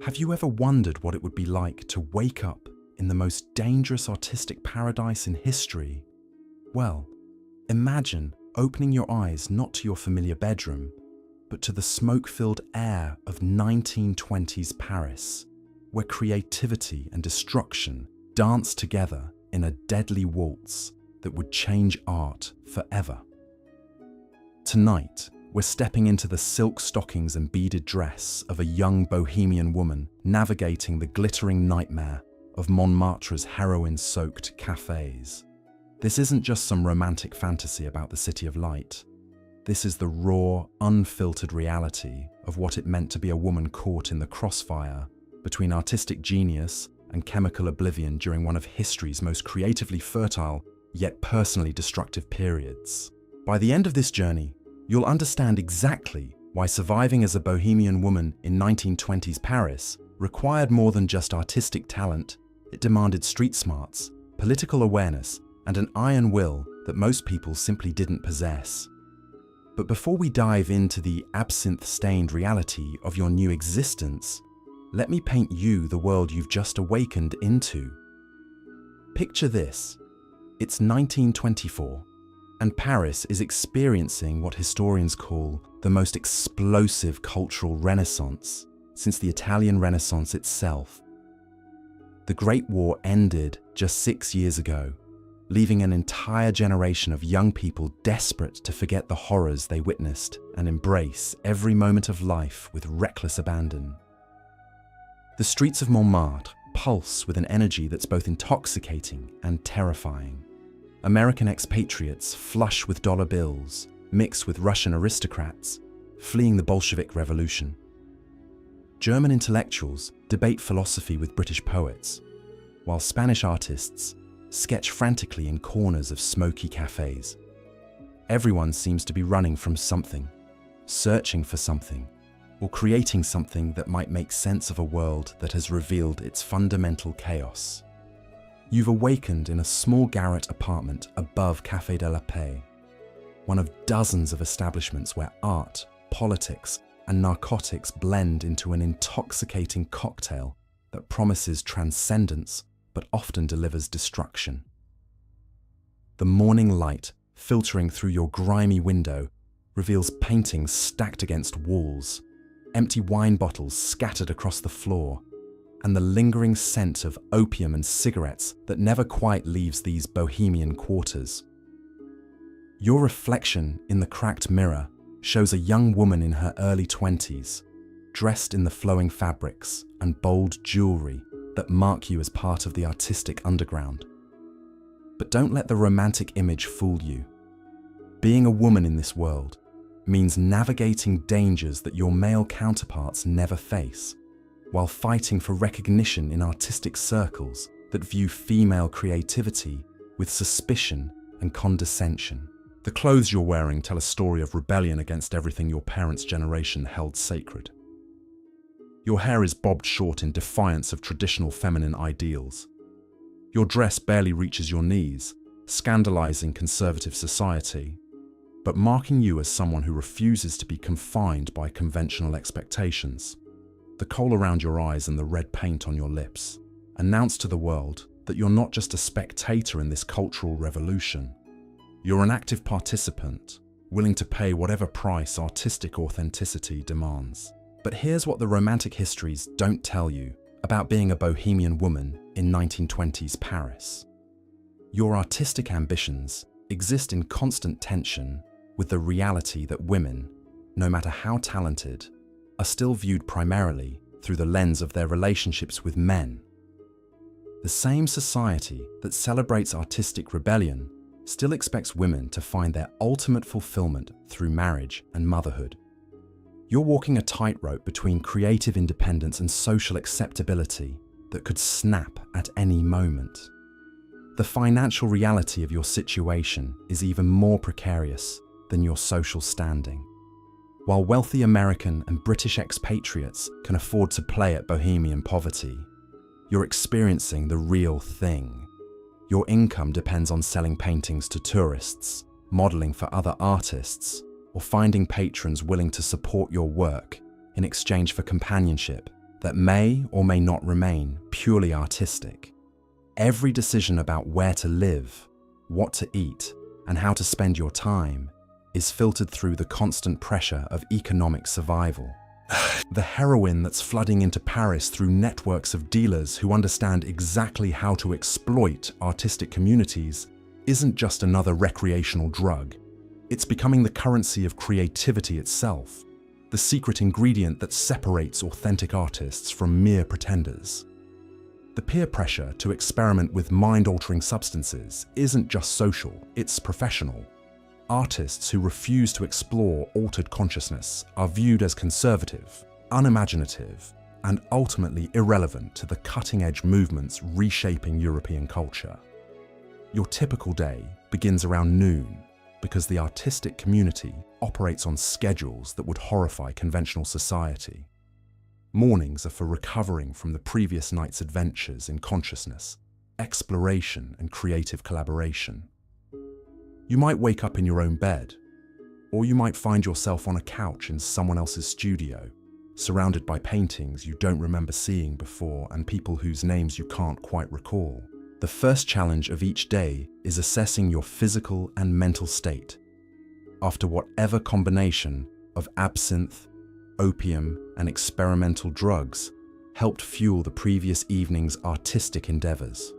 Have you ever wondered what it would be like to wake up in the most dangerous artistic paradise in history? Well, imagine opening your eyes not to your familiar bedroom, but to the smoke-filled air of 1920s Paris, where creativity and destruction dance together in a deadly waltz that would change art forever. Tonight, we're stepping into the silk stockings and beaded dress of a young Bohemian woman navigating the glittering nightmare of Montmartre's heroin-soaked cafés. This isn't just some romantic fantasy about the City of Light. This is the raw, unfiltered reality of what it meant to be a woman caught in the crossfire between artistic genius and chemical oblivion during one of history's most creatively fertile, yet personally destructive periods. By the end of this journey, you'll understand exactly why surviving as a Bohemian woman in 1920s Paris required more than just artistic talent. It demanded street smarts, political awareness, and an iron will that most people simply didn't possess. But before we dive into the absinthe-stained reality of your new existence, let me paint you the world you've just awakened into. Picture this. It's 1924. And Paris is experiencing what historians call the most explosive cultural renaissance since the Italian Renaissance itself. The Great War ended just 6 years ago, leaving an entire generation of young people desperate to forget the horrors they witnessed and embrace every moment of life with reckless abandon. The streets of Montmartre pulse with an energy that's both intoxicating and terrifying. American expatriates flush with dollar bills, mix with Russian aristocrats, fleeing the Bolshevik Revolution. German intellectuals debate philosophy with British poets, while Spanish artists sketch frantically in corners of smoky cafés. Everyone seems to be running from something, searching for something, or creating something that might make sense of a world that has revealed its fundamental chaos. You've awakened in a small garret apartment above Café de la Paix, one of dozens of establishments where art, politics, and narcotics blend into an intoxicating cocktail that promises transcendence but often delivers destruction. The morning light filtering through your grimy window reveals paintings stacked against walls, empty wine bottles scattered across the floor, and the lingering scent of opium and cigarettes that never quite leaves these bohemian quarters. Your reflection in the cracked mirror shows a young woman in her early 20s, dressed in the flowing fabrics and bold jewelry that mark you as part of the artistic underground. But don't let the romantic image fool you. Being a woman in this world means navigating dangers that your male counterparts never face, while fighting for recognition in artistic circles that view female creativity with suspicion and condescension. The clothes you're wearing tell a story of rebellion against everything your parents' generation held sacred. Your hair is bobbed short in defiance of traditional feminine ideals. Your dress barely reaches your knees, scandalizing conservative society, but marking you as someone who refuses to be confined by conventional expectations. The kohl around your eyes and the red paint on your lips announce to the world that you're not just a spectator in this cultural revolution. You're an active participant, willing to pay whatever price artistic authenticity demands. But here's what the romantic histories don't tell you about being a Bohemian woman in 1920s Paris. Your artistic ambitions exist in constant tension with the reality that women, no matter how talented, are still viewed primarily through the lens of their relationships with men. The same society that celebrates artistic rebellion still expects women to find their ultimate fulfillment through marriage and motherhood. You're walking a tightrope between creative independence and social acceptability that could snap at any moment. The financial reality of your situation is even more precarious than your social standing. While wealthy American and British expatriates can afford to play at bohemian poverty, you're experiencing the real thing. Your income depends on selling paintings to tourists, modeling for other artists, or finding patrons willing to support your work in exchange for companionship that may or may not remain purely artistic. Every decision about where to live, what to eat, and how to spend your time is filtered through the constant pressure of economic survival. The heroin that's flooding into Paris through networks of dealers who understand exactly how to exploit artistic communities isn't just another recreational drug. It's becoming the currency of creativity itself, the secret ingredient that separates authentic artists from mere pretenders. The peer pressure to experiment with mind-altering substances isn't just social, it's professional. Artists who refuse to explore altered consciousness are viewed as conservative, unimaginative, and ultimately irrelevant to the cutting-edge movements reshaping European culture. Your typical day begins around noon because the artistic community operates on schedules that would horrify conventional society. Mornings are for recovering from the previous night's adventures in consciousness, exploration, and creative collaboration. You might wake up in your own bed, or you might find yourself on a couch in someone else's studio, surrounded by paintings you don't remember seeing before and people whose names you can't quite recall. The first challenge of each day is assessing your physical and mental state. After whatever combination of absinthe, opium, and experimental drugs helped fuel the previous evening's artistic endeavors.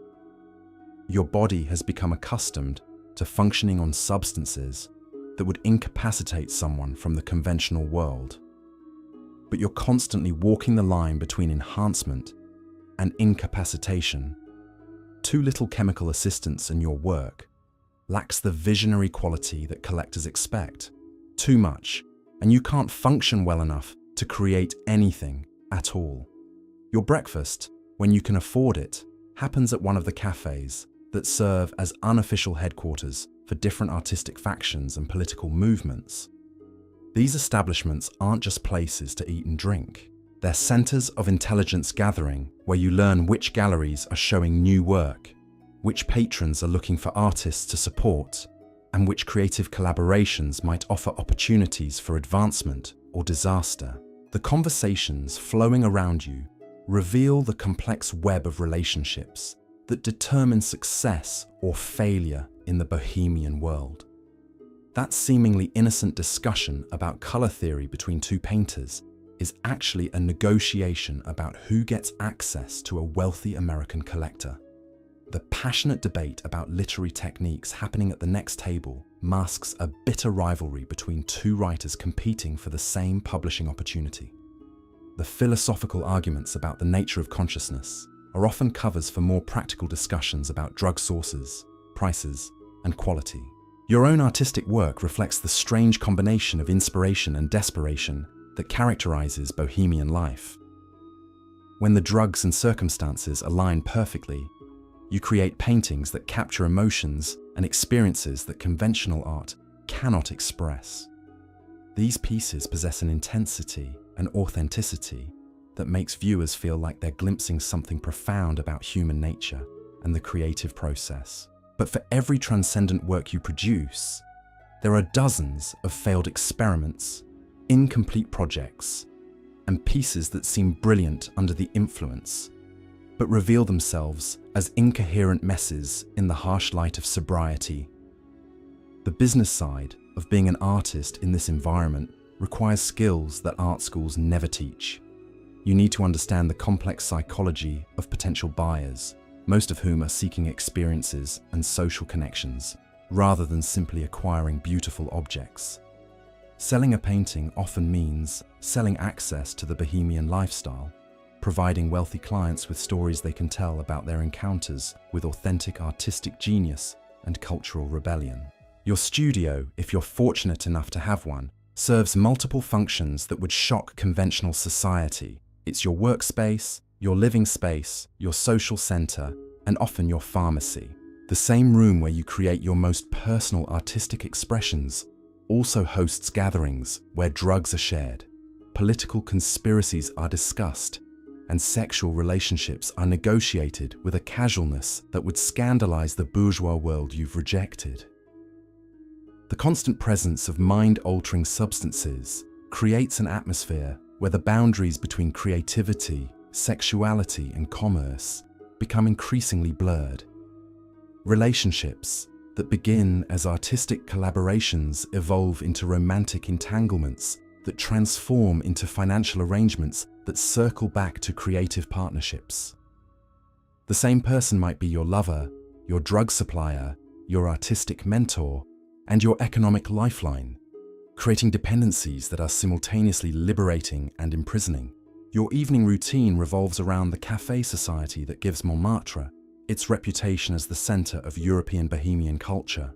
Your body has become accustomed to functioning on substances that would incapacitate someone from the conventional world. But you're constantly walking the line between enhancement and incapacitation. Too little chemical assistance in your work lacks the visionary quality that collectors expect. Too much, and you can't function well enough to create anything at all. Your breakfast, when you can afford it, happens at one of the cafés that serve as unofficial headquarters for different artistic factions and political movements. These establishments aren't just places to eat and drink. They're centers of intelligence gathering where you learn which galleries are showing new work, which patrons are looking for artists to support, and which creative collaborations might offer opportunities for advancement or disaster. The conversations flowing around you reveal the complex web of relationships that determine success or failure in the Bohemian world. That seemingly innocent discussion about color theory between two painters is actually a negotiation about who gets access to a wealthy American collector. The passionate debate about literary techniques happening at the next table masks a bitter rivalry between two writers competing for the same publishing opportunity. The philosophical arguments about the nature of consciousness are often covers for more practical discussions about drug sources, prices, and quality. Your own artistic work reflects the strange combination of inspiration and desperation that characterizes Bohemian life. When the drugs and circumstances align perfectly, you create paintings that capture emotions and experiences that conventional art cannot express. These pieces possess an intensity and authenticity that makes viewers feel like they're glimpsing something profound about human nature and the creative process. But for every transcendent work you produce, there are dozens of failed experiments, incomplete projects, and pieces that seem brilliant under the influence, but reveal themselves as incoherent messes in the harsh light of sobriety. The business side of being an artist in this environment requires skills that art schools never teach. You need to understand the complex psychology of potential buyers, most of whom are seeking experiences and social connections, rather than simply acquiring beautiful objects. Selling a painting often means selling access to the Bohemian lifestyle, providing wealthy clients with stories they can tell about their encounters with authentic artistic genius and cultural rebellion. Your studio, if you're fortunate enough to have one, serves multiple functions that would shock conventional society. It's your workspace, your living space, your social center, and often your pharmacy. The same room where you create your most personal artistic expressions also hosts gatherings where drugs are shared, political conspiracies are discussed, and sexual relationships are negotiated with a casualness that would scandalize the bourgeois world you've rejected. The constant presence of mind-altering substances creates an atmosphere where the boundaries between creativity, sexuality, and commerce become increasingly blurred. Relationships that begin as artistic collaborations evolve into romantic entanglements that transform into financial arrangements that circle back to creative partnerships. The same person might be your lover, your drug supplier, your artistic mentor, and your economic lifeline, creating dependencies that are simultaneously liberating and imprisoning. Your evening routine revolves around the café society that gives Montmartre its reputation as the center of European Bohemian culture.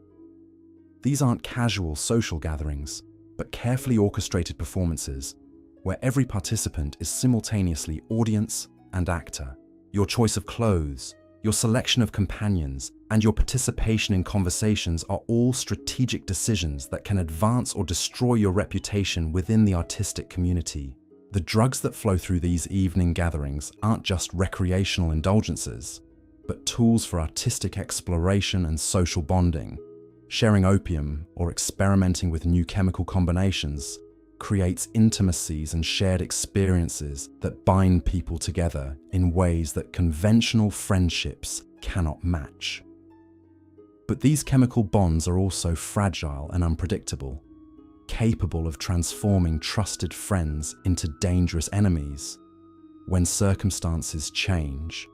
These aren't casual social gatherings, but carefully orchestrated performances where every participant is simultaneously audience and actor. Your choice of clothes, your selection of companions, and your participation in conversations are all strategic decisions that can advance or destroy your reputation within the artistic community. The drugs that flow through these evening gatherings aren't just recreational indulgences, but tools for artistic exploration and social bonding. Sharing opium or experimenting with new chemical combinations creates intimacies and shared experiences that bind people together in ways that conventional friendships cannot match. But these chemical bonds are also fragile and unpredictable, capable of transforming trusted friends into dangerous enemies when circumstances change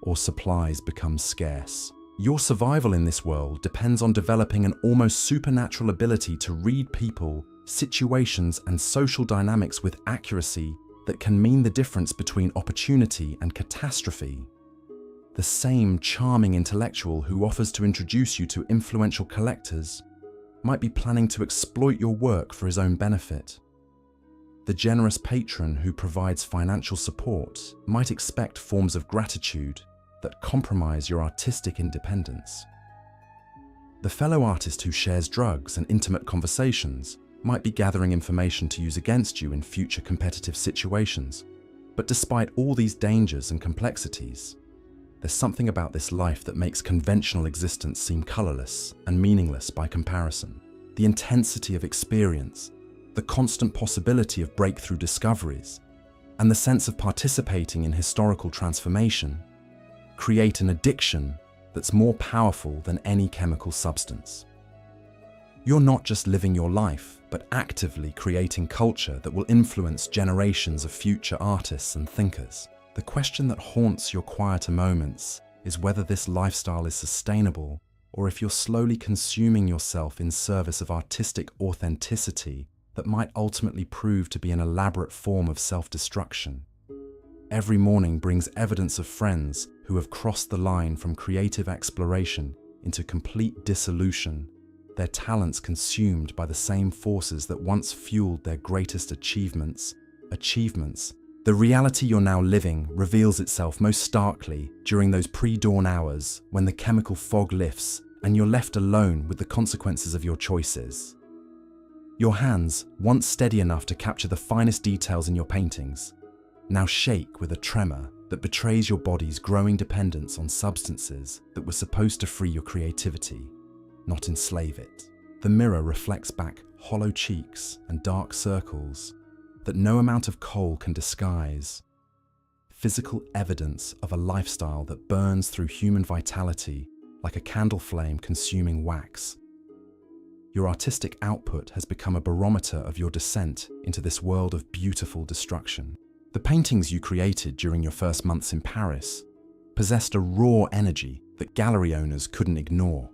or supplies become scarce. Your survival in this world depends on developing an almost supernatural ability to read people, situations, and social dynamics with accuracy that can mean the difference between opportunity and catastrophe. The same charming intellectual who offers to introduce you to influential collectors might be planning to exploit your work for his own benefit. The generous patron who provides financial support might expect forms of gratitude that compromise your artistic independence. The fellow artist who shares drugs and intimate conversations might be gathering information to use against you in future competitive situations. But despite all these dangers and complexities, there's something about this life that makes conventional existence seem colorless and meaningless by comparison. The intensity of experience, the constant possibility of breakthrough discoveries, and the sense of participating in historical transformation create an addiction that's more powerful than any chemical substance. You're not just living your life, but actively creating culture that will influence generations of future artists and thinkers. The question that haunts your quieter moments is whether this lifestyle is sustainable, or if you're slowly consuming yourself in service of artistic authenticity that might ultimately prove to be an elaborate form of self-destruction. Every morning brings evidence of friends who have crossed the line from creative exploration into complete dissolution, their talents consumed by the same forces that once fueled their greatest achievements. The reality you're now living reveals itself most starkly during those pre-dawn hours when the chemical fog lifts and you're left alone with the consequences of your choices. Your hands, once steady enough to capture the finest details in your paintings, now shake with a tremor that betrays your body's growing dependence on substances that were supposed to free your creativity, not enslave it. The mirror reflects back hollow cheeks and dark circles that no amount of kohl can disguise, physical evidence of a lifestyle that burns through human vitality like a candle flame consuming wax. Your artistic output has become a barometer of your descent into this world of beautiful destruction. The paintings you created during your first months in Paris possessed a raw energy that gallery owners couldn't ignore.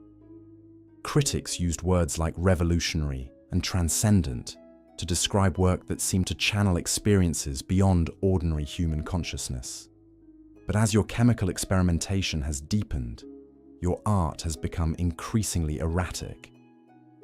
Critics used words like revolutionary and transcendent to describe work that seemed to channel experiences beyond ordinary human consciousness. But as your chemical experimentation has deepened, your art has become increasingly erratic,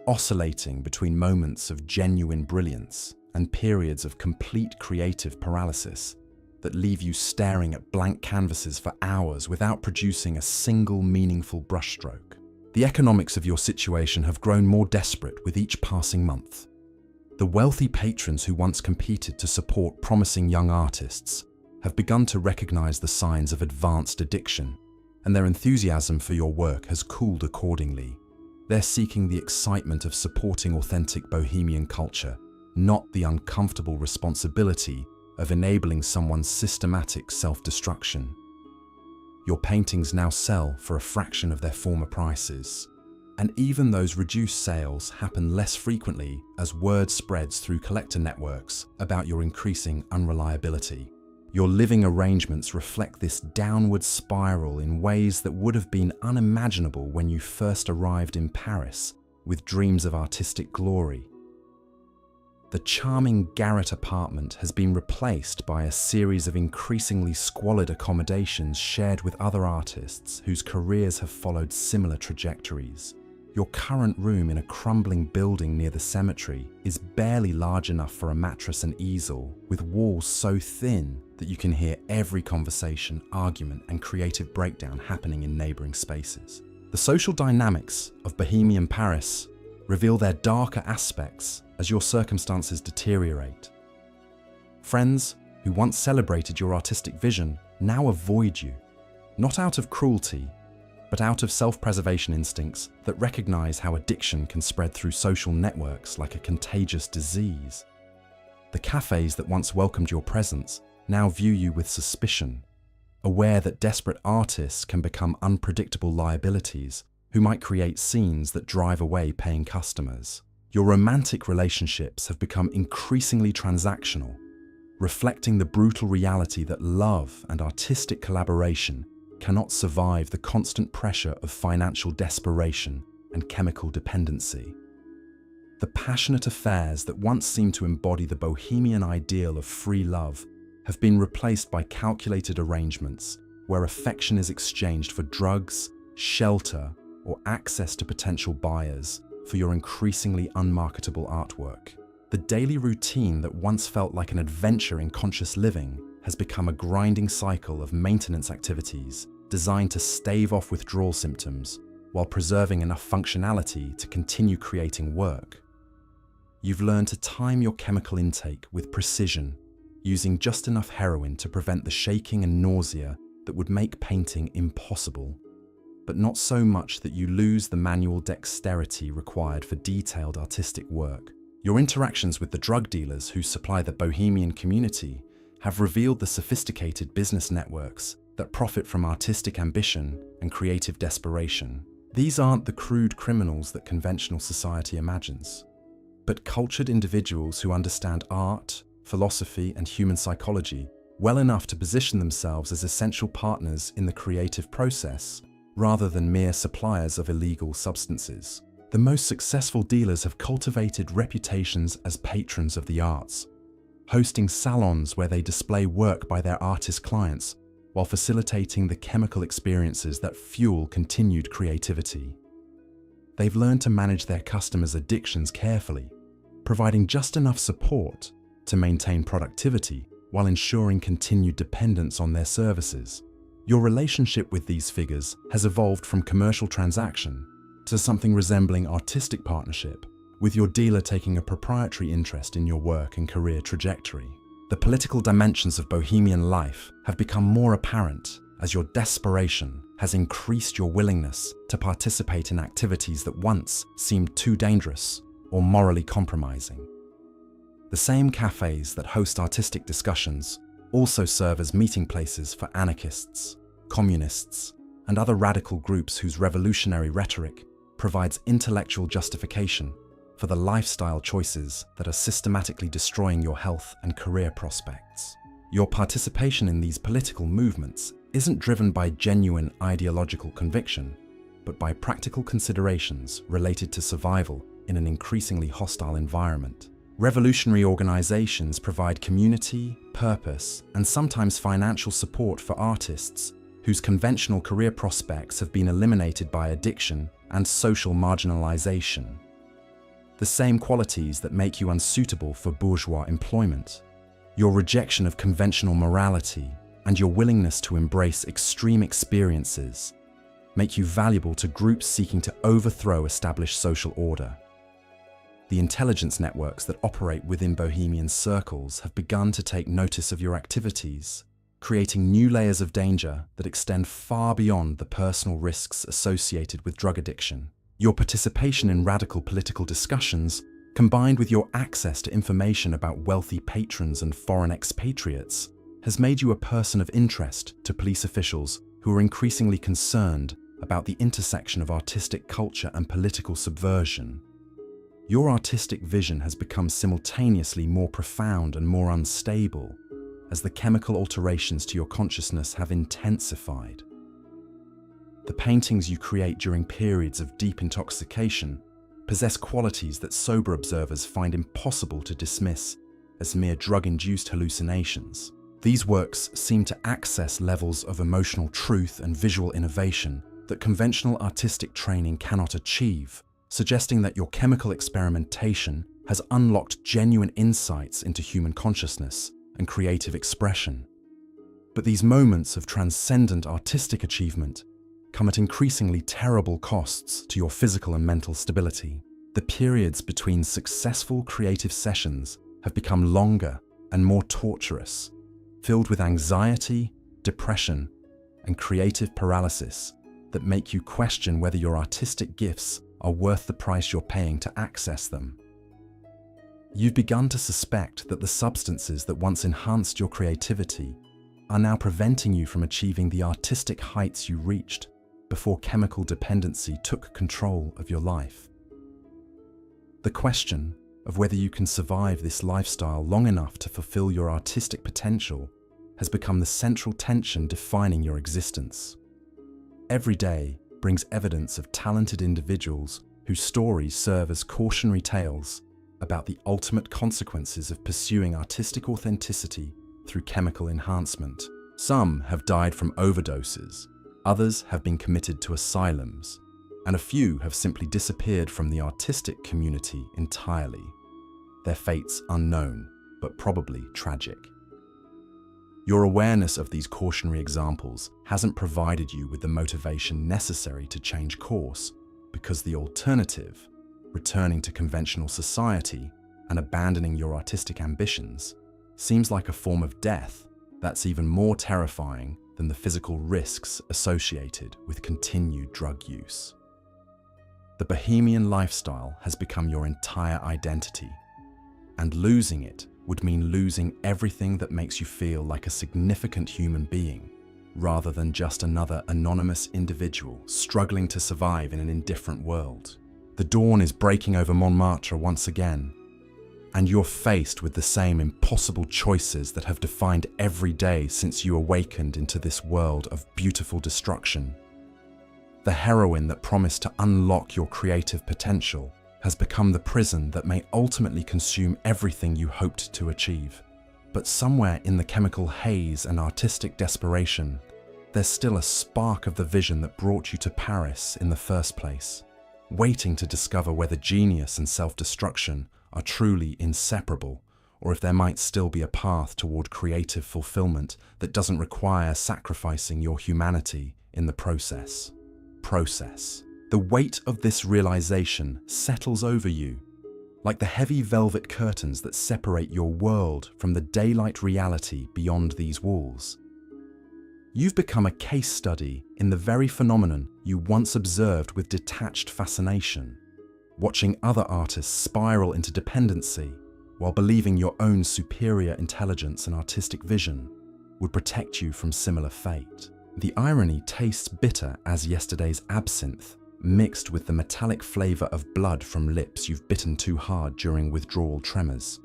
oscillating between moments of genuine brilliance and periods of complete creative paralysis that leave you staring at blank canvases for hours without producing a single meaningful brushstroke. The economics of your situation have grown more desperate with each passing month. The wealthy patrons who once competed to support promising young artists have begun to recognize the signs of advanced addiction, and their enthusiasm for your work has cooled accordingly. They're seeking the excitement of supporting authentic Bohemian culture, not the uncomfortable responsibility of enabling someone's systematic self-destruction. Your paintings now sell for a fraction of their former prices. And even those reduced sales happen less frequently as word spreads through collector networks about your increasing unreliability. Your living arrangements reflect this downward spiral in ways that would have been unimaginable when you first arrived in Paris with dreams of artistic glory. The charming garret apartment has been replaced by a series of increasingly squalid accommodations shared with other artists whose careers have followed similar trajectories. Your current room in a crumbling building near the cemetery is barely large enough for a mattress and easel, with walls so thin that you can hear every conversation, argument, and creative breakdown happening in neighboring spaces. The social dynamics of Bohemian Paris reveal their darker aspects as your circumstances deteriorate. Friends who once celebrated your artistic vision now avoid you, not out of cruelty, but out of self-preservation instincts that recognize how addiction can spread through social networks like a contagious disease. The cafés that once welcomed your presence now view you with suspicion, aware that desperate artists can become unpredictable liabilities who might create scenes that drive away paying customers. Your romantic relationships have become increasingly transactional, reflecting the brutal reality that love and artistic collaboration cannot survive the constant pressure of financial desperation and chemical dependency. The passionate affairs that once seemed to embody the bohemian ideal of free love have been replaced by calculated arrangements where affection is exchanged for drugs, shelter, or access to potential buyers for your increasingly unmarketable artwork. The daily routine that once felt like an adventure in conscious living has become a grinding cycle of maintenance activities designed to stave off withdrawal symptoms while preserving enough functionality to continue creating work. You've learned to time your chemical intake with precision, using just enough heroin to prevent the shaking and nausea that would make painting impossible, but not so much that you lose the manual dexterity required for detailed artistic work. Your interactions with the drug dealers who supply the bohemian community have revealed the sophisticated business networks that profit from artistic ambition and creative desperation. These aren't the crude criminals that conventional society imagines, but cultured individuals who understand art, philosophy, and human psychology well enough to position themselves as essential partners in the creative process rather than mere suppliers of illegal substances. The most successful dealers have cultivated reputations as patrons of the arts, hosting salons where they display work by their artist clients while facilitating the chemical experiences that fuel continued creativity. They've learned to manage their customers' addictions carefully, providing just enough support to maintain productivity while ensuring continued dependence on their services. Your relationship with these figures has evolved from commercial transaction to something resembling artistic partnership, with your dealer taking a proprietary interest in your work and career trajectory. The political dimensions of bohemian life have become more apparent as your desperation has increased your willingness to participate in activities that once seemed too dangerous or morally compromising. The same cafes that host artistic discussions also serve as meeting places for anarchists, communists, and other radical groups whose revolutionary rhetoric provides intellectual justification for the lifestyle choices that are systematically destroying your health and career prospects. Your participation in these political movements isn't driven by genuine ideological conviction, but by practical considerations related to survival in an increasingly hostile environment. Revolutionary organizations provide community, purpose, and sometimes financial support for artists whose conventional career prospects have been eliminated by addiction and social marginalization. The same qualities that make you unsuitable for bourgeois employment. Your rejection of conventional morality and your willingness to embrace extreme experiences make you valuable to groups seeking to overthrow established social order. The intelligence networks that operate within bohemian circles have begun to take notice of your activities, creating new layers of danger that extend far beyond the personal risks associated with drug addiction. Your participation in radical political discussions combined with your access to information about wealthy patrons and foreign expatriates, has made you a person of interest to police officials who are increasingly concerned about the intersection of artistic culture and political subversion. Your artistic vision has become simultaneously more profound and more unstable as the chemical alterations to your consciousness have intensified. The paintings you create during periods of deep intoxication possess qualities that sober observers find impossible to dismiss as mere drug-induced hallucinations. These works seem to access levels of emotional truth and visual innovation that conventional artistic training cannot achieve, suggesting that your chemical experimentation has unlocked genuine insights into human consciousness and creative expression. But these moments of transcendent artistic achievement come at increasingly terrible costs to your physical and mental stability. The periods between successful creative sessions have become longer and more torturous, filled with anxiety, depression, and creative paralysis that make you question whether your artistic gifts are worth the price you're paying to access them. You've begun to suspect that the substances that once enhanced your creativity are now preventing you from achieving the artistic heights you reached before chemical dependency took control of your life. The question of whether you can survive this lifestyle long enough to fulfill your artistic potential has become the central tension defining your existence. Every day brings evidence of talented individuals whose stories serve as cautionary tales about the ultimate consequences of pursuing artistic authenticity through chemical enhancement. Some have died from overdoses, others have been committed to asylums, and a few have simply disappeared from the artistic community entirely. Their fates unknown, but probably tragic. Your awareness of these cautionary examples hasn't provided you with the motivation necessary to change course, because the alternative, returning to conventional society and abandoning your artistic ambitions, seems like a form of death that's even more terrifying than the physical risks associated with continued drug use. The Bohemian lifestyle has become your entire identity, and losing it would mean losing everything that makes you feel like a significant human being, rather than just another anonymous individual struggling to survive in an indifferent world. The dawn is breaking over Montmartre once again, and you're faced with the same impossible choices that have defined every day since you awakened into this world of beautiful destruction. The heroin that promised to unlock your creative potential has become the prison that may ultimately consume everything you hoped to achieve. But somewhere in the chemical haze and artistic desperation, there's still a spark of the vision that brought you to Paris in the first place, waiting to discover whether genius and self-destruction are truly inseparable, or if there might still be a path toward creative fulfillment that doesn't require sacrificing your humanity in the process. The weight of this realization settles over you, like the heavy velvet curtains that separate your world from the daylight reality beyond these walls. You've become a case study in the very phenomenon you once observed with detached fascination, watching other artists spiral into dependency while believing your own superior intelligence and artistic vision would protect you from similar fate. The irony tastes bitter as yesterday's absinthe, mixed with the metallic flavor of blood from lips you've bitten too hard during withdrawal tremors.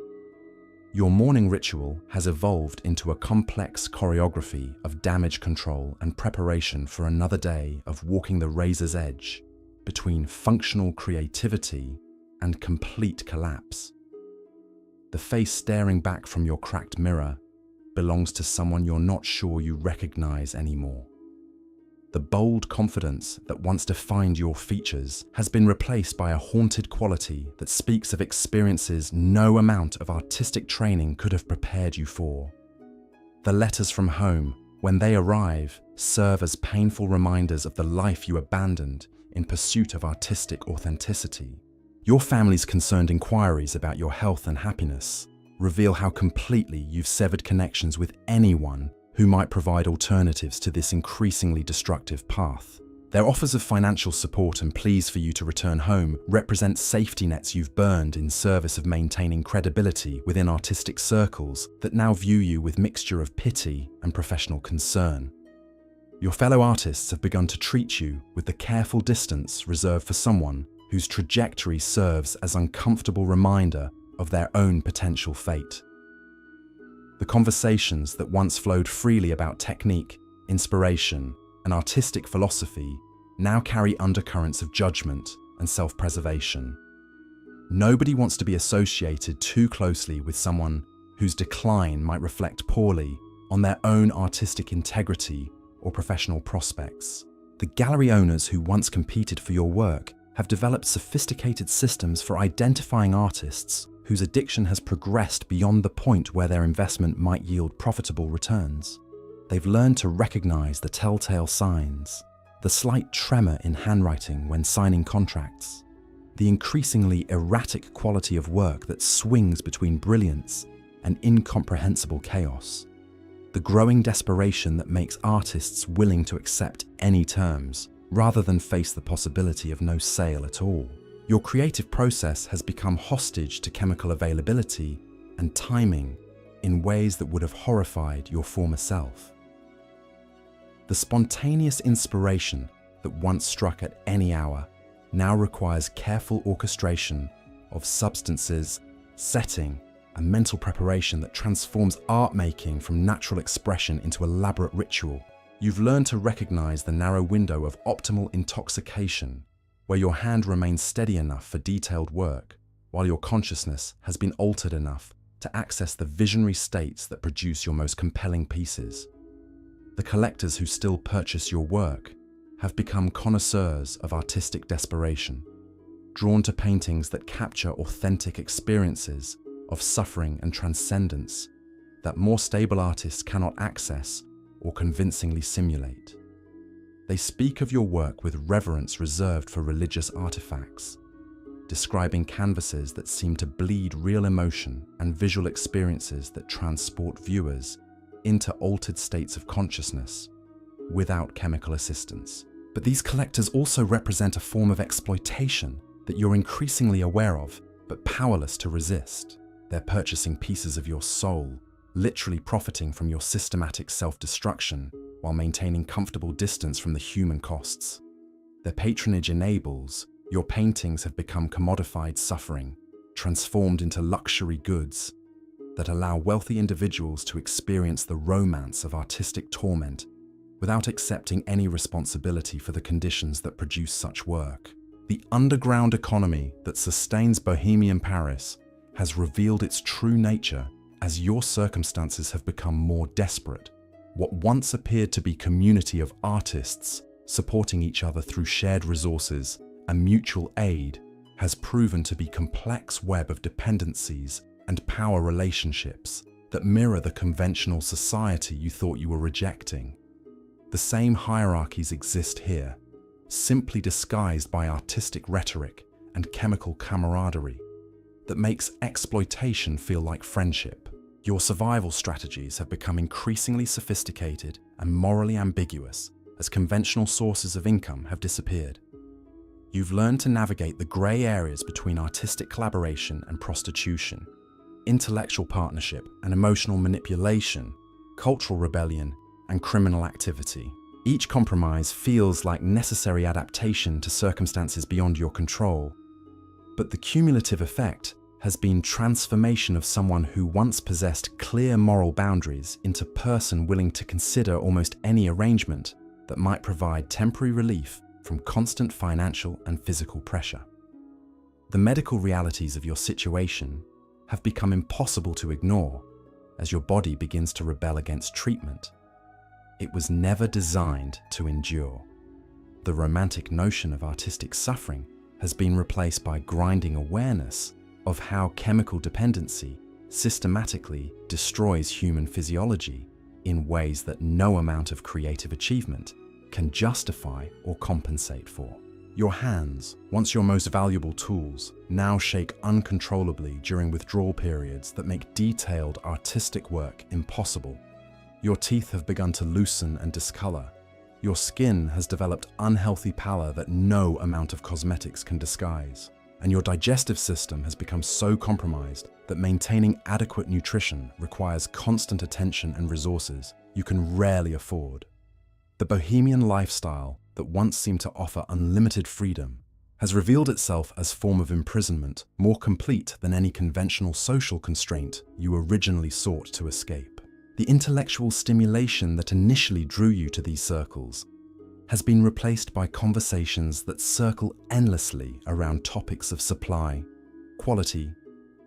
Your morning ritual has evolved into a complex choreography of damage control and preparation for another day of walking the razor's edge between functional creativity and complete collapse. The face staring back from your cracked mirror belongs to someone you're not sure you recognize anymore. The bold confidence that once defined your features has been replaced by a haunted quality that speaks of experiences no amount of artistic training could have prepared you for. The letters from home, when they arrive, serve as painful reminders of the life you abandoned in pursuit of artistic authenticity. Your family's concerned inquiries about your health and happiness reveal how completely you've severed connections with anyone who might provide alternatives to this increasingly destructive path. Their offers of financial support and pleas for you to return home represent safety nets you've burned in service of maintaining credibility within artistic circles that now view you with mixture of pity and professional concern. Your fellow artists have begun to treat you with the careful distance reserved for someone whose trajectory serves as uncomfortable reminder of their own potential fate. The conversations that once flowed freely about technique, inspiration, and artistic philosophy now carry undercurrents of judgment and self-preservation. Nobody wants to be associated too closely with someone whose decline might reflect poorly on their own artistic integrity or professional prospects. The gallery owners who once competed for your work have developed sophisticated systems for identifying artists whose addiction has progressed beyond the point where their investment might yield profitable returns. They've learned to recognize the telltale signs, the slight tremor in handwriting when signing contracts, the increasingly erratic quality of work that swings between brilliance and incomprehensible chaos, the growing desperation that makes artists willing to accept any terms rather than face the possibility of no sale at all. Your creative process has become hostage to chemical availability and timing in ways that would have horrified your former self. The spontaneous inspiration that once struck at any hour now requires careful orchestration of substances, setting, and mental preparation that transforms art making from natural expression into elaborate ritual. You've learned to recognize the narrow window of optimal intoxication, where your hand remains steady enough for detailed work, while your consciousness has been altered enough to access the visionary states that produce your most compelling pieces. The collectors who still purchase your work have become connoisseurs of artistic desperation, drawn to paintings that capture authentic experiences of suffering and transcendence that more stable artists cannot access or convincingly simulate. They speak of your work with reverence reserved for religious artifacts, describing canvases that seem to bleed real emotion and visual experiences that transport viewers into altered states of consciousness without chemical assistance. But these collectors also represent a form of exploitation that you're increasingly aware of, but powerless to resist. They're purchasing pieces of your soul, literally profiting from your systematic self-destruction while maintaining comfortable distance from the human costs. Their patronage enables your paintings have become commodified suffering, transformed into luxury goods that allow wealthy individuals to experience the romance of artistic torment without accepting any responsibility for the conditions that produce such work. The underground economy that sustains Bohemian Paris has revealed its true nature as your circumstances have become more desperate. What once appeared to be community of artists supporting each other through shared resources and mutual aid has proven to be a complex web of dependencies and power relationships that mirror the conventional society you thought you were rejecting. The same hierarchies exist here, simply disguised by artistic rhetoric and chemical camaraderie that makes exploitation feel like friendship. Your survival strategies have become increasingly sophisticated and morally ambiguous as conventional sources of income have disappeared. You've learned to navigate the grey areas between artistic collaboration and prostitution, intellectual partnership and emotional manipulation, cultural rebellion and criminal activity. Each compromise feels like necessary adaptation to circumstances beyond your control, but the cumulative effect has been transformation of someone who once possessed clear moral boundaries into a person willing to consider almost any arrangement that might provide temporary relief from constant financial and physical pressure. The medical realities of your situation have become impossible to ignore as your body begins to rebel against treatment. It was never designed to endure. The romantic notion of artistic suffering has been replaced by grinding awareness of how chemical dependency systematically destroys human physiology in ways that no amount of creative achievement can justify or compensate for. Your hands, once your most valuable tools, now shake uncontrollably during withdrawal periods that make detailed artistic work impossible. Your teeth have begun to loosen and discolor. Your skin has developed unhealthy pallor that no amount of cosmetics can disguise. And your digestive system has become so compromised that maintaining adequate nutrition requires constant attention and resources you can rarely afford. The Bohemian lifestyle that once seemed to offer unlimited freedom has revealed itself as a form of imprisonment more complete than any conventional social constraint you originally sought to escape. The intellectual stimulation that initially drew you to these circles has been replaced by conversations that circle endlessly around topics of supply, quality,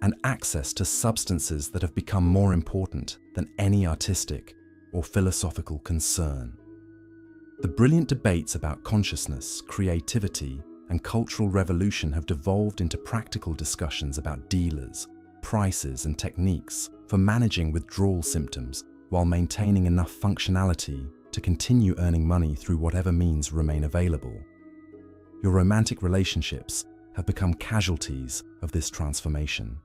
and access to substances that have become more important than any artistic or philosophical concern. The brilliant debates about consciousness, creativity, and cultural revolution have devolved into practical discussions about dealers, prices, and techniques for managing withdrawal symptoms while maintaining enough functionality to continue earning money through whatever means remain available. Your romantic relationships have become casualties of this transformation,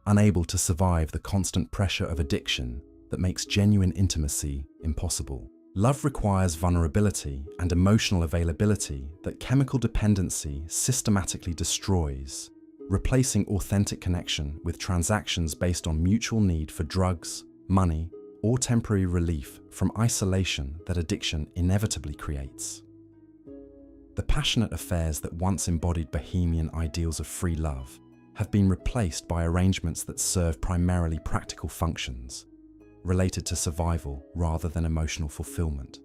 unable to survive the constant pressure of addiction that makes genuine intimacy impossible. Love requires vulnerability and emotional availability that chemical dependency systematically destroys, replacing authentic connection with transactions based on mutual need for drugs, money, or temporary relief from isolation that addiction inevitably creates. The passionate affairs that once embodied Bohemian ideals of free love have been replaced by arrangements that serve primarily practical functions, related to survival rather than emotional fulfillment.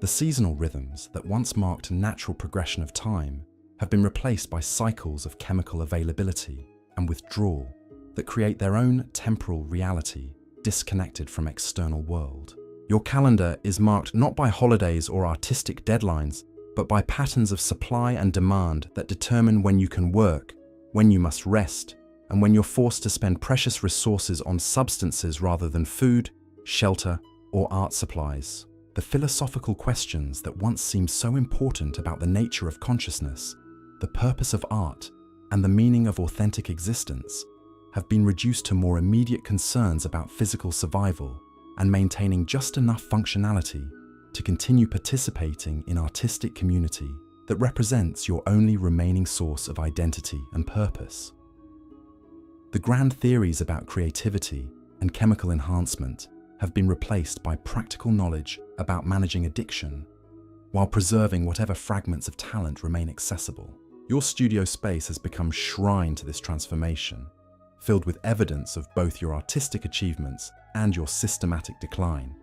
The seasonal rhythms that once marked a natural progression of time have been replaced by cycles of chemical availability and withdrawal that create their own temporal reality disconnected from external world. Your calendar is marked not by holidays or artistic deadlines, but by patterns of supply and demand that determine when you can work, when you must rest, and when you're forced to spend precious resources on substances rather than food, shelter, or art supplies. The philosophical questions that once seemed so important about the nature of consciousness, the purpose of art, and the meaning of authentic existence have been reduced to more immediate concerns about physical survival and maintaining just enough functionality to continue participating in artistic community that represents your only remaining source of identity and purpose. The grand theories about creativity and chemical enhancement have been replaced by practical knowledge about managing addiction while preserving whatever fragments of talent remain accessible. Your studio space has become shrine to this transformation, filled with evidence of both your artistic achievements and your systematic decline.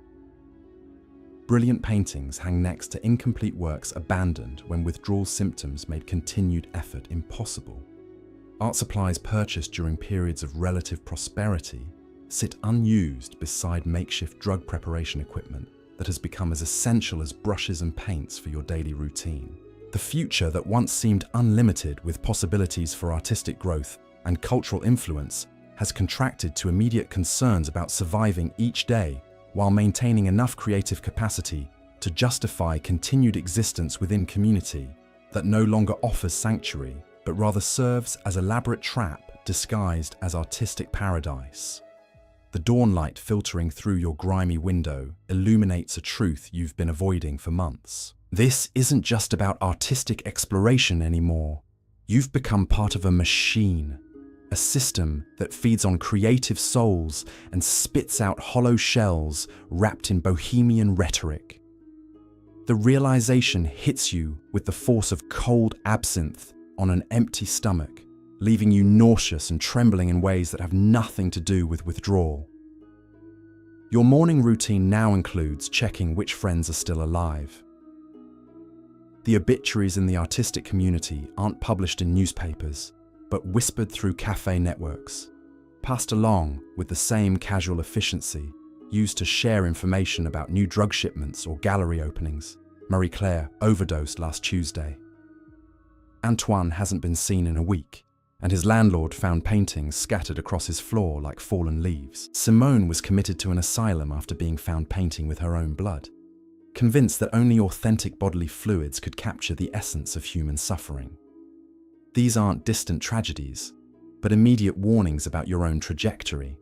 Brilliant paintings hang next to incomplete works abandoned when withdrawal symptoms made continued effort impossible. Art supplies purchased during periods of relative prosperity sit unused beside makeshift drug preparation equipment that has become as essential as brushes and paints for your daily routine. The future that once seemed unlimited with possibilities for artistic growth and cultural influence has contracted to immediate concerns about surviving each day while maintaining enough creative capacity to justify continued existence within community that no longer offers sanctuary, but rather serves as an elaborate trap disguised as artistic paradise. The dawn light filtering through your grimy window illuminates a truth you've been avoiding for months. This isn't just about artistic exploration anymore. You've become part of a machine, a system that feeds on creative souls and spits out hollow shells wrapped in bohemian rhetoric. The realization hits you with the force of cold absinthe on an empty stomach, leaving you nauseous and trembling in ways that have nothing to do with withdrawal. Your morning routine now includes checking which friends are still alive. The obituaries in the artistic community aren't published in newspapers, but whispered through cafe networks, passed along with the same casual efficiency used to share information about new drug shipments or gallery openings. Marie-Claire overdosed last Tuesday. Antoine hasn't been seen in a week, and his landlord found paintings scattered across his floor like fallen leaves. Simone was committed to an asylum after being found painting with her own blood, convinced that only authentic bodily fluids could capture the essence of human suffering. These aren't distant tragedies, but immediate warnings about your own trajectory.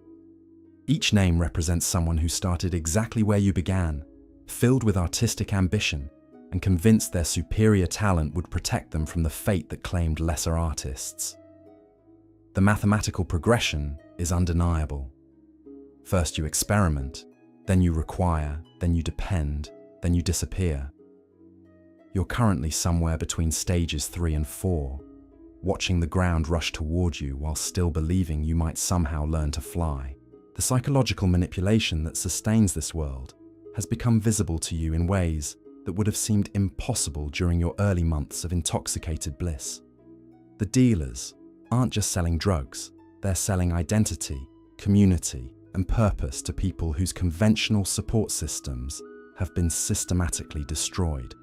Each name represents someone who started exactly where you began, filled with artistic ambition and convinced their superior talent would protect them from the fate that claimed lesser artists. The mathematical progression is undeniable. First you experiment, then you require, then you depend, then you disappear. You're currently somewhere between stages 3 and 4, watching the ground rush toward you while still believing you might somehow learn to fly. The psychological manipulation that sustains this world has become visible to you in ways that would have seemed impossible during your early months of intoxicated bliss. The dealers aren't just selling drugs, they're selling identity, community, and purpose to people whose conventional support systems have been systematically destroyed.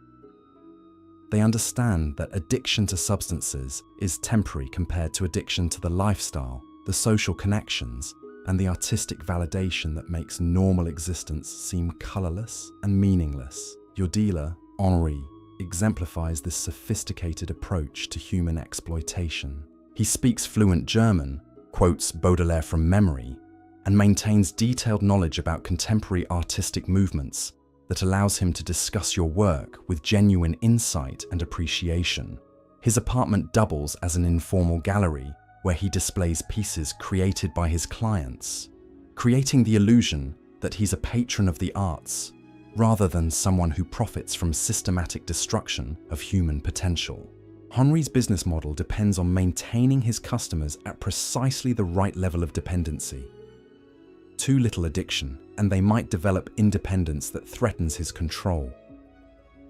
They understand that addiction to substances is temporary compared to addiction to the lifestyle, the social connections, and the artistic validation that makes normal existence seem colorless and meaningless. Your dealer, Henri, exemplifies this sophisticated approach to human exploitation. He speaks fluent German, quotes Baudelaire from memory, and maintains detailed knowledge about contemporary artistic movements that allows him to discuss your work with genuine insight and appreciation. His apartment doubles as an informal gallery where he displays pieces created by his clients, creating the illusion that he's a patron of the arts rather than someone who profits from systematic destruction of human potential. Henri's business model depends on maintaining his customers at precisely the right level of dependency. Too little addiction, and they might develop independence that threatens his control.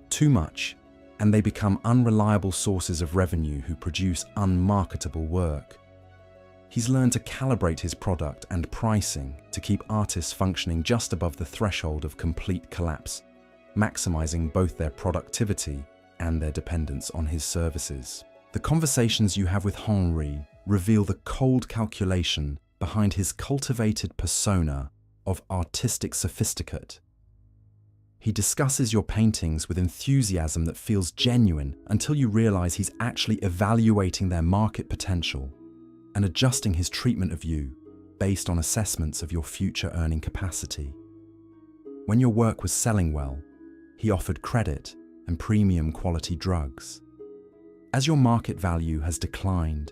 Too much, and they become unreliable sources of revenue who produce unmarketable work. He's learned to calibrate his product and pricing to keep artists functioning just above the threshold of complete collapse, maximizing both their productivity and their dependence on his services. The conversations you have with Henri reveal the cold calculation behind his cultivated persona of artistic sophisticate. He discusses your paintings with enthusiasm that feels genuine until you realize he's actually evaluating their market potential and adjusting his treatment of you based on assessments of your future earning capacity. When your work was selling well, he offered credit and premium quality drugs. As your market value has declined,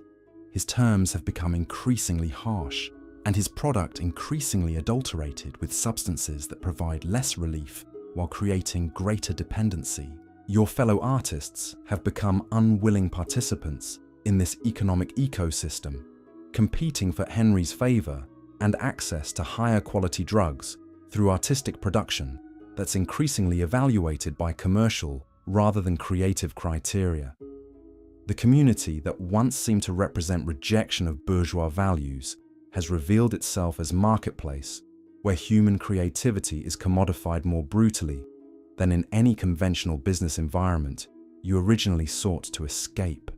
his terms have become increasingly harsh and his product increasingly adulterated with substances that provide less relief while creating greater dependency. Your fellow artists have become unwilling participants in this economic ecosystem, competing for Henri's favor and access to higher quality drugs through artistic production that's increasingly evaluated by commercial rather than creative criteria. The community that once seemed to represent rejection of bourgeois values has revealed itself as marketplace, where human creativity is commodified more brutally than in any conventional business environment you originally sought to escape.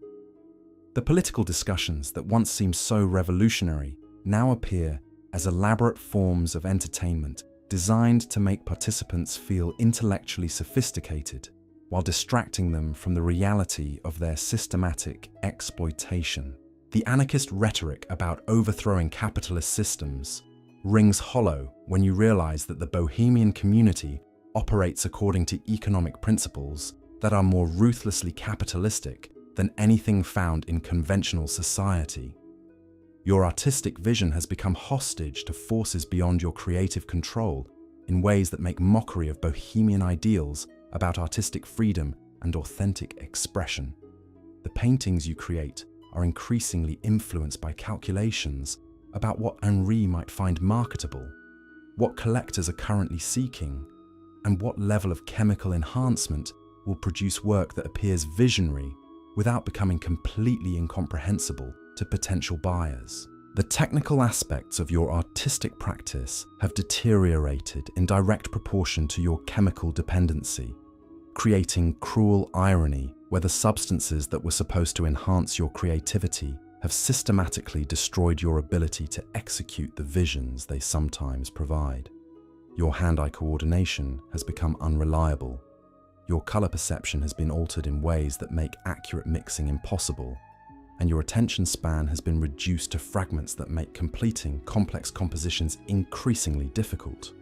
The political discussions that once seemed so revolutionary now appear as elaborate forms of entertainment designed to make participants feel intellectually sophisticated while distracting them from the reality of their systematic exploitation. The anarchist rhetoric about overthrowing capitalist systems rings hollow when you realize that the Bohemian community operates according to economic principles that are more ruthlessly capitalistic than anything found in conventional society. Your artistic vision has become hostage to forces beyond your creative control in ways that make mockery of Bohemian ideals about artistic freedom and authentic expression. The paintings you create are increasingly influenced by calculations about what Henri might find marketable, what collectors are currently seeking, and what level of chemical enhancement will produce work that appears visionary without becoming completely incomprehensible to potential buyers. The technical aspects of your artistic practice have deteriorated in direct proportion to your chemical dependency, creating cruel irony where the substances that were supposed to enhance your creativity have systematically destroyed your ability to execute the visions they sometimes provide. Your hand-eye coordination has become unreliable. Your color perception has been altered in ways that make accurate mixing impossible, and your attention span has been reduced to fragments that make completing complex compositions increasingly difficult.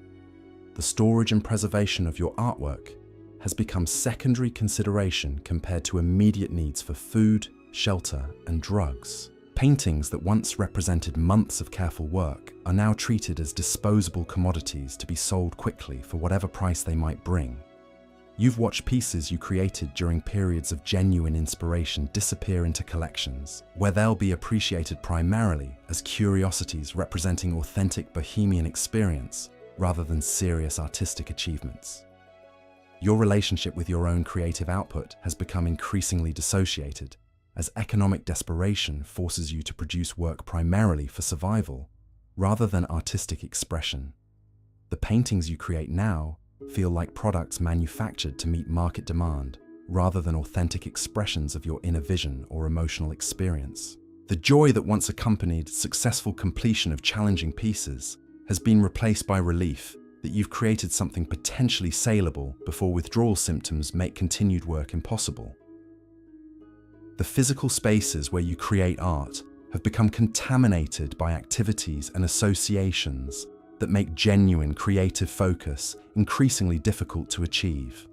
The storage and preservation of your artwork has become secondary consideration compared to immediate needs for food, shelter, and drugs. Paintings that once represented months of careful work are now treated as disposable commodities to be sold quickly for whatever price they might bring. You've watched pieces you created during periods of genuine inspiration disappear into collections, where they'll be appreciated primarily as curiosities representing authentic bohemian experience rather than serious artistic achievements. Your relationship with your own creative output has become increasingly dissociated, as economic desperation forces you to produce work primarily for survival, rather than artistic expression. The paintings you create now feel like products manufactured to meet market demand, rather than authentic expressions of your inner vision or emotional experience. The joy that once accompanied successful completion of challenging pieces has been replaced by relief that you've created something potentially saleable before withdrawal symptoms make continued work impossible. The physical spaces where you create art have become contaminated by activities and associations that make genuine creative focus increasingly difficult to achieve.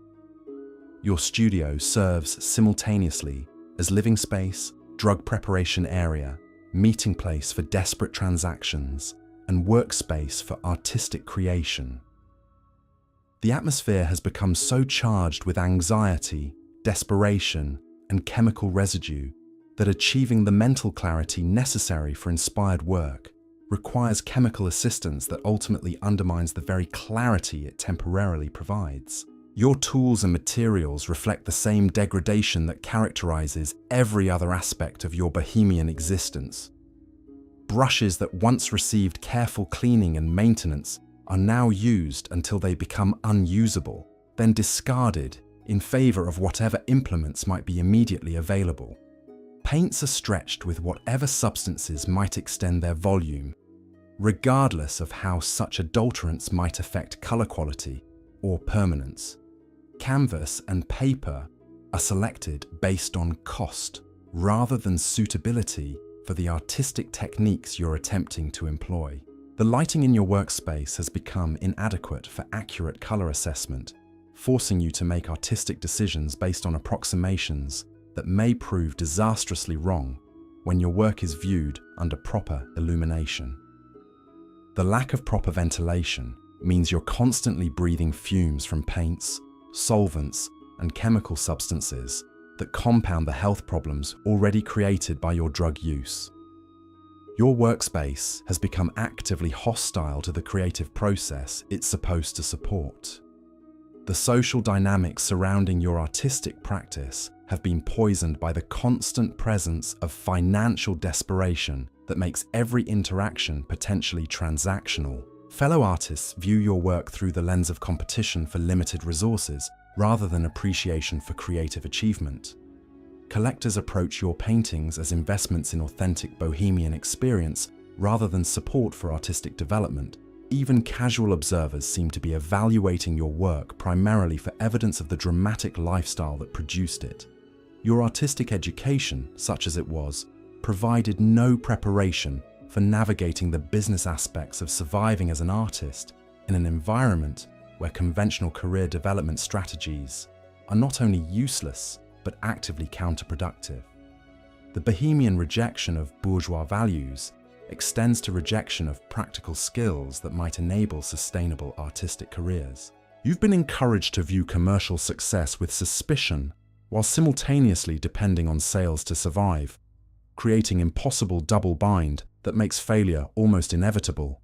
Your studio serves simultaneously as living space, drug preparation area, meeting place for desperate transactions, and workspace for artistic creation. The atmosphere has become so charged with anxiety, desperation, and chemical residue that achieving the mental clarity necessary for inspired work requires chemical assistance that ultimately undermines the very clarity it temporarily provides. Your tools and materials reflect the same degradation that characterizes every other aspect of your bohemian existence. Brushes that once received careful cleaning and maintenance are now used until they become unusable, then discarded in favor of whatever implements might be immediately available. Paints are stretched with whatever substances might extend their volume, regardless of how such adulterants might affect color quality or permanence. Canvas and paper are selected based on cost rather than suitability for the artistic techniques you're attempting to employ. The lighting in your workspace has become inadequate for accurate color assessment, forcing you to make artistic decisions based on approximations that may prove disastrously wrong when your work is viewed under proper illumination. The lack of proper ventilation means you're constantly breathing fumes from paints, solvents, and chemical substances that compound the health problems already created by your drug use. Your workspace has become actively hostile to the creative process it's supposed to support. The social dynamics surrounding your artistic practice have been poisoned by the constant presence of financial desperation that makes every interaction potentially transactional. Fellow artists view your work through the lens of competition for limited resources rather than appreciation for creative achievement. Collectors approach your paintings as investments in authentic bohemian experience rather than support for artistic development. Even casual observers seem to be evaluating your work primarily for evidence of the dramatic lifestyle that produced it. Your artistic education, such as it was, provided no preparation for navigating the business aspects of surviving as an artist in an environment where conventional career development strategies are not only useless, but actively counterproductive. The Bohemian rejection of bourgeois values extends to rejection of practical skills that might enable sustainable artistic careers. You've been encouraged to view commercial success with suspicion while simultaneously depending on sales to survive, creating impossible double bind that makes failure almost inevitable.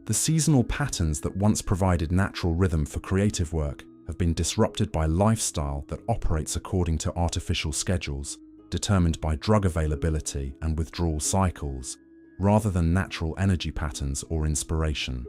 The seasonal patterns that once provided natural rhythm for creative work have been disrupted by lifestyle that operates according to artificial schedules, determined by drug availability and withdrawal cycles, rather than natural energy patterns or inspiration.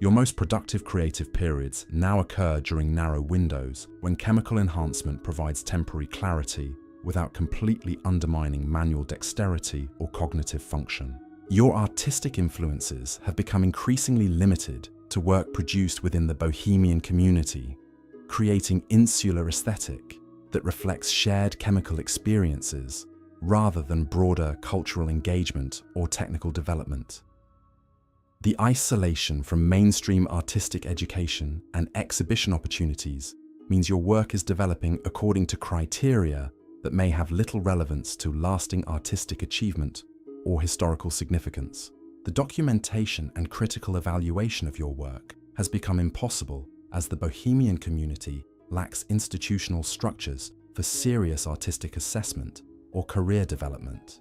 Your most productive creative periods now occur during narrow windows when chemical enhancement provides temporary clarity without completely undermining manual dexterity or cognitive function. Your artistic influences have become increasingly limited to work produced within the bohemian community, creating insular aesthetic that reflects shared chemical experiences rather than broader cultural engagement or technical development. The isolation from mainstream artistic education and exhibition opportunities means your work is developing according to criteria that may have little relevance to lasting artistic achievement or historical significance. The documentation and critical evaluation of your work has become impossible as the Bohemian community lacks institutional structures for serious artistic assessment or career development.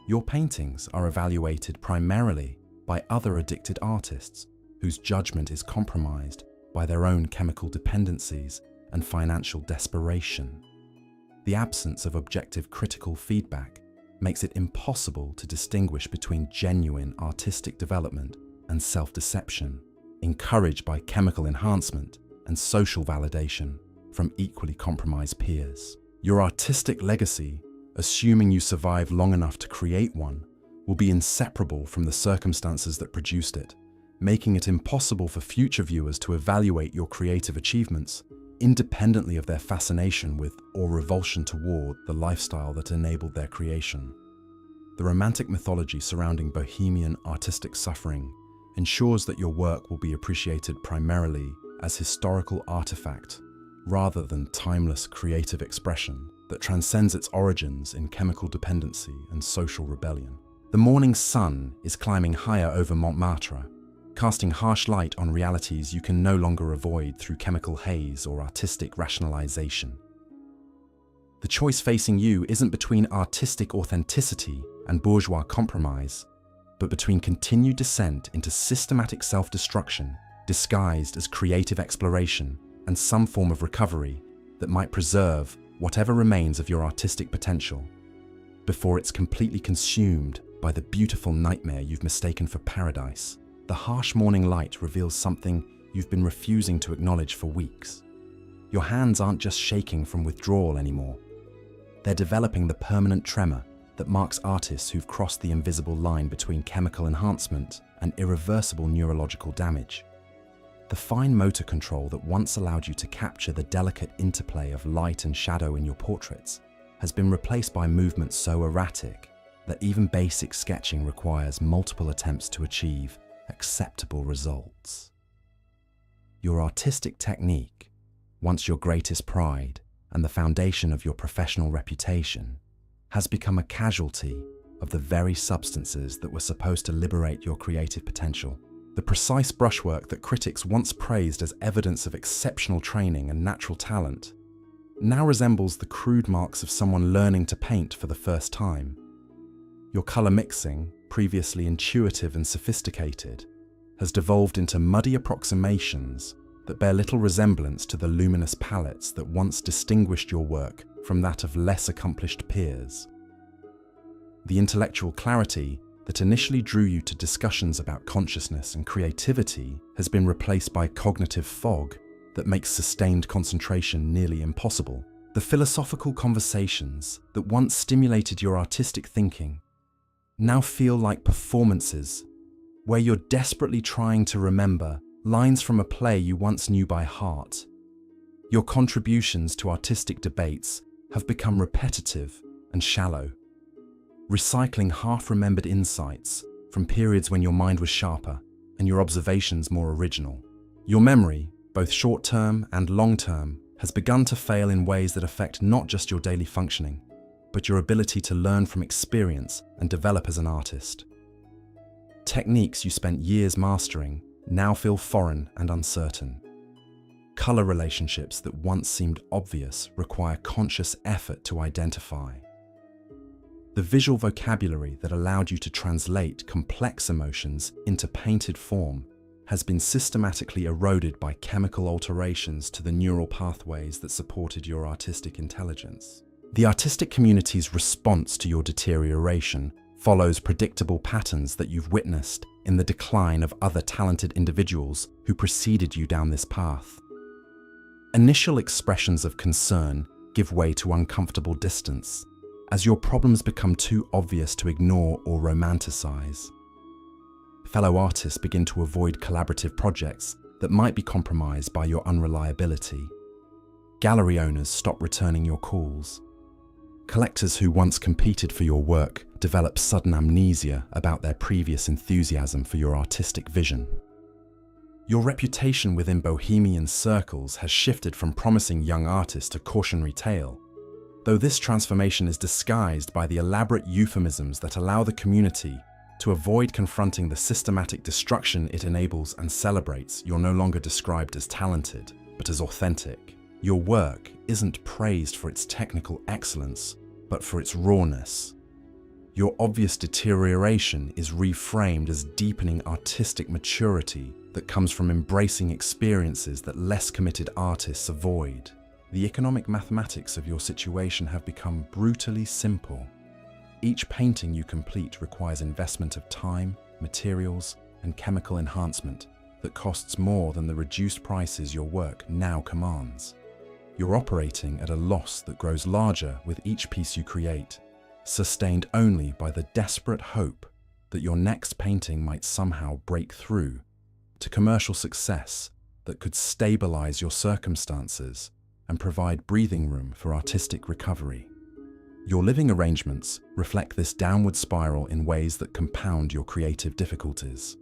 Your paintings are evaluated primarily by other addicted artists whose judgment is compromised by their own chemical dependencies and financial desperation. The absence of objective critical feedback makes it impossible to distinguish between genuine artistic development and self-deception, encouraged by chemical enhancement and social validation from equally compromised peers. Your artistic legacy, assuming you survive long enough to create one, will be inseparable from the circumstances that produced it, making it impossible for future viewers to evaluate your creative achievements independently of their fascination with or revulsion toward the lifestyle that enabled their creation. The romantic mythology surrounding Bohemian artistic suffering ensures that your work will be appreciated primarily as historical artifact rather than timeless creative expression that transcends its origins in chemical dependency and social rebellion. The morning sun is climbing higher over Montmartre, casting harsh light on realities you can no longer avoid through chemical haze or artistic rationalization. The choice facing you isn't between artistic authenticity and bourgeois compromise, but between continued descent into systematic self-destruction disguised as creative exploration and some form of recovery that might preserve whatever remains of your artistic potential before it's completely consumed by the beautiful nightmare you've mistaken for paradise. The harsh morning light reveals something you've been refusing to acknowledge for weeks. Your hands aren't just shaking from withdrawal anymore. They're developing the permanent tremor that marks artists who've crossed the invisible line between chemical enhancement and irreversible neurological damage. The fine motor control that once allowed you to capture the delicate interplay of light and shadow in your portraits has been replaced by movements so erratic that even basic sketching requires multiple attempts to achieve acceptable results. Your artistic technique, once your greatest pride and the foundation of your professional reputation, has become a casualty of the very substances that were supposed to liberate your creative potential. The precise brushwork that critics once praised as evidence of exceptional training and natural talent now resembles the crude marks of someone learning to paint for the first time. Your color mixing, previously intuitive and sophisticated, has devolved into muddy approximations that bear little resemblance to the luminous palettes that once distinguished your work from that of less accomplished peers. The intellectual clarity that initially drew you to discussions about consciousness and creativity has been replaced by cognitive fog that makes sustained concentration nearly impossible. The philosophical conversations that once stimulated your artistic thinking now feel like performances where you're desperately trying to remember lines from a play you once knew by heart. Your contributions to artistic debates have become repetitive and shallow, recycling half-remembered insights from periods when your mind was sharper and your observations more original. Your memory, both short-term and long-term, has begun to fail in ways that affect not just your daily functioning, but your ability to learn from experience and develop as an artist. Techniques you spent years mastering now feel foreign and uncertain. Color relationships that once seemed obvious require conscious effort to identify. The visual vocabulary that allowed you to translate complex emotions into painted form has been systematically eroded by chemical alterations to the neural pathways that supported your artistic intelligence. The artistic community's response to your deterioration follows predictable patterns that you've witnessed in the decline of other talented individuals who preceded you down this path. Initial expressions of concern give way to uncomfortable distance as your problems become too obvious to ignore or romanticize. Fellow artists begin to avoid collaborative projects that might be compromised by your unreliability. Gallery owners stop returning your calls. Collectors who once competed for your work develop sudden amnesia about their previous enthusiasm for your artistic vision. Your reputation within Bohemian circles has shifted from promising young artist to cautionary tale, though this transformation is disguised by the elaborate euphemisms that allow the community to avoid confronting the systematic destruction it enables and celebrates. You're no longer described as talented, but as authentic. Your work isn't praised for its technical excellence, but for its rawness. Your obvious deterioration is reframed as deepening artistic maturity that comes from embracing experiences that less committed artists avoid. The economic mathematics of your situation have become brutally simple. Each painting you complete requires investment of time, materials, and chemical enhancement that costs more than the reduced prices your work now commands. You're operating at a loss that grows larger with each piece you create, sustained only by the desperate hope that your next painting might somehow break through to commercial success that could stabilize your circumstances and provide breathing room for artistic recovery. Your living arrangements reflect this downward spiral in ways that compound your creative difficulties.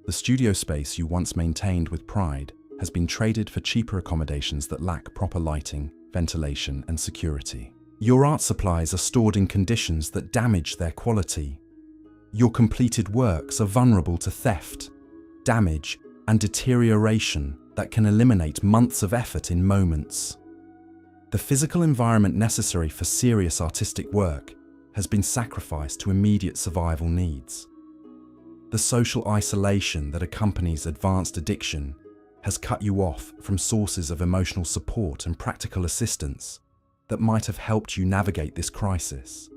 The studio space you once maintained with pride has been traded for cheaper accommodations that lack proper lighting, ventilation, and security. Your art supplies are stored in conditions that damage their quality. Your completed works are vulnerable to theft, damage, and deterioration that can eliminate months of effort in moments. The physical environment necessary for serious artistic work has been sacrificed to immediate survival needs. The social isolation that accompanies advanced addiction has cut you off from sources of emotional support and practical assistance that might have helped you navigate this crisis.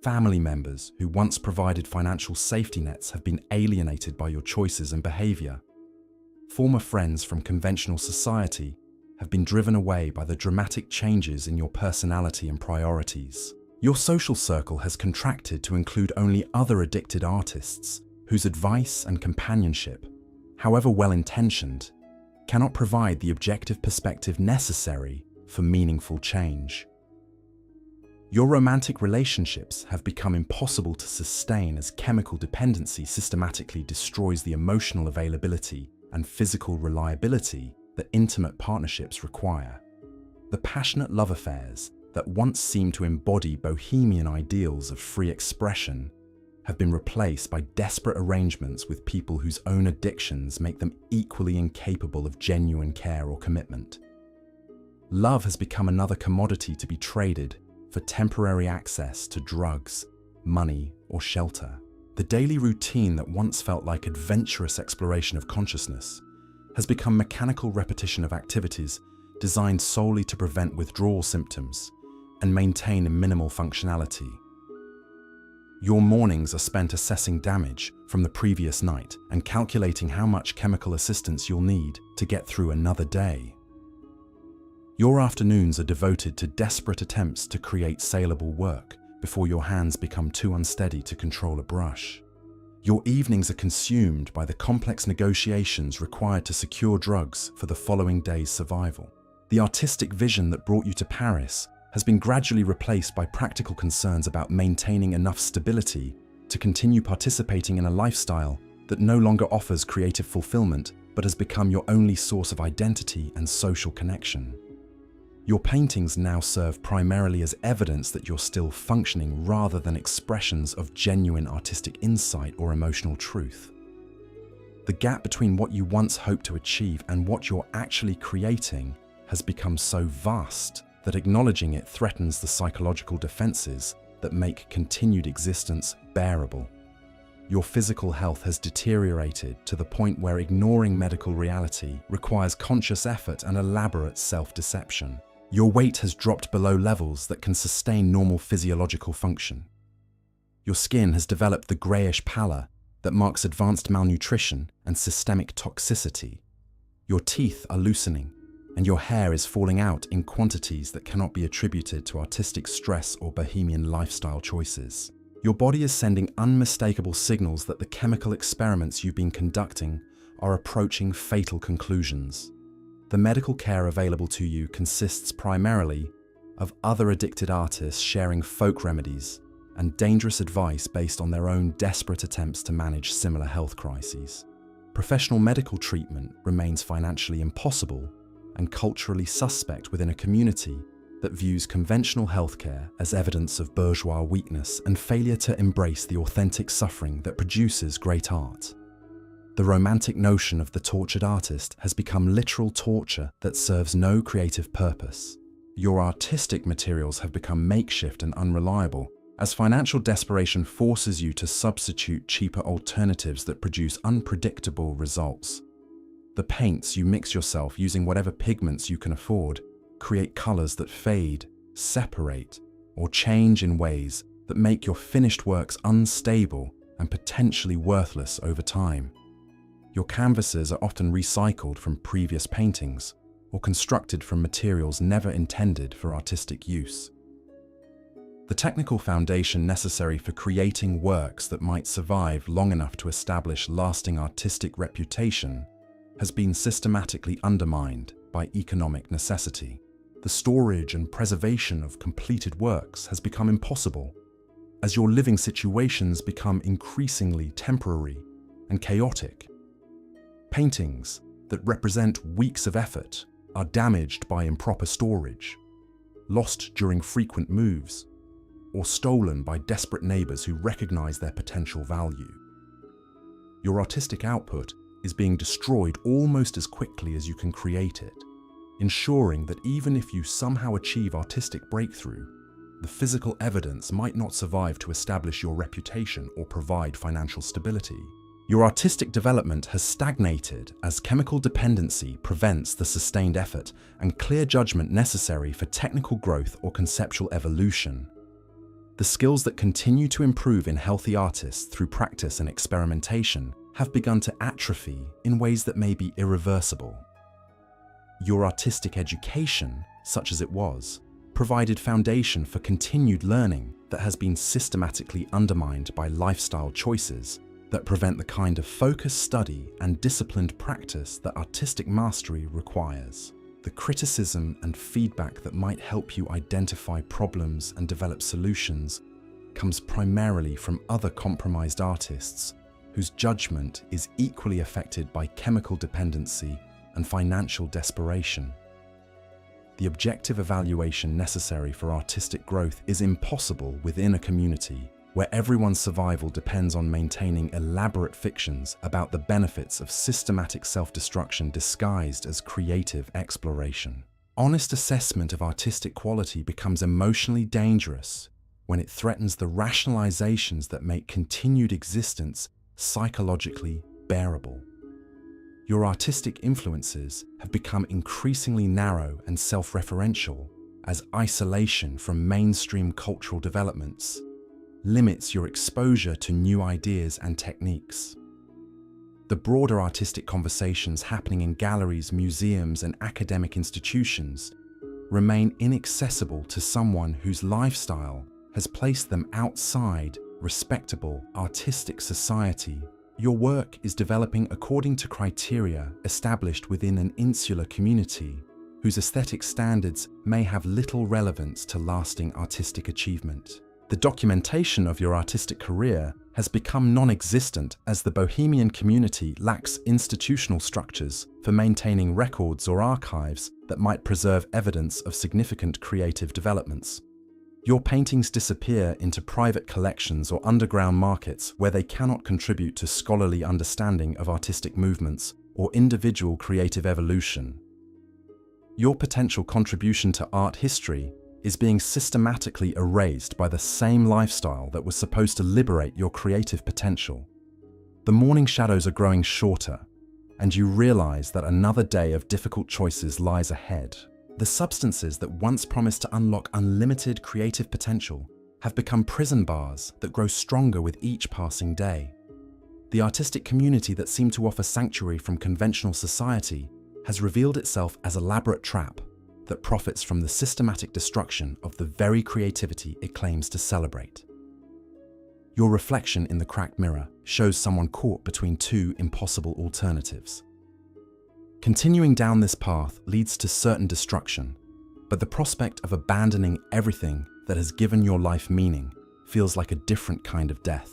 Family members who once provided financial safety nets have been alienated by your choices and behavior. Former friends from conventional society have been driven away by the dramatic changes in your personality and priorities. Your social circle has contracted to include only other addicted artists whose advice and companionship, however well-intentioned, cannot provide the objective perspective necessary for meaningful change. Your romantic relationships have become impossible to sustain as chemical dependency systematically destroys the emotional availability and physical reliability that intimate partnerships require. The passionate love affairs that once seemed to embody bohemian ideals of free expression have been replaced by desperate arrangements with people whose own addictions make them equally incapable of genuine care or commitment. Love has become another commodity to be traded for temporary access to drugs, money, or shelter. The daily routine that once felt like adventurous exploration of consciousness has become mechanical repetition of activities designed solely to prevent withdrawal symptoms and maintain a minimal functionality. Your mornings are spent assessing damage from the previous night and calculating how much chemical assistance you'll need to get through another day. Your afternoons are devoted to desperate attempts to create saleable work before your hands become too unsteady to control a brush. Your evenings are consumed by the complex negotiations required to secure drugs for the following day's survival. The artistic vision that brought you to Paris has been gradually replaced by practical concerns about maintaining enough stability to continue participating in a lifestyle that no longer offers creative fulfillment but has become your only source of identity and social connection. Your paintings now serve primarily as evidence that you're still functioning rather than expressions of genuine artistic insight or emotional truth. The gap between what you once hoped to achieve and what you're actually creating has become so vast that acknowledging it threatens the psychological defenses that make continued existence bearable. Your physical health has deteriorated to the point where ignoring medical reality requires conscious effort and elaborate self-deception. Your weight has dropped below levels that can sustain normal physiological function. Your skin has developed the grayish pallor that marks advanced malnutrition and systemic toxicity. Your teeth are loosening, and your hair is falling out in quantities that cannot be attributed to artistic stress or bohemian lifestyle choices. Your body is sending unmistakable signals that the chemical experiments you've been conducting are approaching fatal conclusions. The medical care available to you consists primarily of other addicted artists sharing folk remedies and dangerous advice based on their own desperate attempts to manage similar health crises. Professional medical treatment remains financially impossible and culturally suspect within a community that views conventional healthcare as evidence of bourgeois weakness and failure to embrace the authentic suffering that produces great art. The romantic notion of the tortured artist has become literal torture that serves no creative purpose. Your artistic materials have become makeshift and unreliable, as financial desperation forces you to substitute cheaper alternatives that produce unpredictable results. The paints you mix yourself using whatever pigments you can afford create colors that fade, separate, or change in ways that make your finished works unstable and potentially worthless over time. Your canvases are often recycled from previous paintings or constructed from materials never intended for artistic use. The technical foundation necessary for creating works that might survive long enough to establish lasting artistic reputation has been systematically undermined by economic necessity. The storage and preservation of completed works has become impossible, as your living situations become increasingly temporary and chaotic. Paintings that represent weeks of effort are damaged by improper storage, lost during frequent moves, or stolen by desperate neighbors who recognize their potential value. Your artistic output is being destroyed almost as quickly as you can create it, ensuring that even if you somehow achieve artistic breakthrough, the physical evidence might not survive to establish your reputation or provide financial stability. Your artistic development has stagnated as chemical dependency prevents the sustained effort and clear judgment necessary for technical growth or conceptual evolution. The skills that continue to improve in healthy artists through practice and experimentation have begun to atrophy in ways that may be irreversible. Your artistic education, such as it was, provided foundation for continued learning that has been systematically undermined by lifestyle choices that prevent the kind of focused study and disciplined practice that artistic mastery requires. The criticism and feedback that might help you identify problems and develop solutions comes primarily from other compromised artists whose judgment is equally affected by chemical dependency and financial desperation. The objective evaluation necessary for artistic growth is impossible within a community where everyone's survival depends on maintaining elaborate fictions about the benefits of systematic self-destruction disguised as creative exploration. Honest assessment of artistic quality becomes emotionally dangerous when it threatens the rationalizations that make continued existence psychologically bearable. Your artistic influences have become increasingly narrow and self-referential as isolation from mainstream cultural developments limits your exposure to new ideas and techniques. The broader artistic conversations happening in galleries, museums, and academic institutions remain inaccessible to someone whose lifestyle has placed them outside respectable artistic society. Your work is developing according to criteria established within an insular community whose aesthetic standards may have little relevance to lasting artistic achievement. The documentation of your artistic career has become non-existent as the Bohemian community lacks institutional structures for maintaining records or archives that might preserve evidence of significant creative developments. Your paintings disappear into private collections or underground markets where they cannot contribute to scholarly understanding of artistic movements or individual creative evolution. Your potential contribution to art history is being systematically erased by the same lifestyle that was supposed to liberate your creative potential. The morning shadows are growing shorter, and you realize that another day of difficult choices lies ahead. The substances that once promised to unlock unlimited creative potential have become prison bars that grow stronger with each passing day. The artistic community that seemed to offer sanctuary from conventional society has revealed itself as a elaborate trap that profits from the systematic destruction of the very creativity it claims to celebrate. Your reflection in the cracked mirror shows someone caught between two impossible alternatives. Continuing down this path leads to certain destruction, but the prospect of abandoning everything that has given your life meaning feels like a different kind of death.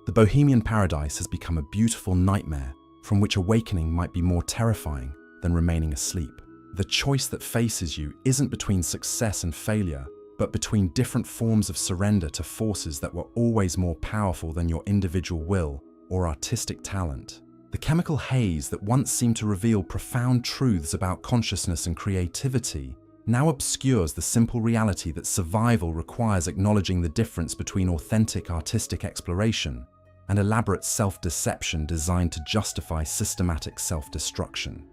The Bohemian paradise has become a beautiful nightmare from which awakening might be more terrifying than remaining asleep. The choice that faces you isn't between success and failure, but between different forms of surrender to forces that were always more powerful than your individual will or artistic talent. The chemical haze that once seemed to reveal profound truths about consciousness and creativity now obscures the simple reality that survival requires acknowledging the difference between authentic artistic exploration and elaborate self-deception designed to justify systematic self-destruction.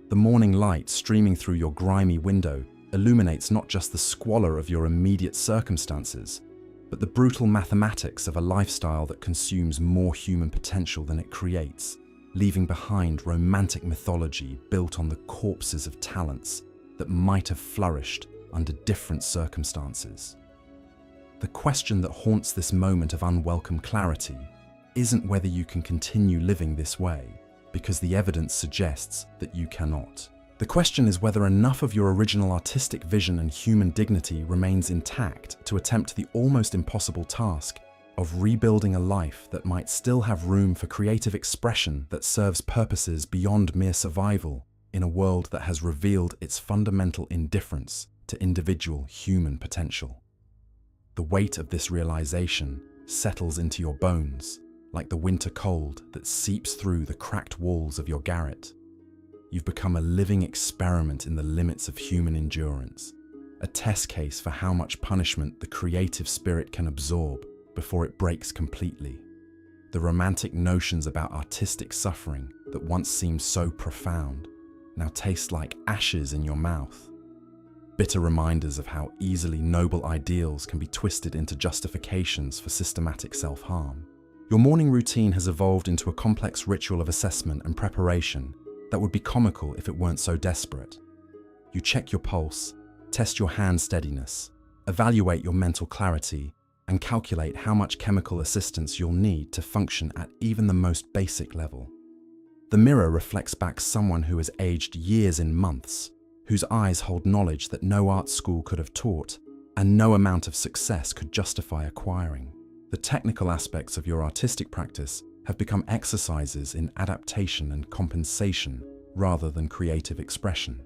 The morning light streaming through your grimy window illuminates not just the squalor of your immediate circumstances, but the brutal mathematics of a lifestyle that consumes more human potential than it creates, leaving behind romantic mythology built on the corpses of talents that might have flourished under different circumstances. The question that haunts this moment of unwelcome clarity isn't whether you can continue living this way, because the evidence suggests that you cannot. The question is whether enough of your original artistic vision and human dignity remains intact to attempt the almost impossible task of rebuilding a life that might still have room for creative expression that serves purposes beyond mere survival in a world that has revealed its fundamental indifference to individual human potential. The weight of this realization settles into your bones like the winter cold that seeps through the cracked walls of your garret. You've become a living experiment in the limits of human endurance, a test case for how much punishment the creative spirit can absorb before it breaks completely. The romantic notions about artistic suffering that once seemed so profound now taste like ashes in your mouth. Bitter reminders of how easily noble ideals can be twisted into justifications for systematic self-harm. Your morning routine has evolved into a complex ritual of assessment and preparation that would be comical if it weren't so desperate. You check your pulse, test your hand steadiness, evaluate your mental clarity, and calculate how much chemical assistance you'll need to function at even the most basic level. The mirror reflects back someone who has aged years in months, whose eyes hold knowledge that no art school could have taught, and no amount of success could justify acquiring. The technical aspects of your artistic practice have become exercises in adaptation and compensation rather than creative expression.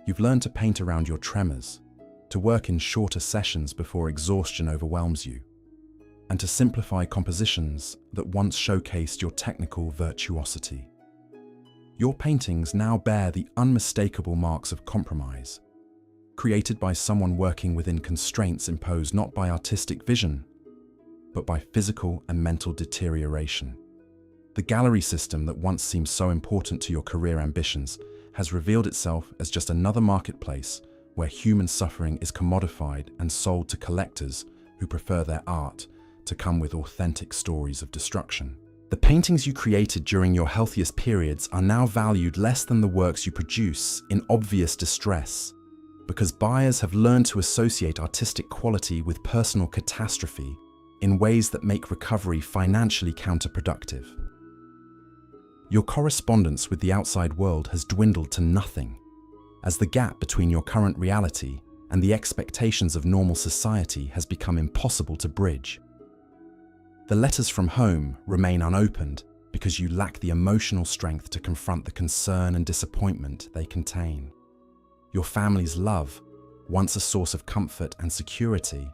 You've learned to paint around your tremors, to work in shorter sessions before exhaustion overwhelms you, and to simplify compositions that once showcased your technical virtuosity. Your paintings now bear the unmistakable marks of compromise, created by someone working within constraints imposed not by artistic vision, but by physical and mental deterioration. The gallery system that once seemed so important to your career ambitions has revealed itself as just another marketplace where human suffering is commodified and sold to collectors who prefer their art to come with authentic stories of destruction. The paintings you created during your healthiest periods are now valued less than the works you produce in obvious distress, because buyers have learned to associate artistic quality with personal catastrophe in ways that make recovery financially counterproductive. Your correspondence with the outside world has dwindled to nothing, as the gap between your current reality and the expectations of normal society has become impossible to bridge. The letters from home remain unopened because you lack the emotional strength to confront the concern and disappointment they contain. Your family's love, once a source of comfort and security,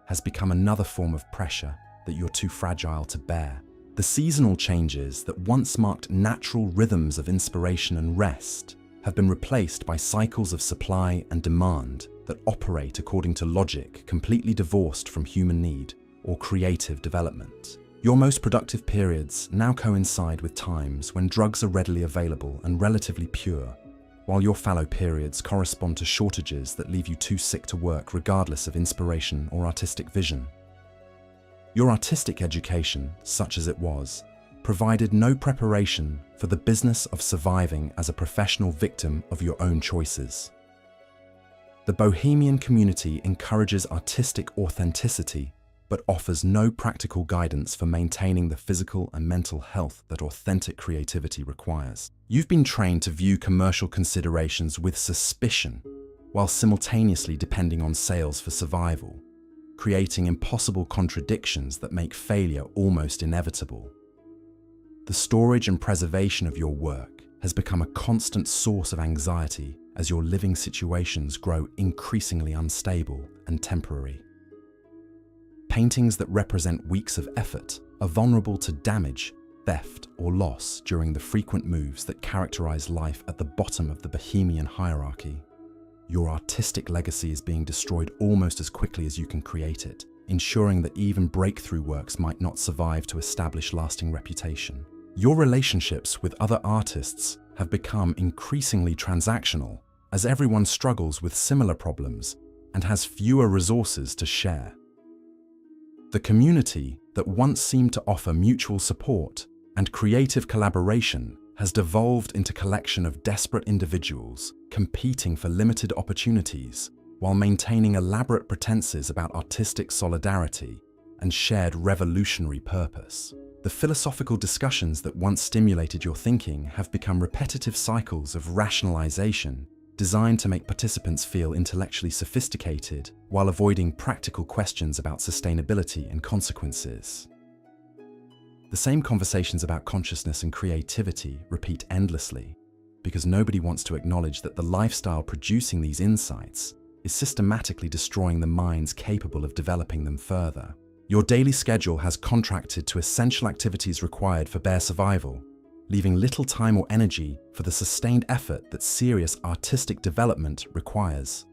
has become another form of pressure that you're too fragile to bear. The seasonal changes that once marked natural rhythms of inspiration and rest have been replaced by cycles of supply and demand that operate according to logic completely divorced from human need or creative development. Your most productive periods now coincide with times when drugs are readily available and relatively pure, while your fallow periods correspond to shortages that leave you too sick to work regardless of inspiration or artistic vision. Your artistic education, such as it was, provided no preparation for the business of surviving as a professional victim of your own choices. The Bohemian community encourages artistic authenticity, but offers no practical guidance for maintaining the physical and mental health that authentic creativity requires. You've been trained to view commercial considerations with suspicion, while simultaneously depending on sales for survival, creating impossible contradictions that make failure almost inevitable. The storage and preservation of your work has become a constant source of anxiety as your living situations grow increasingly unstable and temporary. Paintings that represent weeks of effort are vulnerable to damage, theft, or loss during the frequent moves that characterize life at the bottom of the Bohemian hierarchy. Your artistic legacy is being destroyed almost as quickly as you can create it, ensuring that even breakthrough works might not survive to establish lasting reputation. Your relationships with other artists have become increasingly transactional, as everyone struggles with similar problems and has fewer resources to share. The community that once seemed to offer mutual support and creative collaboration has devolved into a collection of desperate individuals competing for limited opportunities while maintaining elaborate pretenses about artistic solidarity and shared revolutionary purpose. The philosophical discussions that once stimulated your thinking have become repetitive cycles of rationalization designed to make participants feel intellectually sophisticated while avoiding practical questions about sustainability and consequences. The same conversations about consciousness and creativity repeat endlessly because nobody wants to acknowledge that the lifestyle producing these insights is systematically destroying the minds capable of developing them further. Your daily schedule has contracted to essential activities required for bare survival, leaving little time or energy for the sustained effort that serious artistic development requires.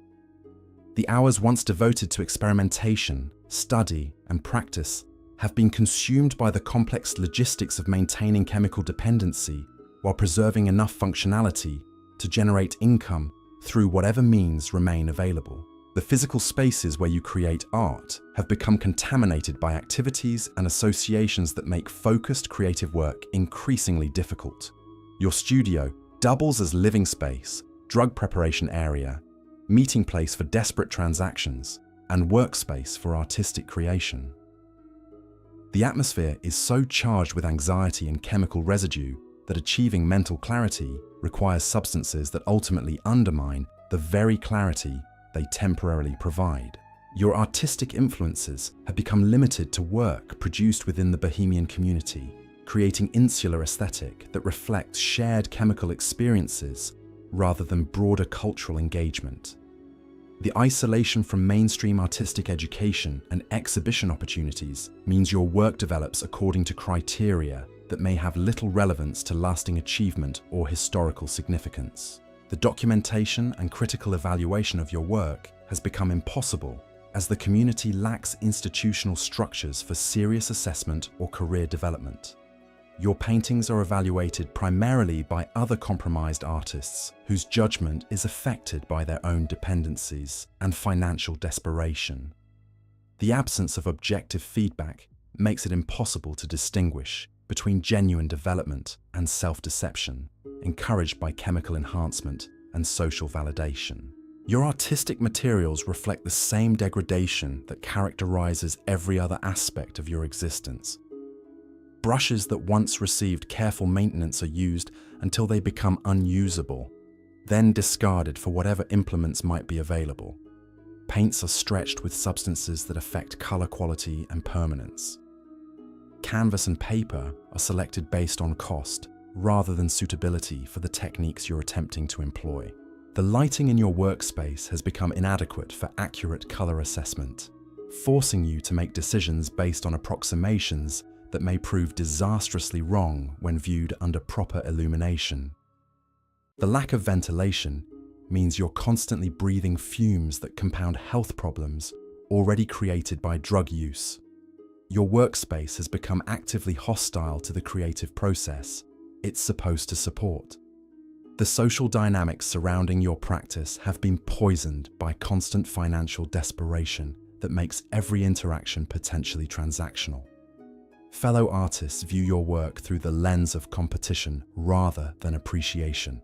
The hours once devoted to experimentation, study, and practice have been consumed by the complex logistics of maintaining chemical dependency while preserving enough functionality to generate income through whatever means remain available. The physical spaces where you create art have become contaminated by activities and associations that make focused creative work increasingly difficult. Your studio doubles as living space, drug preparation area, meeting place for desperate transactions, and workspace for artistic creation. The atmosphere is so charged with anxiety and chemical residue that achieving mental clarity requires substances that ultimately undermine the very clarity they temporarily provide. Your artistic influences have become limited to work produced within the Bohemian community, creating insular aesthetic that reflects shared chemical experiences rather than broader cultural engagement. The isolation from mainstream artistic education and exhibition opportunities means your work develops according to criteria that may have little relevance to lasting achievement or historical significance. The documentation and critical evaluation of your work has become impossible as the community lacks institutional structures for serious assessment or career development. Your paintings are evaluated primarily by other compromised artists whose judgment is affected by their own dependencies and financial desperation. The absence of objective feedback makes it impossible to distinguish between genuine development and self-deception, encouraged by chemical enhancement and social validation. Your artistic materials reflect the same degradation that characterizes every other aspect of your existence. Brushes that once received careful maintenance are used until they become unusable, then discarded for whatever implements might be available. Paints are stretched with substances that affect color quality and permanence. Canvas and paper are selected based on cost rather than suitability for the techniques you're attempting to employ. The lighting in your workspace has become inadequate for accurate color assessment, forcing you to make decisions based on approximations that may prove disastrously wrong when viewed under proper illumination. The lack of ventilation means you're constantly breathing fumes that compound health problems already created by drug use. Your workspace has become actively hostile to the creative process it's supposed to support. The social dynamics surrounding your practice have been poisoned by constant financial desperation that makes every interaction potentially transactional. Fellow artists view your work through the lens of competition rather than appreciation.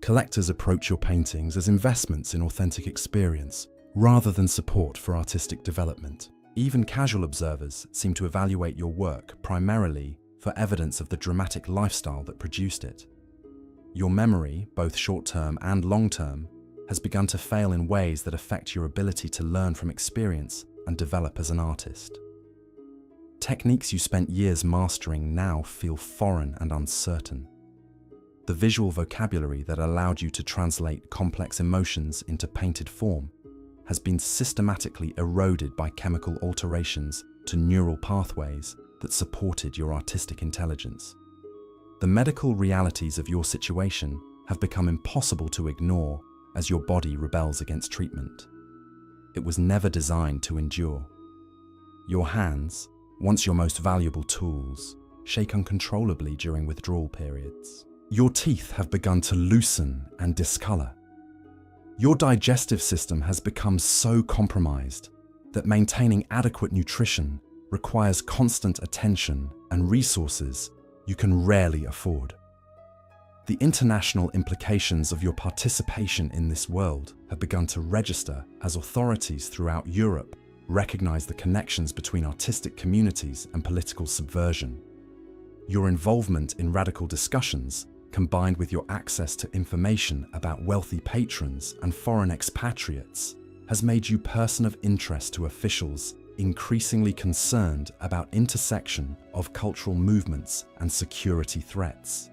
Collectors approach your paintings as investments in authentic experience rather than support for artistic development. Even casual observers seem to evaluate your work primarily for evidence of the dramatic lifestyle that produced it. Your memory, both short-term and long-term, has begun to fail in ways that affect your ability to learn from experience and develop as an artist. Techniques you spent years mastering now feel foreign and uncertain. The visual vocabulary that allowed you to translate complex emotions into painted form has been systematically eroded by chemical alterations to neural pathways that supported your artistic intelligence. The medical realities of your situation have become impossible to ignore as your body rebels against treatment. It was never designed to endure. Your hands, once your most valuable tools, shake uncontrollably during withdrawal periods. Your teeth have begun to loosen and discolor. Your digestive system has become so compromised that maintaining adequate nutrition requires constant attention and resources you can rarely afford. The international implications of your participation in this world have begun to register as authorities throughout Europe recognize the connections between artistic communities and political subversion. Your involvement in radical discussions, combined with your access to information about wealthy patrons and foreign expatriates, has made you person of interest to officials increasingly concerned about intersection of cultural movements and security threats.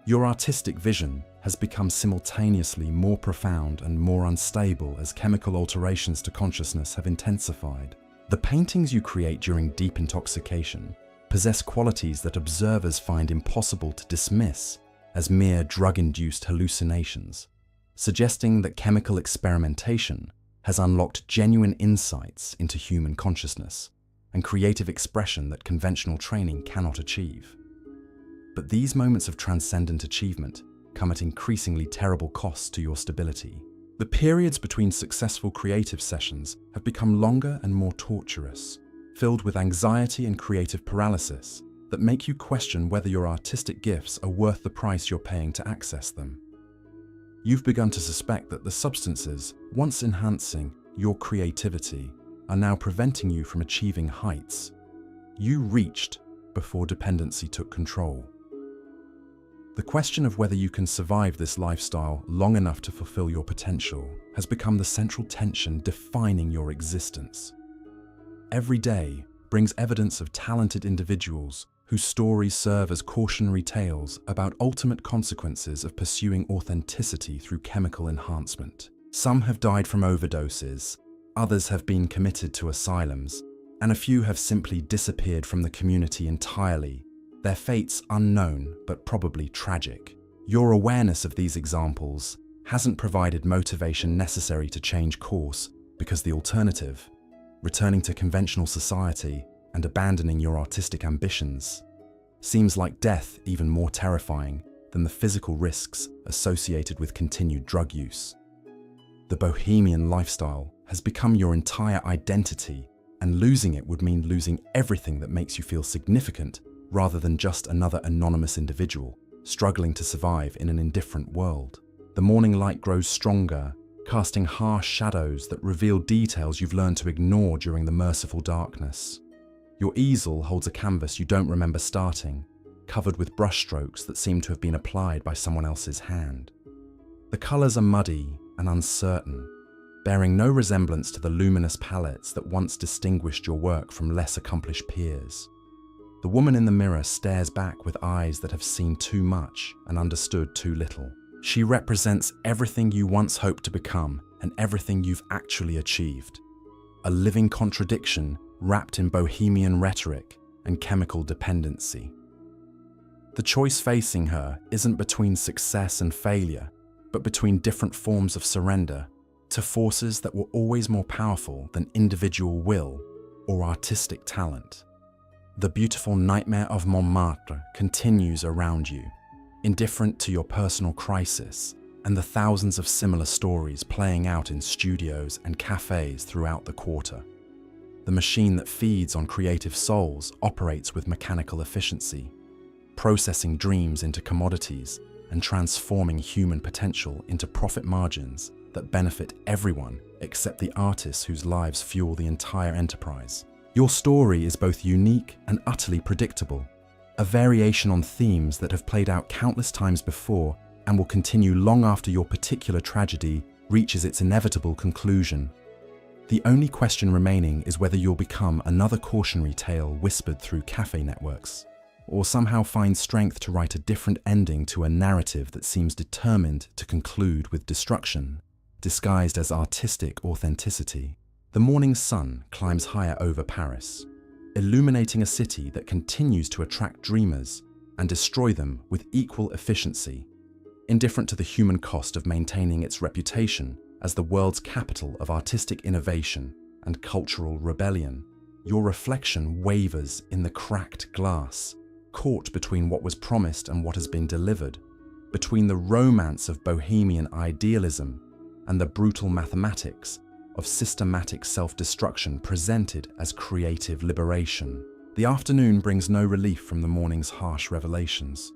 Your artistic vision has become simultaneously more profound and more unstable as chemical alterations to consciousness have intensified. The paintings you create during deep intoxication possess qualities that observers find impossible to dismiss as mere drug-induced hallucinations, suggesting that chemical experimentation has unlocked genuine insights into human consciousness and creative expression that conventional training cannot achieve. But these moments of transcendent achievement come at increasingly terrible costs to your stability. The periods between successful creative sessions have become longer and more torturous, filled with anxiety and creative paralysis that make you question whether your artistic gifts are worth the price you're paying to access them. You've begun to suspect that the substances, once enhancing your creativity, are now preventing you from achieving heights you reached before dependency took control. The question of whether you can survive this lifestyle long enough to fulfill your potential has become the central tension defining your existence. Every day brings evidence of talented individuals whose stories serve as cautionary tales about ultimate consequences of pursuing authenticity through chemical enhancement. Some have died from overdoses, others have been committed to asylums, and a few have simply disappeared from the community entirely, their fates unknown but probably tragic. Your awareness of these examples hasn't provided motivation necessary to change course because the alternative, returning to conventional society and abandoning your artistic ambitions, seems like death even more terrifying than the physical risks associated with continued drug use. The Bohemian lifestyle has become your entire identity, and losing it would mean losing everything that makes you feel significant rather than just another anonymous individual struggling to survive in an indifferent world. The morning light grows stronger, casting harsh shadows that reveal details you've learned to ignore during the merciful darkness. Your easel holds a canvas you don't remember starting, covered with brushstrokes that seem to have been applied by someone else's hand. The colors are muddy and uncertain, bearing no resemblance to the luminous palettes that once distinguished your work from less accomplished peers. The woman in the mirror stares back with eyes that have seen too much and understood too little. She represents everything you once hoped to become and everything you've actually achieved. A living contradiction wrapped in bohemian rhetoric and chemical dependency. The choice facing her isn't between success and failure, but between different forms of surrender to forces that were always more powerful than individual will or artistic talent. The beautiful nightmare of Montmartre continues around you, indifferent to your personal crisis and the thousands of similar stories playing out in studios and cafés throughout the quarter. The machine that feeds on creative souls operates with mechanical efficiency, processing dreams into commodities and transforming human potential into profit margins that benefit everyone except the artists whose lives fuel the entire enterprise. Your story is both unique and utterly predictable, a variation on themes that have played out countless times before and will continue long after your particular tragedy reaches its inevitable conclusion. The only question remaining is whether you'll become another cautionary tale whispered through cafe networks, or somehow find strength to write a different ending to a narrative that seems determined to conclude with destruction, disguised as artistic authenticity. The morning sun climbs higher over Paris, illuminating a city that continues to attract dreamers and destroy them with equal efficiency, indifferent to the human cost of maintaining its reputation as the world's capital of artistic innovation and cultural rebellion. Your reflection wavers in the cracked glass, caught between what was promised and what has been delivered, between the romance of Bohemian idealism and the brutal mathematics of systematic self-destruction presented as creative liberation. The afternoon brings no relief from the morning's harsh revelations,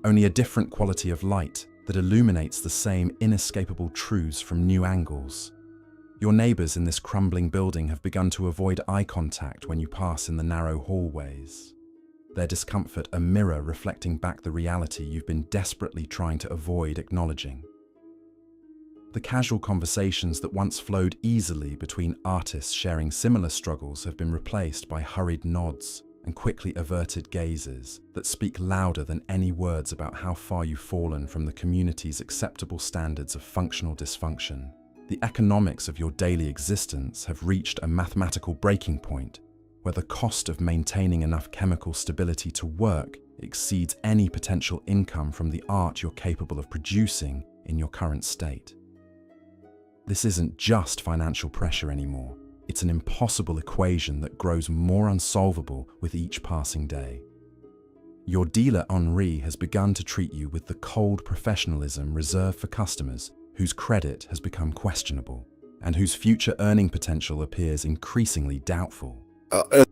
only a different quality of light that illuminates the same inescapable truths from new angles. Your neighbors in this crumbling building have begun to avoid eye contact when you pass in the narrow hallways, their discomfort a mirror reflecting back the reality you've been desperately trying to avoid acknowledging. The casual conversations that once flowed easily between artists sharing similar struggles have been replaced by hurried nods and quickly averted gazes that speak louder than any words about how far you've fallen from the community's acceptable standards of functional dysfunction. The economics of your daily existence have reached a mathematical breaking point where the cost of maintaining enough chemical stability to work exceeds any potential income from the art you're capable of producing in your current state. This isn't just financial pressure anymore. It's an impossible equation that grows more unsolvable with each passing day. Your dealer Henri has begun to treat you with the cold professionalism reserved for customers whose credit has become questionable and whose future earning potential appears increasingly doubtful.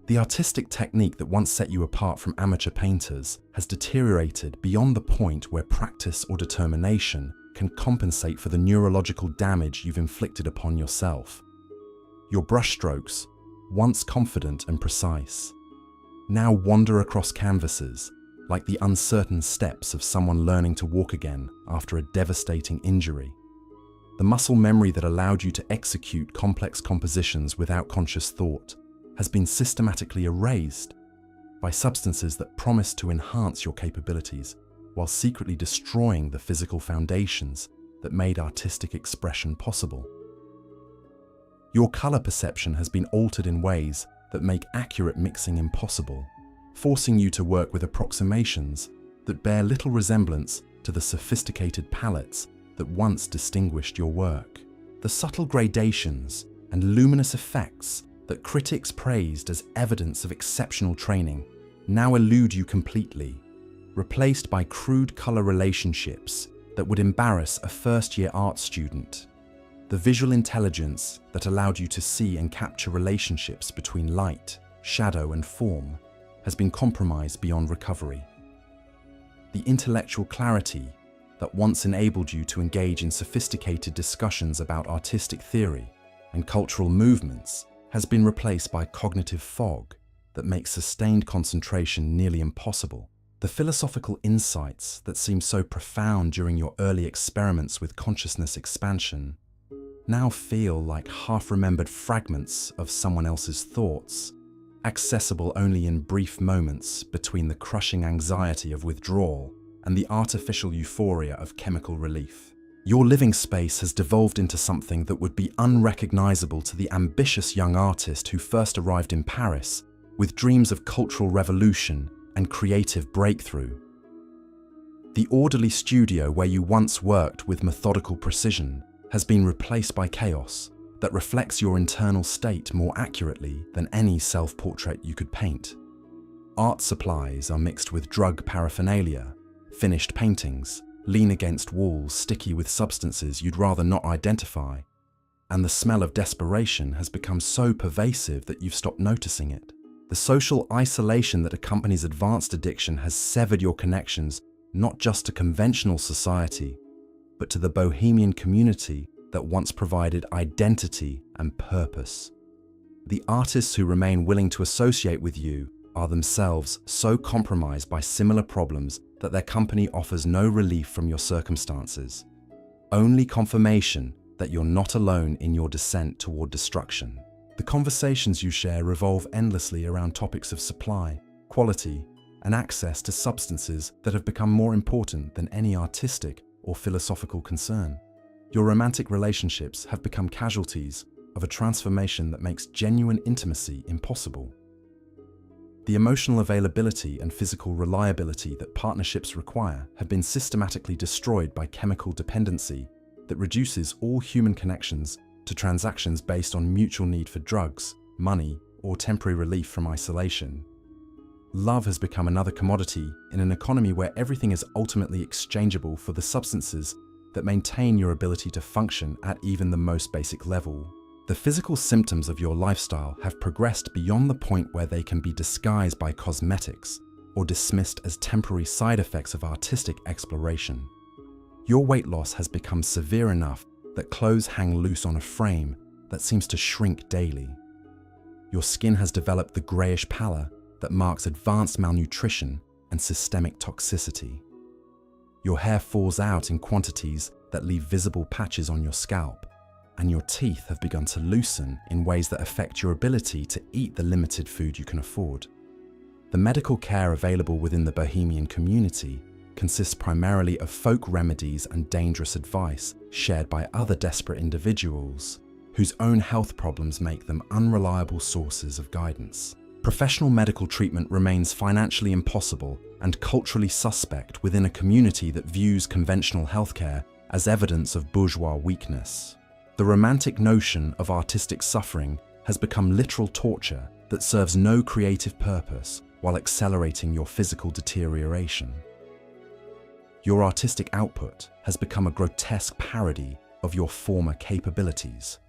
The artistic technique that once set you apart from amateur painters has deteriorated beyond the point where practice or determination can compensate for the neurological damage you've inflicted upon yourself. Your brushstrokes, once confident and precise, now wander across canvases like the uncertain steps of someone learning to walk again after a devastating injury. The muscle memory that allowed you to execute complex compositions without conscious thought has been systematically erased by substances that promise to enhance your capabilities while secretly destroying the physical foundations that made artistic expression possible. Your color perception has been altered in ways that make accurate mixing impossible, forcing you to work with approximations that bear little resemblance to the sophisticated palettes that once distinguished your work. The subtle gradations and luminous effects that critics praised as evidence of exceptional training now elude you completely, replaced by crude color relationships that would embarrass a first-year art student. The visual intelligence that allowed you to see and capture relationships between light, shadow, and form has been compromised beyond recovery. The intellectual clarity that once enabled you to engage in sophisticated discussions about artistic theory and cultural movements has been replaced by cognitive fog that makes sustained concentration nearly impossible. The philosophical insights that seemed so profound during your early experiments with consciousness expansion now feel like half-remembered fragments of someone else's thoughts, accessible only in brief moments between the crushing anxiety of withdrawal and the artificial euphoria of chemical relief. Your living space has devolved into something that would be unrecognizable to the ambitious young artist who first arrived in Paris with dreams of cultural revolution and creative breakthrough. The orderly studio where you once worked with methodical precision has been replaced by chaos that reflects your internal state more accurately than any self-portrait you could paint. Art supplies are mixed with drug paraphernalia, finished paintings lean against walls sticky with substances you'd rather not identify, and the smell of desperation has become so pervasive that you've stopped noticing it. The social isolation that accompanies advanced addiction has severed your connections not just to conventional society, but to the bohemian community that once provided identity and purpose. The artists who remain willing to associate with you are themselves so compromised by similar problems that their company offers no relief from your circumstances, only confirmation that you're not alone in your descent toward destruction. The conversations you share revolve endlessly around topics of supply, quality, and access to substances that have become more important than any artistic or philosophical concern. Your romantic relationships have become casualties of a transformation that makes genuine intimacy impossible. The emotional availability and physical reliability that partnerships require have been systematically destroyed by chemical dependency that reduces all human connections to transactions based on mutual need for drugs, money, or temporary relief from isolation. Love has become another commodity in an economy where everything is ultimately exchangeable for the substances that maintain your ability to function at even the most basic level. The physical symptoms of your lifestyle have progressed beyond the point where they can be disguised by cosmetics or dismissed as temporary side effects of artistic exploration. Your weight loss has become severe enough that clothes hang loose on a frame that seems to shrink daily. Your skin has developed the grayish pallor that marks advanced malnutrition and systemic toxicity. Your hair falls out in quantities that leave visible patches on your scalp, and your teeth have begun to loosen in ways that affect your ability to eat the limited food you can afford. The medical care available within the Bohemian community consists primarily of folk remedies and dangerous advice shared by other desperate individuals whose own health problems make them unreliable sources of guidance. Professional medical treatment remains financially impossible and culturally suspect within a community that views conventional healthcare as evidence of bourgeois weakness. The romantic notion of artistic suffering has become literal torture that serves no creative purpose while accelerating your physical deterioration. Your artistic output has become a grotesque parody of your former capabilities,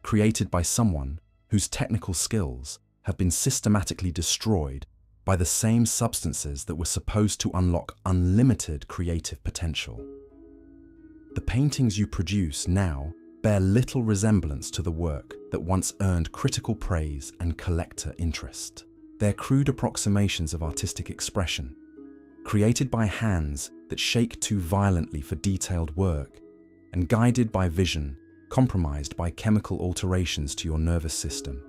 created by someone whose technical skills have been systematically destroyed by the same substances that were supposed to unlock unlimited creative potential. The paintings you produce now bear little resemblance to the work that once earned critical praise and collector interest. They're crude approximations of artistic expression, created by hands that shake too violently for detailed work, and guided by vision compromised by chemical alterations to your nervous system.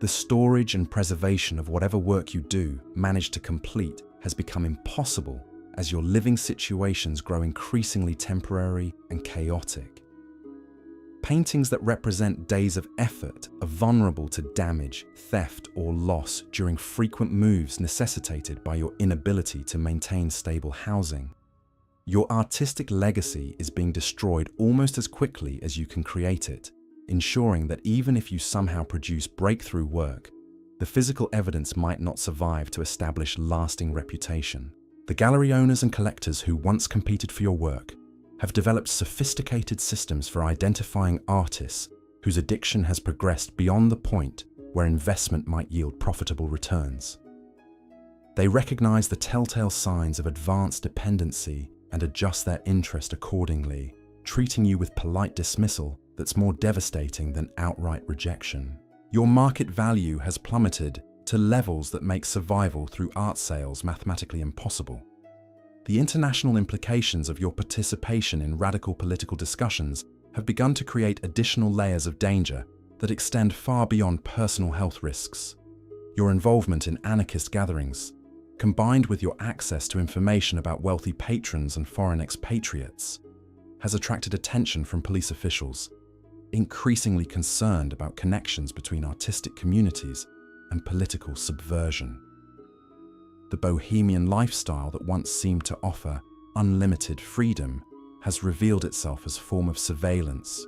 The storage and preservation of whatever work you do manage to complete has become impossible as your living situations grow increasingly temporary and chaotic. Paintings that represent days of effort are vulnerable to damage, theft, or loss during frequent moves necessitated by your inability to maintain stable housing. Your artistic legacy is being destroyed almost as quickly as you can create it, ensuring that even if you somehow produce breakthrough work, the physical evidence might not survive to establish lasting reputation. The gallery owners and collectors who once competed for your work have developed sophisticated systems for identifying artists whose addiction has progressed beyond the point where investment might yield profitable returns. They recognize the telltale signs of advanced dependency and adjust their interest accordingly, treating you with polite dismissal that's more devastating than outright rejection. Your market value has plummeted to levels that make survival through art sales mathematically impossible. The international implications of your participation in radical political discussions have begun to create additional layers of danger that extend far beyond personal health risks. Your involvement in anarchist gatherings, combined with your access to information about wealthy patrons and foreign expatriates, has attracted attention from police officials, increasingly concerned about connections between artistic communities and political subversion. The bohemian lifestyle that once seemed to offer unlimited freedom has revealed itself as a form of surveillance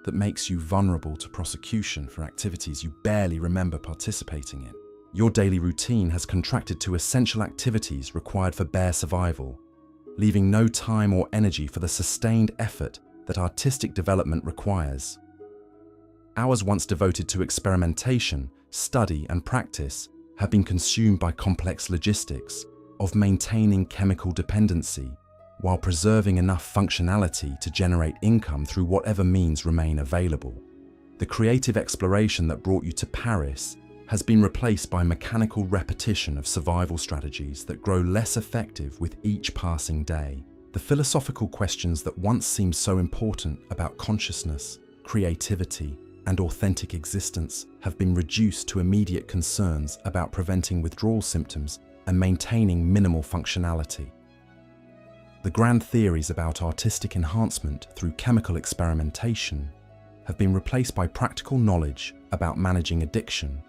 that makes you vulnerable to prosecution for activities you barely remember participating in. Your daily routine has contracted to essential activities required for bare survival, leaving no time or energy for the sustained effort that artistic development requires. Hours once devoted to experimentation, study, and practice have been consumed by complex logistics of maintaining chemical dependency while preserving enough functionality to generate income through whatever means remain available. The creative exploration that brought you to Paris has been replaced by mechanical repetition of survival strategies that grow less effective with each passing day. The philosophical questions that once seemed so important about consciousness, creativity, and authentic existence have been reduced to immediate concerns about preventing withdrawal symptoms and maintaining minimal functionality. The grand theories about artistic enhancement through chemical experimentation have been replaced by practical knowledge about managing addiction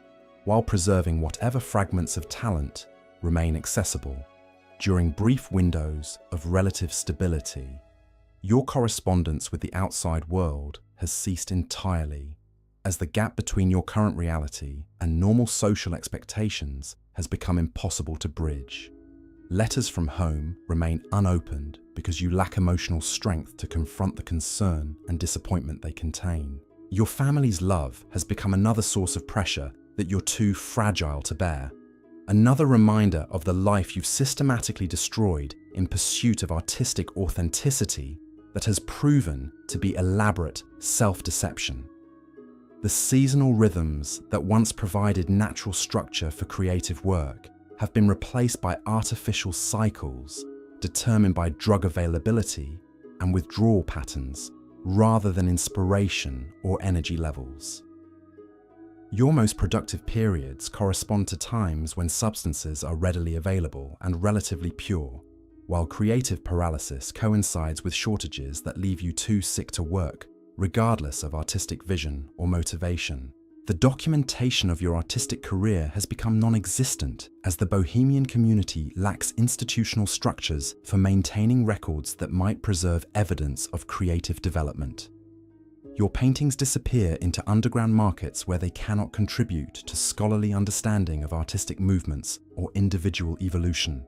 while preserving whatever fragments of talent remain accessible. During brief windows of relative stability, your correspondence with the outside world has ceased entirely, as the gap between your current reality and normal social expectations has become impossible to bridge. Letters from home remain unopened because you lack emotional strength to confront the concern and disappointment they contain. Your family's love has become another source of pressure that you're too fragile to bear. Another reminder of the life you've systematically destroyed in pursuit of artistic authenticity that has proven to be elaborate self-deception. The seasonal rhythms that once provided natural structure for creative work have been replaced by artificial cycles determined by drug availability and withdrawal patterns rather than inspiration or energy levels. Your most productive periods correspond to times when substances are readily available and relatively pure, while creative paralysis coincides with shortages that leave you too sick to work, regardless of artistic vision or motivation. The documentation of your artistic career has become non-existent as the Bohemian community lacks institutional structures for maintaining records that might preserve evidence of creative development. Your paintings disappear into underground markets where they cannot contribute to scholarly understanding of artistic movements or individual evolution.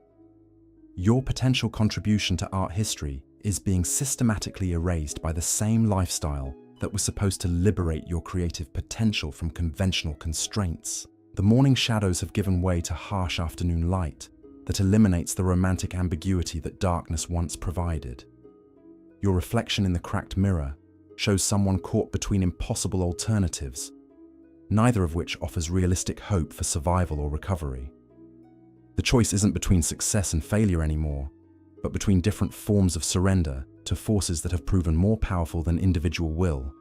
Your potential contribution to art history is being systematically erased by the same lifestyle that was supposed to liberate your creative potential from conventional constraints. The morning shadows have given way to harsh afternoon light that eliminates the romantic ambiguity that darkness once provided. Your reflection in the cracked mirror shows someone caught between impossible alternatives, neither of which offers realistic hope for survival or recovery. The choice isn't between success and failure anymore, but between different forms of surrender to forces that have proven more powerful than individual will,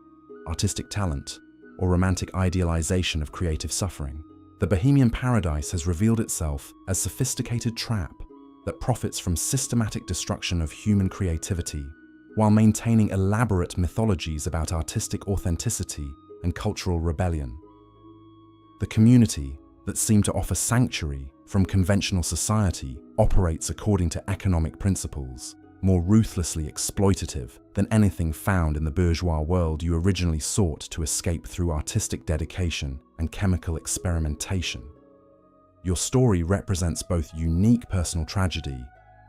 artistic talent, or romantic idealization of creative suffering. The Bohemian paradise has revealed itself as a sophisticated trap that profits from systematic destruction of human creativity while maintaining elaborate mythologies about artistic authenticity and cultural rebellion. The community that seemed to offer sanctuary from conventional society operates according to economic principles, more ruthlessly exploitative than anything found in the bourgeois world you originally sought to escape through artistic dedication and chemical experimentation. Your story represents both unique personal tragedy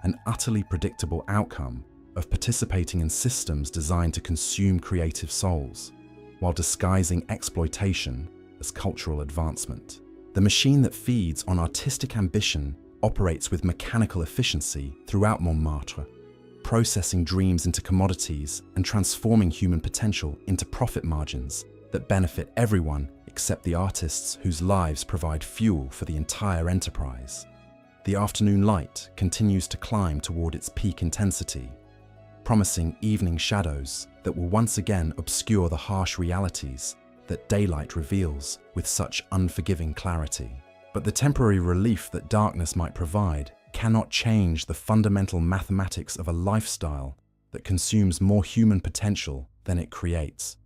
and utterly predictable outcome of participating in systems designed to consume creative souls, while disguising exploitation as cultural advancement. The machine that feeds on artistic ambition operates with mechanical efficiency throughout Montmartre, processing dreams into commodities and transforming human potential into profit margins that benefit everyone except the artists whose lives provide fuel for the entire enterprise. The afternoon light continues to climb toward its peak intensity, promising evening shadows that will once again obscure the harsh realities that daylight reveals with such unforgiving clarity. But the temporary relief that darkness might provide cannot change the fundamental mathematics of a lifestyle that consumes more human potential than it creates.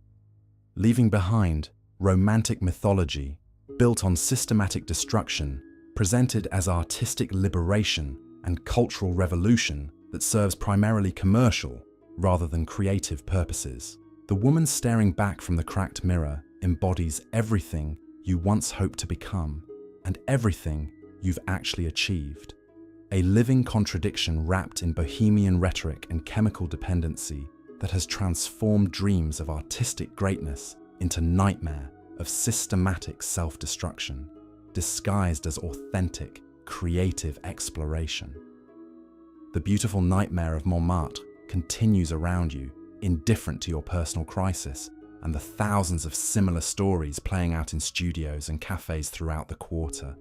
Leaving behind romantic mythology built on systematic destruction, presented as artistic liberation and cultural revolution that serves primarily commercial rather than creative purposes. The woman staring back from the cracked mirror embodies everything you once hoped to become and everything you've actually achieved. A living contradiction wrapped in bohemian rhetoric and chemical dependency that has transformed dreams of artistic greatness into nightmare of systematic self-destruction, disguised as authentic, creative exploration. The beautiful nightmare of Montmartre continues around you, indifferent to your personal crisis and the thousands of similar stories playing out in studios and cafés throughout the quarter.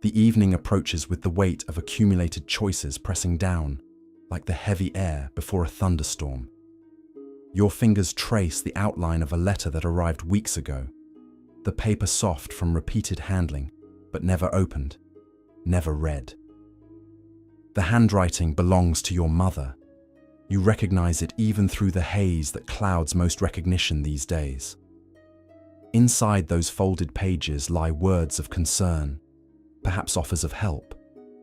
The evening approaches with the weight of accumulated choices pressing down, like the heavy air before a thunderstorm. Your fingers trace the outline of a letter that arrived weeks ago, the paper soft from repeated handling, but never opened, never read. The handwriting belongs to your mother. You recognize it even through the haze that clouds most recognition these days. Inside those folded pages lie words of concern, perhaps offers of help,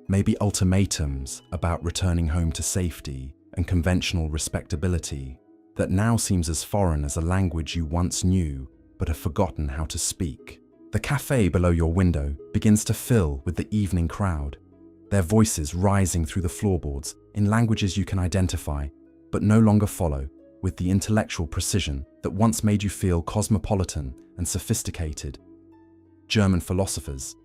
maybe ultimatums about returning home to safety and conventional respectability that now seems as foreign as a language you once knew but have forgotten how to speak. The cafe below your window begins to fill with the evening crowd, their voices rising through the floorboards in languages you can identify but no longer follow with the intellectual precision that once made you feel cosmopolitan and sophisticated. German philosophers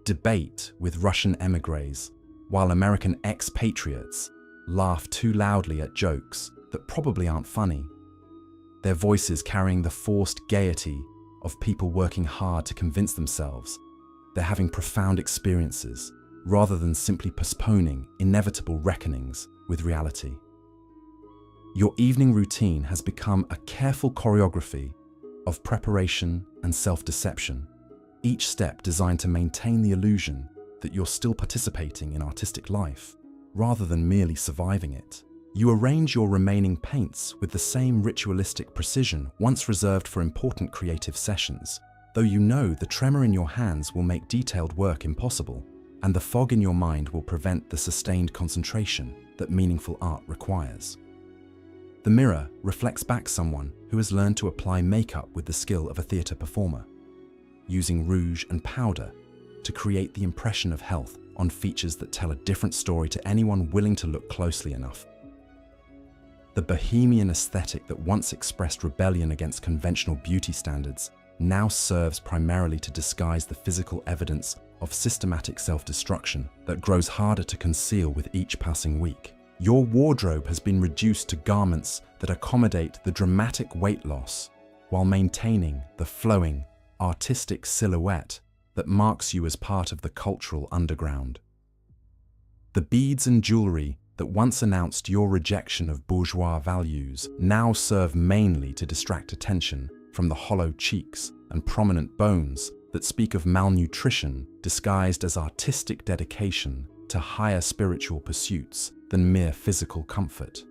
debate with Russian émigrés, while American expatriates laugh too loudly at jokes that probably aren't funny, their voices carrying the forced gaiety of people working hard to convince themselves they're having profound experiences rather than simply postponing inevitable reckonings with reality. Your evening routine has become a careful choreography of preparation and self-deception, each step designed to maintain the illusion that you're still participating in artistic life, rather than merely surviving it. You arrange your remaining paints with the same ritualistic precision once reserved for important creative sessions, though you know the tremor in your hands will make detailed work impossible, and the fog in your mind will prevent the sustained concentration that meaningful art requires. The mirror reflects back someone who has learned to apply makeup with the skill of a theatre performer, using rouge and powder to create the impression of health on features that tell a different story to anyone willing to look closely enough. The Bohemian aesthetic that once expressed rebellion against conventional beauty standards now serves primarily to disguise the physical evidence of systematic self-destruction that grows harder to conceal with each passing week. Your wardrobe has been reduced to garments that accommodate the dramatic weight loss while maintaining the flowing, artistic silhouette that marks you as part of the cultural underground. The beads and jewelry that once announced your rejection of bourgeois values now serve mainly to distract attention from the hollow cheeks and prominent bones that speak of malnutrition disguised as artistic dedication to higher spiritual pursuits than mere physical comfort.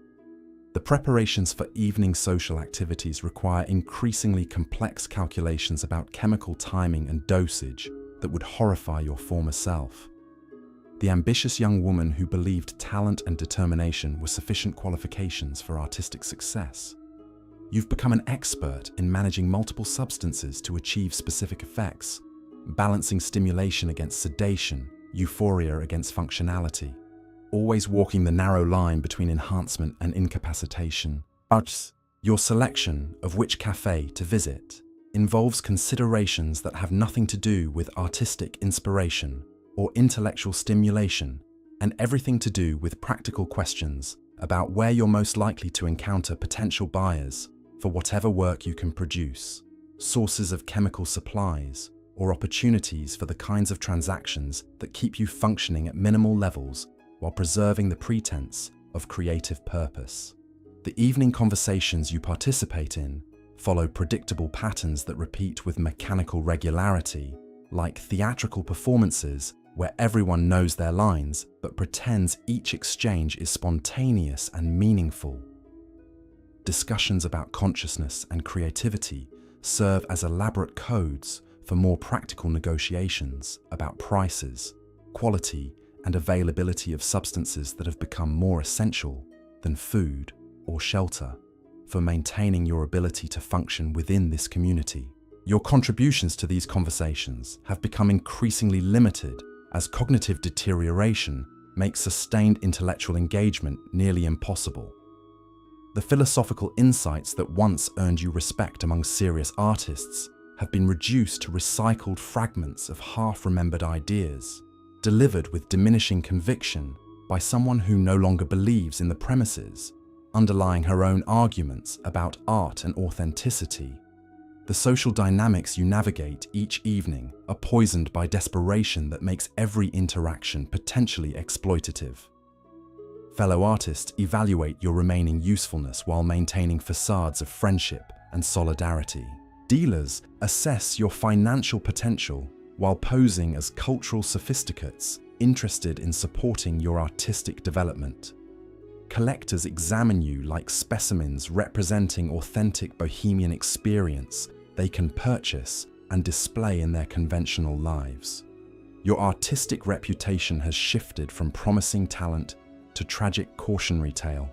The preparations for evening social activities require increasingly complex calculations about chemical timing and dosage that would horrify your former self. The ambitious young woman who believed talent and determination were sufficient qualifications for artistic success. You've become an expert in managing multiple substances to achieve specific effects, balancing stimulation against sedation, euphoria against functionality, always walking the narrow line between enhancement and incapacitation. But your selection of which cafe to visit involves considerations that have nothing to do with artistic inspiration or intellectual stimulation, and everything to do with practical questions about where you're most likely to encounter potential buyers for whatever work you can produce, sources of chemical supplies, or opportunities for the kinds of transactions that keep you functioning at minimal levels while preserving the pretense of creative purpose. The evening conversations you participate in follow predictable patterns that repeat with mechanical regularity, like theatrical performances where everyone knows their lines but pretends each exchange is spontaneous and meaningful. Discussions about consciousness and creativity serve as elaborate codes for more practical negotiations about prices, quality, and availability of substances that have become more essential than food or shelter for maintaining your ability to function within this community. Your contributions to these conversations have become increasingly limited as cognitive deterioration makes sustained intellectual engagement nearly impossible. The philosophical insights that once earned you respect among serious artists have been reduced to recycled fragments of half-remembered ideas, delivered with diminishing conviction by someone who no longer believes in the premises underlying her own arguments about art and authenticity. The social dynamics you navigate each evening are poisoned by desperation that makes every interaction potentially exploitative. Fellow artists evaluate your remaining usefulness while maintaining facades of friendship and solidarity. Dealers assess your financial potential while posing as cultural sophisticates interested in supporting your artistic development. Collectors examine you like specimens representing authentic bohemian experience they can purchase and display in their conventional lives. Your artistic reputation has shifted from promising talent to tragic cautionary tale.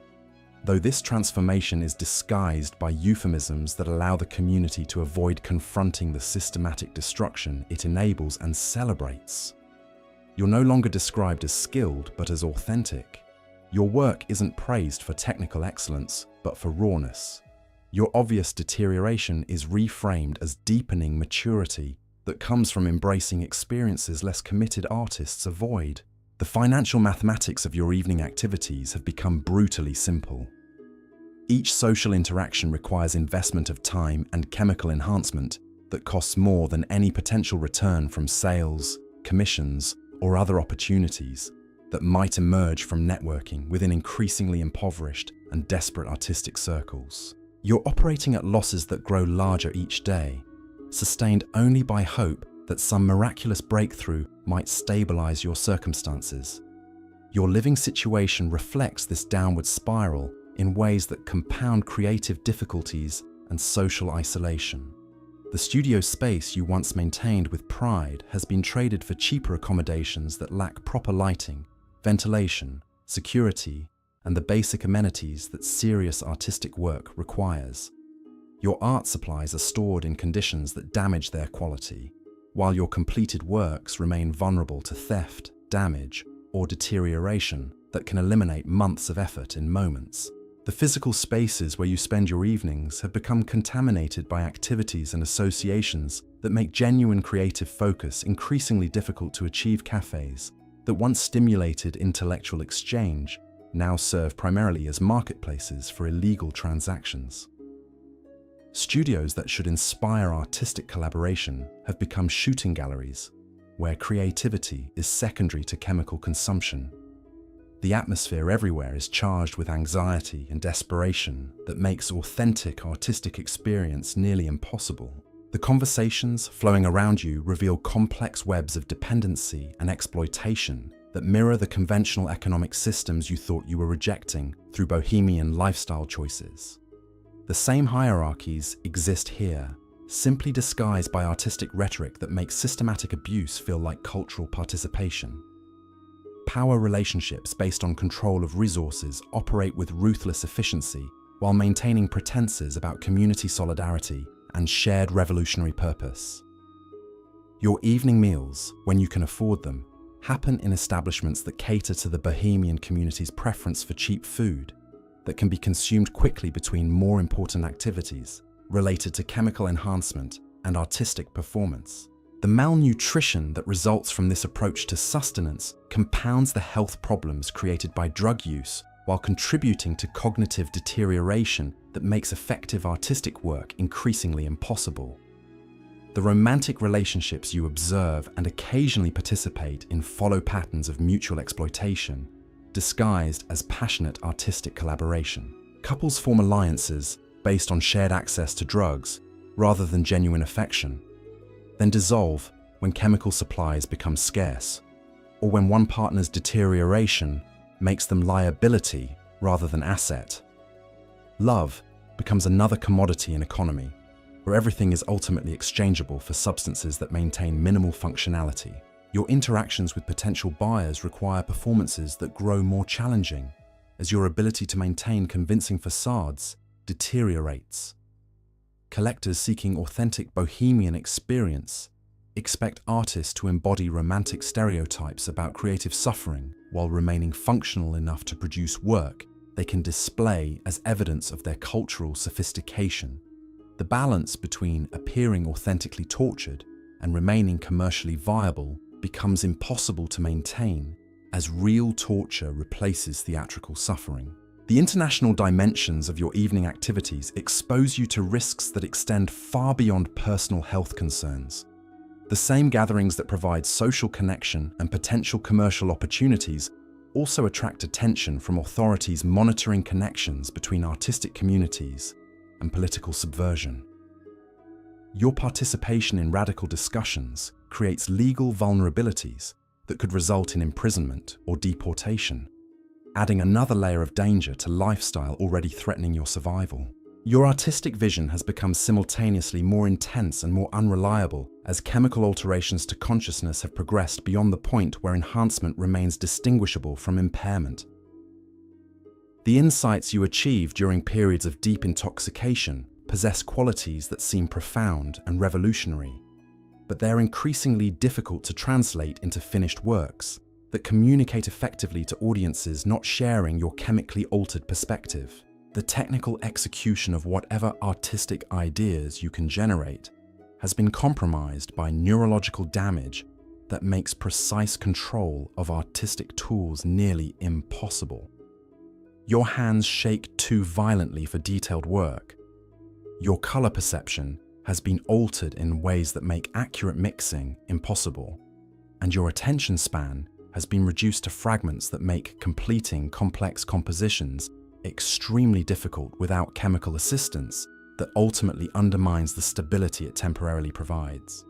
Though this transformation is disguised by euphemisms that allow the community to avoid confronting the systematic destruction it enables and celebrates. You're no longer described as skilled, but as authentic. Your work isn't praised for technical excellence, but for rawness. Your obvious deterioration is reframed as deepening maturity that comes from embracing experiences less committed artists avoid. The financial mathematics of your evening activities have become brutally simple. Each social interaction requires investment of time and chemical enhancement that costs more than any potential return from sales, commissions, or other opportunities that might emerge from networking within increasingly impoverished and desperate artistic circles. You're operating at losses that grow larger each day, sustained only by hope that some miraculous breakthrough might stabilize your circumstances. Your living situation reflects this downward spiral in ways that compound creative difficulties and social isolation. The studio space you once maintained with pride has been traded for cheaper accommodations that lack proper lighting, ventilation, security, and the basic amenities that serious artistic work requires. Your art supplies are stored in conditions that damage their quality, while your completed works remain vulnerable to theft, damage, or deterioration that can eliminate months of effort in moments. The physical spaces where you spend your evenings have become contaminated by activities and associations that make genuine creative focus increasingly difficult to achieve. Cafés that once stimulated intellectual exchange now serve primarily as marketplaces for illegal transactions. Studios that should inspire artistic collaboration have become shooting galleries, where creativity is secondary to chemical consumption. The atmosphere everywhere is charged with anxiety and desperation that makes authentic artistic experience nearly impossible. The conversations flowing around you reveal complex webs of dependency and exploitation that mirror the conventional economic systems you thought you were rejecting through bohemian lifestyle choices. The same hierarchies exist here, simply disguised by artistic rhetoric that makes systematic abuse feel like cultural participation. Power relationships based on control of resources operate with ruthless efficiency while maintaining pretenses about community solidarity and shared revolutionary purpose. Your evening meals, when you can afford them, happen in establishments that cater to the Bohemian community's preference for cheap food that can be consumed quickly between more important activities related to chemical enhancement and artistic performance. The malnutrition that results from this approach to sustenance compounds the health problems created by drug use while contributing to cognitive deterioration that makes effective artistic work increasingly impossible. The romantic relationships you observe and occasionally participate in follow patterns of mutual exploitation, disguised as passionate artistic collaboration. Couples form alliances based on shared access to drugs rather than genuine affection, then dissolve when chemical supplies become scarce, or when one partner's deterioration makes them liability rather than asset. Love becomes another commodity in economy, where everything is ultimately exchangeable for substances that maintain minimal functionality. Your interactions with potential buyers require performances that grow more challenging as your ability to maintain convincing facades deteriorates. Collectors seeking authentic bohemian experience expect artists to embody romantic stereotypes about creative suffering while remaining functional enough to produce work they can display as evidence of their cultural sophistication. The balance between appearing authentically tortured and remaining commercially viable becomes impossible to maintain as real torture replaces theatrical suffering. The international dimensions of your evening activities expose you to risks that extend far beyond personal health concerns. The same gatherings that provide social connection and potential commercial opportunities also attract attention from authorities monitoring connections between artistic communities and political subversion. Your participation in radical discussions creates legal vulnerabilities that could result in imprisonment or deportation, adding another layer of danger to lifestyle already threatening your survival. Your artistic vision has become simultaneously more intense and more unreliable as chemical alterations to consciousness have progressed beyond the point where enhancement remains distinguishable from impairment. The insights you achieve during periods of deep intoxication possess qualities that seem profound and revolutionary, but they're increasingly difficult to translate into finished works that communicate effectively to audiences not sharing your chemically altered perspective. The technical execution of whatever artistic ideas you can generate has been compromised by neurological damage that makes precise control of artistic tools nearly impossible. Your hands shake too violently for detailed work. Your color perception has been altered in ways that make accurate mixing impossible, and your attention span has been reduced to fragments that make completing complex compositions extremely difficult without chemical assistance that ultimately undermines the stability it temporarily provides.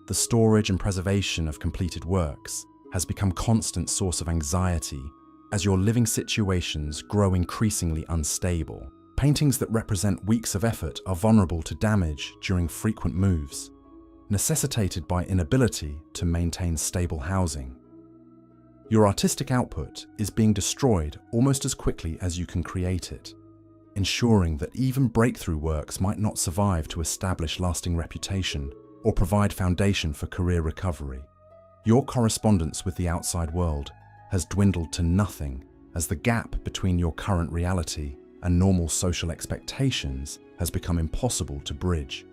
The storage and preservation of completed works has become a constant source of anxiety as your living situations grow increasingly unstable. Paintings that represent weeks of effort are vulnerable to damage during frequent moves, necessitated by inability to maintain stable housing. Your artistic output is being destroyed almost as quickly as you can create it, ensuring that even breakthrough works might not survive to establish lasting reputation or provide foundation for career recovery. Your correspondence with the outside world has dwindled to nothing as the gap between your current reality and normal social expectations has become impossible to bridge.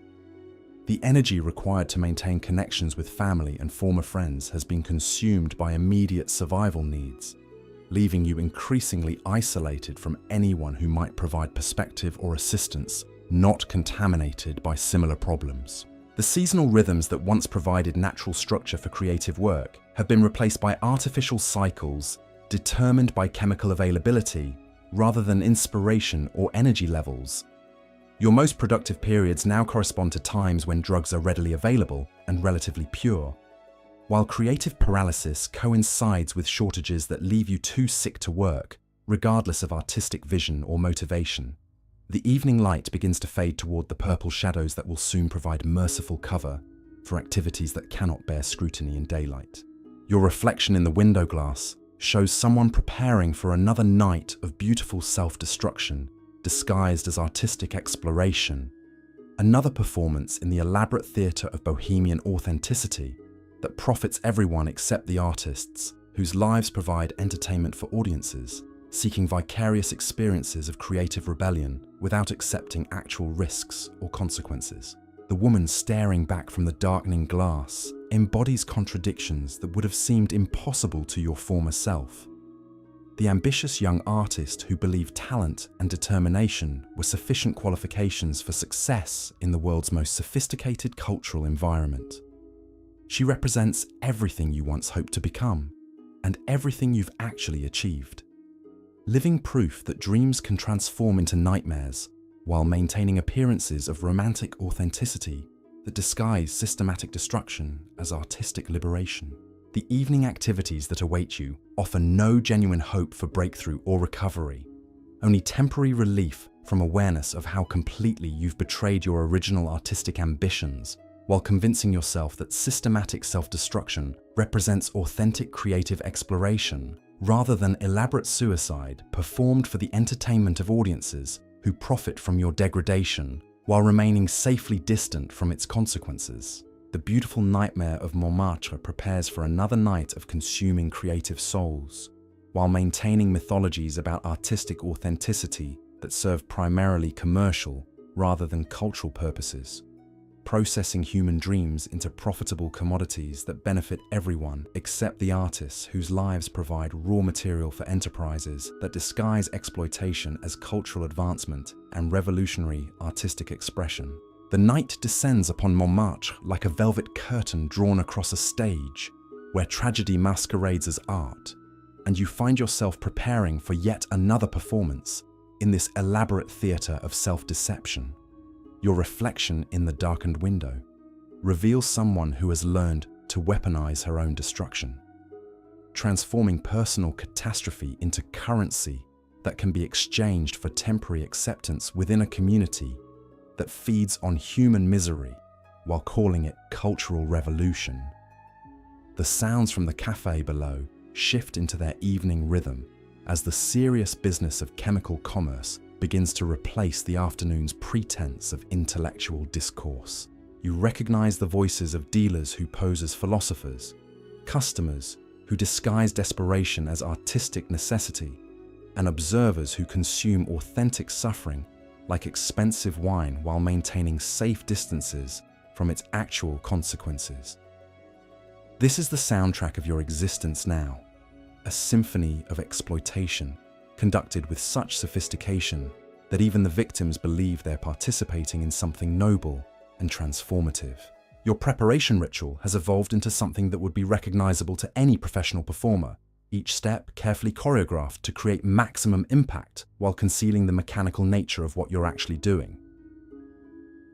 The energy required to maintain connections with family and former friends has been consumed by immediate survival needs, leaving you increasingly isolated from anyone who might provide perspective or assistance, not contaminated by similar problems. The seasonal rhythms that once provided natural structure for creative work have been replaced by artificial cycles determined by chemical availability rather than inspiration or energy levels. Your most productive periods now correspond to times when drugs are readily available and relatively pure, while creative paralysis coincides with shortages that leave you too sick to work, regardless of artistic vision or motivation. The evening light begins to fade toward the purple shadows that will soon provide merciful cover for activities that cannot bear scrutiny in daylight. Your reflection in the window glass shows someone preparing for another night of beautiful self-destruction, disguised as artistic exploration, another performance in the elaborate theatre of Bohemian authenticity that profits everyone except the artists, whose lives provide entertainment for audiences, seeking vicarious experiences of creative rebellion without accepting actual risks or consequences. The woman staring back from the darkening glass embodies contradictions that would have seemed impossible to your former self. The ambitious young artist who believed talent and determination were sufficient qualifications for success in the world's most sophisticated cultural environment. She represents everything you once hoped to become, and everything you've actually achieved. Living proof that dreams can transform into nightmares while maintaining appearances of romantic authenticity that disguise systematic destruction as artistic liberation. The evening activities that await you offer no genuine hope for breakthrough or recovery, only temporary relief from awareness of how completely you've betrayed your original artistic ambitions, while convincing yourself that systematic self-destruction represents authentic creative exploration, rather than elaborate suicide performed for the entertainment of audiences who profit from your degradation while remaining safely distant from its consequences. The beautiful nightmare of Montmartre prepares for another night of consuming creative souls, while maintaining mythologies about artistic authenticity that serve primarily commercial rather than cultural purposes. processing human dreams into profitable commodities that benefit everyone except the artists whose lives provide raw material for enterprises that disguise exploitation as cultural advancement and revolutionary artistic expression. The night descends upon Montmartre like a velvet curtain drawn across a stage where tragedy masquerades as art, and you find yourself preparing for yet another performance in this elaborate theatre of self-deception. Your reflection in the darkened window reveals someone who has learned to weaponize her own destruction, transforming personal catastrophe into currency that can be exchanged for temporary acceptance within a community that feeds on human misery while calling it cultural revolution. The sounds from the cafe below shift into their evening rhythm as the serious business of chemical commerce begins to replace the afternoon's pretense of intellectual discourse. You recognize the voices of dealers who pose as philosophers, customers who disguise desperation as artistic necessity, and observers who consume authentic suffering like expensive wine while maintaining safe distances from its actual consequences. This is the soundtrack of your existence now, a symphony of exploitation conducted with such sophistication that even the victims believe they're participating in something noble and transformative. Your preparation ritual has evolved into something that would be recognizable to any professional performer, each step carefully choreographed to create maximum impact while concealing the mechanical nature of what you're actually doing.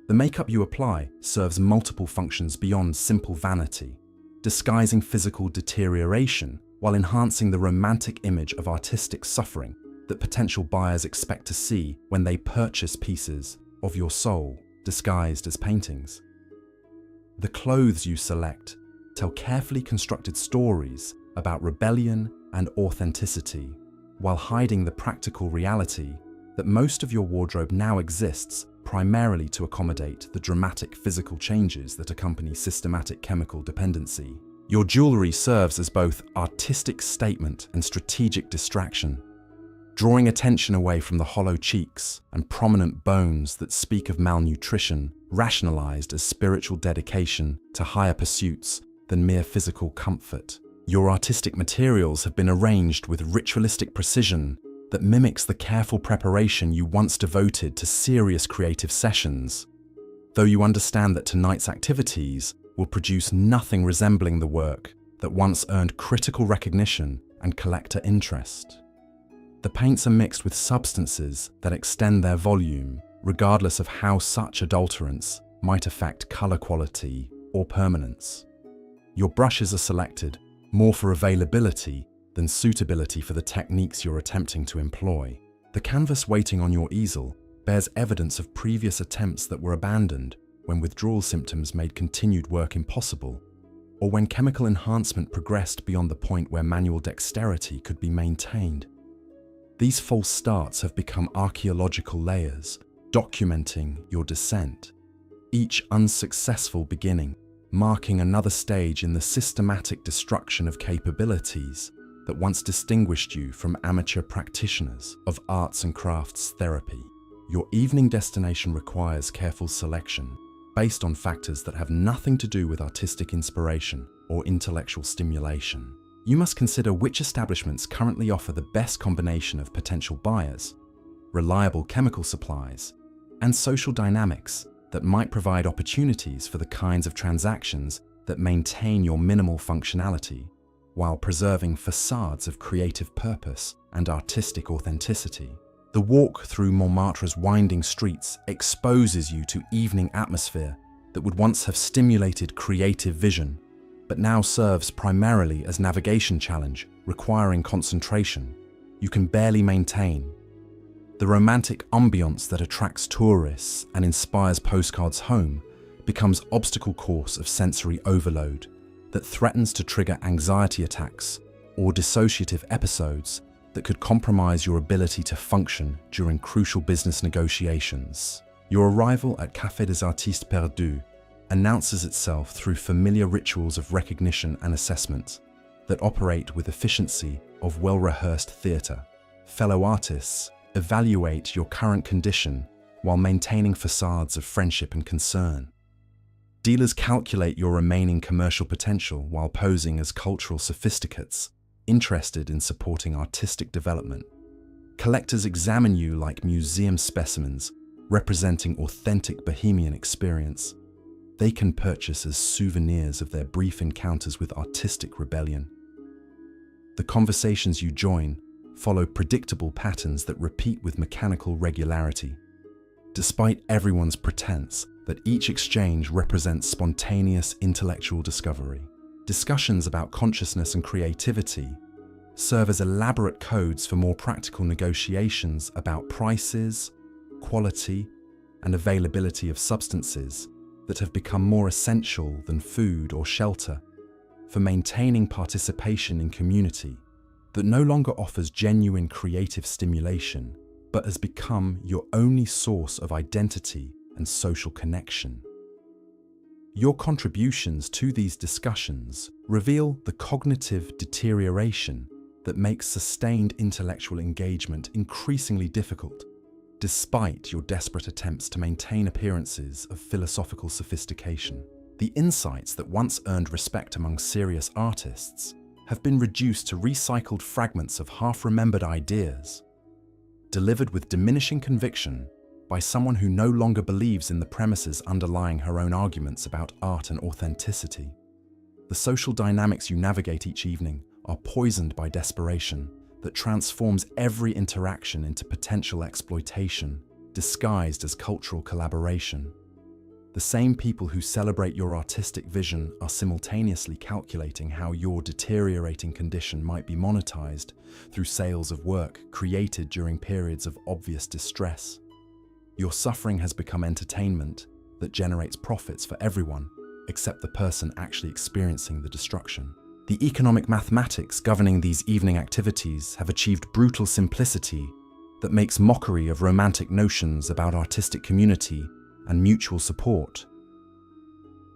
The makeup you apply serves multiple functions beyond simple vanity, disguising physical deterioration while enhancing the romantic image of artistic suffering that potential buyers expect to see when they purchase pieces of your soul disguised as paintings. The clothes you select tell carefully constructed stories about rebellion and authenticity, while hiding the practical reality that most of your wardrobe now exists primarily to accommodate the dramatic physical changes that accompany systematic chemical dependency. Your jewelry serves as both artistic statement and strategic distraction, drawing attention away from the hollow cheeks and prominent bones that speak of malnutrition, rationalized as spiritual dedication to higher pursuits than mere physical comfort. Your artistic materials have been arranged with ritualistic precision that mimics the careful preparation you once devoted to serious creative sessions, though you understand that tonight's activities will produce nothing resembling the work that once earned critical recognition and collector interest. The paints are mixed with substances that extend their volume, regardless of how such adulterants might affect color quality or permanence. Your brushes are selected more for availability than suitability for the techniques you're attempting to employ. The canvas waiting on your easel bears evidence of previous attempts that were abandoned when withdrawal symptoms made continued work impossible, or when chemical enhancement progressed beyond the point where manual dexterity could be maintained. These false starts have become archaeological layers, documenting your descent, each unsuccessful beginning marking another stage in the systematic destruction of capabilities that once distinguished you from amateur practitioners of arts and crafts therapy. Your evening destination requires careful selection, based on factors that have nothing to do with artistic inspiration or intellectual stimulation. You must consider which establishments currently offer the best combination of potential buyers, reliable chemical supplies, and social dynamics that might provide opportunities for the kinds of transactions that maintain your minimal functionality while preserving facades of creative purpose and artistic authenticity. The walk through Montmartre's winding streets exposes you to evening atmosphere that would once have stimulated creative vision, but now serves primarily as navigation challenge requiring concentration you can barely maintain. The romantic ambiance that attracts tourists and inspires postcards home becomes obstacle course of sensory overload that threatens to trigger anxiety attacks or dissociative episodes that could compromise your ability to function during crucial business negotiations. Your arrival at Café des Artistes Perdus announces itself through familiar rituals of recognition and assessment that operate with efficiency of well-rehearsed theatre. Fellow artists evaluate your current condition while maintaining facades of friendship and concern. Dealers calculate your remaining commercial potential while posing as cultural sophisticates, interested in supporting artistic development. Collectors examine you like museum specimens, representing authentic Bohemian experience. They can purchase as souvenirs of their brief encounters with artistic rebellion. The conversations you join follow predictable patterns that repeat with mechanical regularity. Despite everyone's pretense that each exchange represents spontaneous intellectual discovery, discussions about consciousness and creativity serve as elaborate codes for more practical negotiations about prices, quality, and availability of substances that have become more essential than food or shelter for maintaining participation in community that no longer offers genuine creative stimulation, but has become your only source of identity and social connection. Your contributions to these discussions reveal the cognitive deterioration that makes sustained intellectual engagement increasingly difficult, despite your desperate attempts to maintain appearances of philosophical sophistication. The insights that once earned respect among serious artists have been reduced to recycled fragments of half-remembered ideas, delivered with diminishing conviction by someone who no longer believes in the premises underlying her own arguments about art and authenticity. The social dynamics you navigate each evening are poisoned by desperation that transforms every interaction into potential exploitation, disguised as cultural collaboration. The same people who celebrate your artistic vision are simultaneously calculating how your deteriorating condition might be monetized through sales of work created during periods of obvious distress. Your suffering has become entertainment that generates profits for everyone except the person actually experiencing the destruction. The economic mathematics governing these evening activities have achieved brutal simplicity that makes mockery of romantic notions about artistic community and mutual support.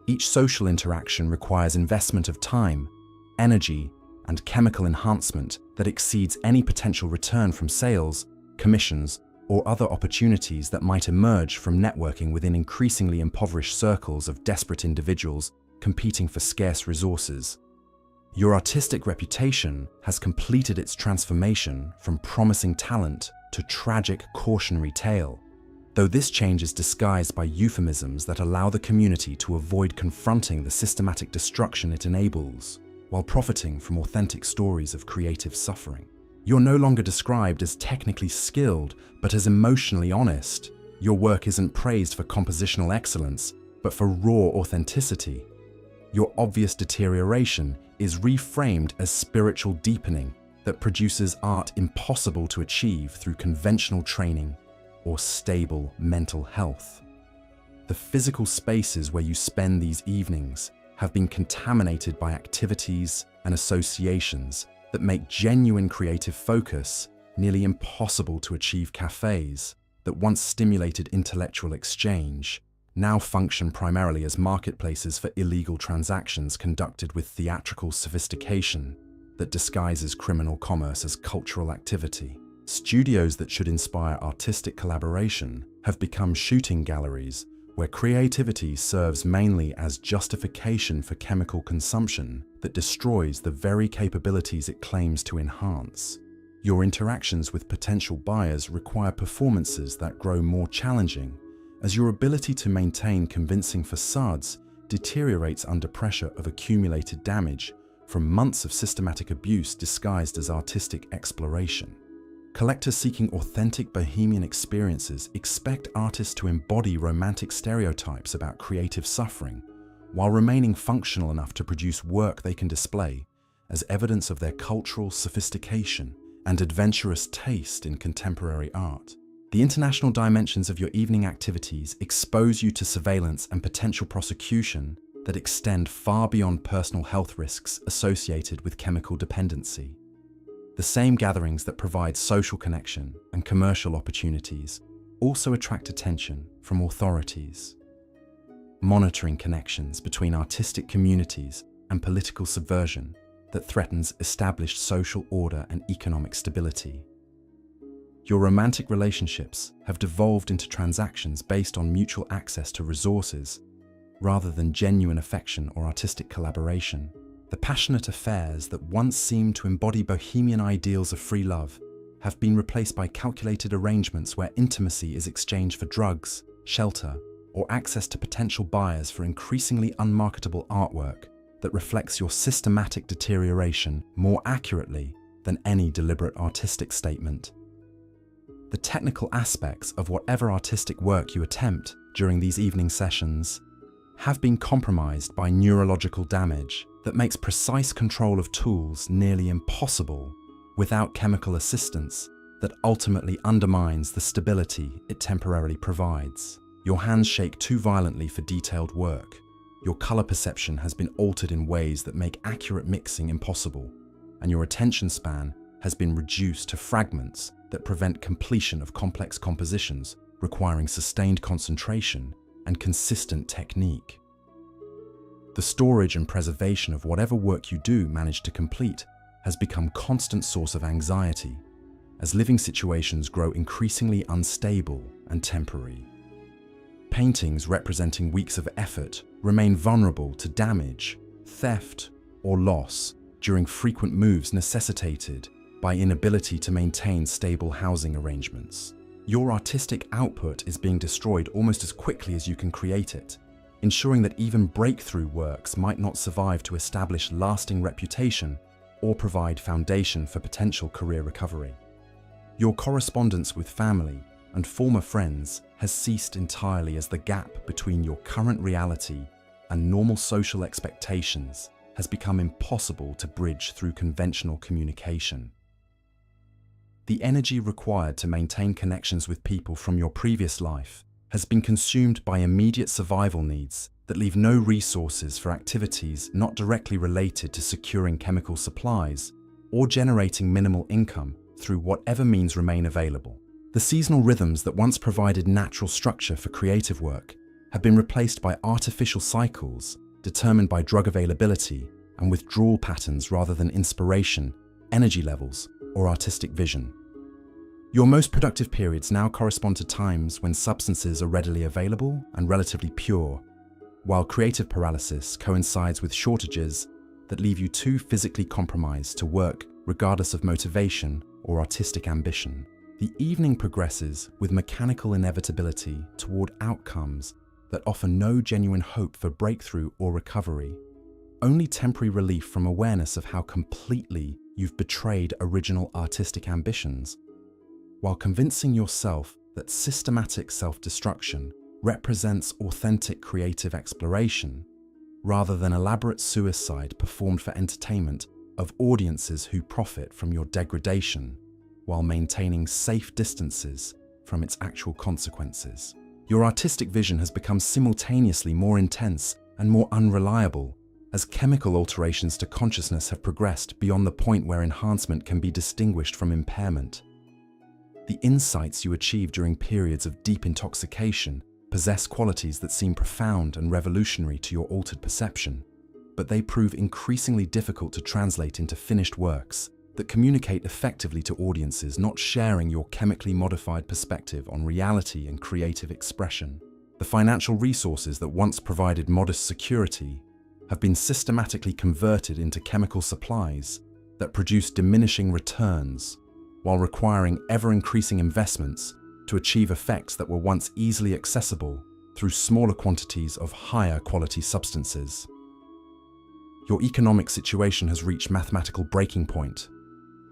Each social interaction requires investment of time, energy, and chemical enhancement that exceeds any potential return from sales, commissions, or other opportunities that might emerge from networking within increasingly impoverished circles of desperate individuals competing for scarce resources. Your artistic reputation has completed its transformation from promising talent to tragic cautionary tale, though this change is disguised by euphemisms that allow the community to avoid confronting the systematic destruction it enables, while profiting from authentic stories of creative suffering. You're no longer described as technically skilled, but as emotionally honest. Your work isn't praised for compositional excellence, but for raw authenticity. Your obvious deterioration is reframed as spiritual deepening that produces art impossible to achieve through conventional training or stable mental health. The physical spaces where you spend these evenings have been contaminated by activities and associations that make genuine creative focus nearly impossible to achieve. Cafés that once stimulated intellectual exchange now function primarily as marketplaces for illegal transactions conducted with theatrical sophistication that disguises criminal commerce as cultural activity. Studios that should inspire artistic collaboration have become shooting galleries where creativity serves mainly as justification for chemical consumption that destroys the very capabilities it claims to enhance. Your interactions with potential buyers require performances that grow more challenging as your ability to maintain convincing facades deteriorates under pressure of accumulated damage from months of systematic abuse disguised as artistic exploration. Collectors seeking authentic Bohemian experiences expect artists to embody romantic stereotypes about creative suffering while remaining functional enough to produce work they can display as evidence of their cultural sophistication and adventurous taste in contemporary art. The international dimensions of your evening activities expose you to surveillance and potential prosecution that extend far beyond personal health risks associated with chemical dependency. The same gatherings that provide social connection and commercial opportunities also attract attention from authorities. Monitoring connections between artistic communities and political subversion that threatens established social order and economic stability. Your romantic relationships have devolved into transactions based on mutual access to resources, rather than genuine affection or artistic collaboration. The passionate affairs that once seemed to embody bohemian ideals of free love have been replaced by calculated arrangements where intimacy is exchanged for drugs, shelter, or access to potential buyers for increasingly unmarketable artwork that reflects your systematic deterioration more accurately than any deliberate artistic statement. The technical aspects of whatever artistic work you attempt during these evening sessions have been compromised by neurological damage that makes precise control of tools nearly impossible without chemical assistance that ultimately undermines the stability it temporarily provides. Your hands shake too violently for detailed work. Your color perception has been altered in ways that make accurate mixing impossible, and your attention span has been reduced to fragments that prevent completion of complex compositions requiring sustained concentration and consistent technique. The storage and preservation of whatever work you do manage to complete has become a constant source of anxiety as living situations grow increasingly unstable and temporary. Paintings representing weeks of effort remain vulnerable to damage, theft, or loss during frequent moves necessitated by inability to maintain stable housing arrangements. Your artistic output is being destroyed almost as quickly as you can create it, ensuring that even breakthrough works might not survive to establish lasting reputation or provide foundation for potential career recovery. Your correspondence with family and former friends has ceased entirely as the gap between your current reality and normal social expectations has become impossible to bridge through conventional communication. The energy required to maintain connections with people from your previous life has been consumed by immediate survival needs that leave no resources for activities not directly related to securing chemical supplies or generating minimal income through whatever means remain available. The seasonal rhythms that once provided natural structure for creative work have been replaced by artificial cycles determined by drug availability and withdrawal patterns rather than inspiration, energy levels, or artistic vision. Your most productive periods now correspond to times when substances are readily available and relatively pure, while creative paralysis coincides with shortages that leave you too physically compromised to work regardless of motivation or artistic ambition. The evening progresses with mechanical inevitability toward outcomes that offer no genuine hope for breakthrough or recovery, only temporary relief from awareness of how completely you've betrayed original artistic ambitions, while convincing yourself that systematic self-destruction represents authentic creative exploration, rather than elaborate suicide performed for entertainment of audiences who profit from your degradation, while maintaining safe distances from its actual consequences. Your artistic vision has become simultaneously more intense and more unreliable as chemical alterations to consciousness have progressed beyond the point where enhancement can be distinguished from impairment. The insights you achieve during periods of deep intoxication possess qualities that seem profound and revolutionary to your altered perception, but they prove increasingly difficult to translate into finished works that communicate effectively to audiences not sharing your chemically modified perspective on reality and creative expression. The financial resources that once provided modest security have been systematically converted into chemical supplies that produce diminishing returns while requiring ever-increasing investments to achieve effects that were once easily accessible through smaller quantities of higher quality substances. Your economic situation has reached mathematical breaking point,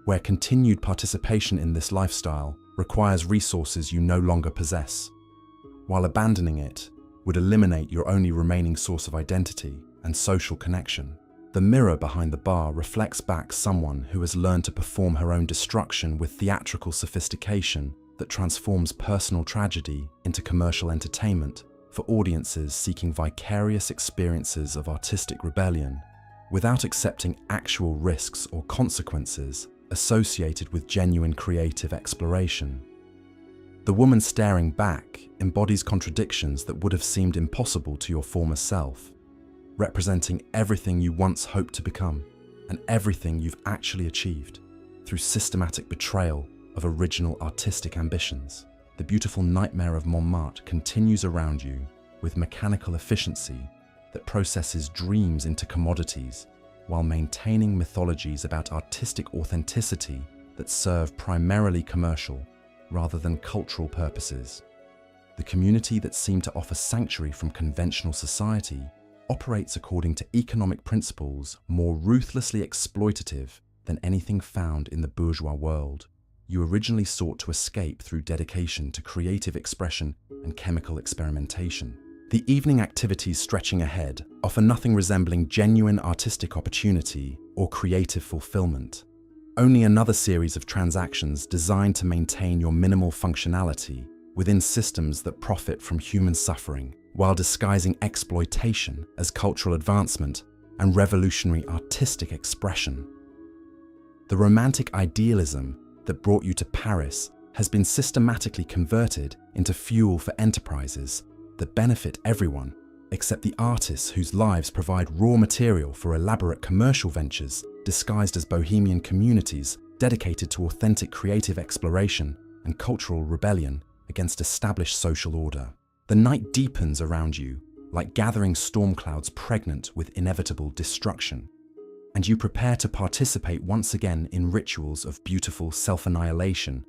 where continued participation in this lifestyle requires resources you no longer possess, while abandoning it would eliminate your only remaining source of identity and social connection. The mirror behind the bar reflects back someone who has learned to perform her own destruction with theatrical sophistication that transforms personal tragedy into commercial entertainment for audiences seeking vicarious experiences of artistic rebellion, without accepting actual risks or consequences associated with genuine creative exploration. The woman staring back embodies contradictions that would have seemed impossible to your former self, representing everything you once hoped to become and everything you've actually achieved through systematic betrayal of original artistic ambitions. The beautiful nightmare of Montmartre continues around you with mechanical efficiency that processes dreams into commodities while maintaining mythologies about artistic authenticity that serve primarily commercial rather than cultural purposes. The community that seemed to offer sanctuary from conventional society operates according to economic principles more ruthlessly exploitative than anything found in the bourgeois world. You originally sought to escape through dedication to creative expression and chemical experimentation. The evening activities stretching ahead offer nothing resembling genuine artistic opportunity or creative fulfillment. Only another series of transactions designed to maintain your minimal functionality within systems that profit from human suffering, while disguising exploitation as cultural advancement and revolutionary artistic expression. The romantic idealism that brought you to Paris has been systematically converted into fuel for enterprises that benefit everyone except the artists whose lives provide raw material for elaborate commercial ventures disguised as bohemian communities dedicated to authentic creative exploration and cultural rebellion against established social order. The night deepens around you like gathering storm clouds pregnant with inevitable destruction, and you prepare to participate once again in rituals of beautiful self-annihilation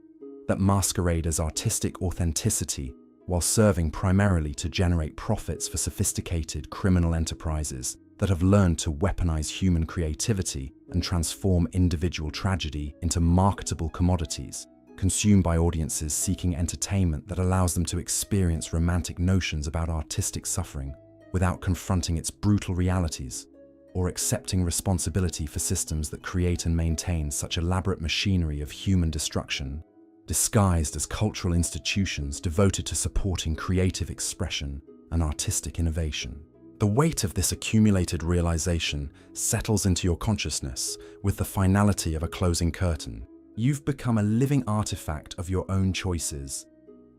that masquerade as artistic authenticity while serving primarily to generate profits for sophisticated criminal enterprises that have learned to weaponize human creativity and transform individual tragedy into marketable commodities, consumed by audiences seeking entertainment that allows them to experience romantic notions about artistic suffering without confronting its brutal realities or accepting responsibility for systems that create and maintain such elaborate machinery of human destruction, disguised as cultural institutions devoted to supporting creative expression and artistic innovation. The weight of this accumulated realization settles into your consciousness with the finality of a closing curtain. You've become a living artifact of your own choices,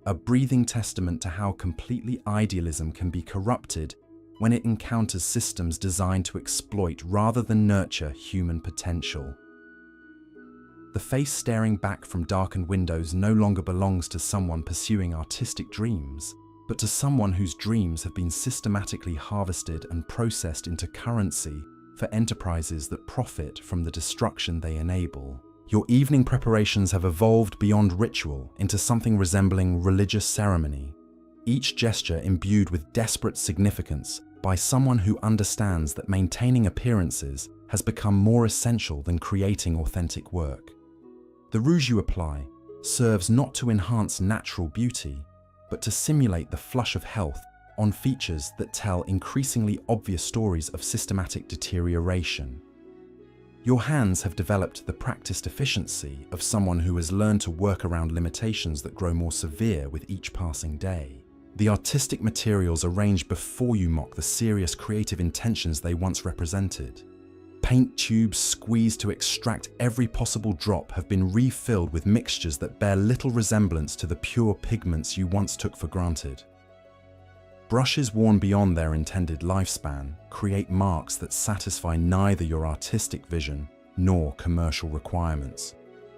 a breathing testament to how completely idealism can be corrupted when it encounters systems designed to exploit rather than nurture human potential. The face staring back from darkened windows no longer belongs to someone pursuing artistic dreams, but to someone whose dreams have been systematically harvested and processed into currency for enterprises that profit from the destruction they enable. Your evening preparations have evolved beyond ritual into something resembling religious ceremony, each gesture imbued with desperate significance by someone who understands that maintaining appearances has become more essential than creating authentic work. The rouge you apply serves not to enhance natural beauty, but to simulate the flush of health on features that tell increasingly obvious stories of systematic deterioration. Your hands have developed the practiced efficiency of someone who has learned to work around limitations that grow more severe with each passing day. The artistic materials arranged before you mock the serious creative intentions they once represented. Paint tubes squeezed to extract every possible drop have been refilled with mixtures that bear little resemblance to the pure pigments you once took for granted. Brushes worn beyond their intended lifespan create marks that satisfy neither your artistic vision nor commercial requirements,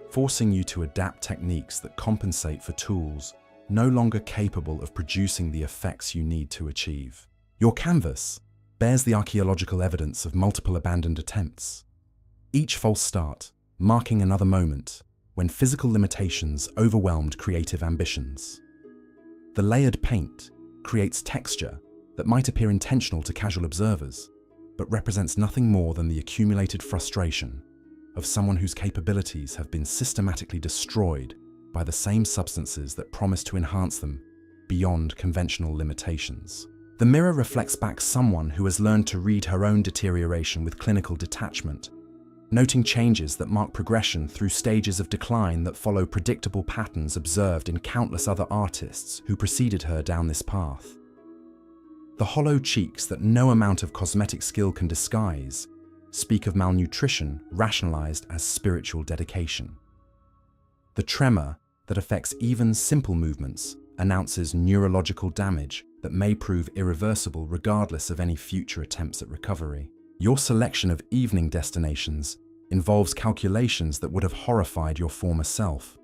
forcing you to adapt techniques that compensate for tools no longer capable of producing the effects you need to achieve. Your canvas bears the archaeological evidence of multiple abandoned attempts, each false start marking another moment when physical limitations overwhelmed creative ambitions. The layered paint creates texture that might appear intentional to casual observers, but represents nothing more than the accumulated frustration of someone whose capabilities have been systematically destroyed by the same substances that promise to enhance them beyond conventional limitations. The mirror reflects back someone who has learned to read her own deterioration with clinical detachment, noting changes that mark progression through stages of decline that follow predictable patterns observed in countless other artists who preceded her down this path. The hollow cheeks that no amount of cosmetic skill can disguise speak of malnutrition rationalized as spiritual dedication. The tremor that affects even simple movements announces neurological damage that may prove irreversible regardless of any future attempts at recovery. Your selection of evening destinations involves calculations that would have horrified your former self.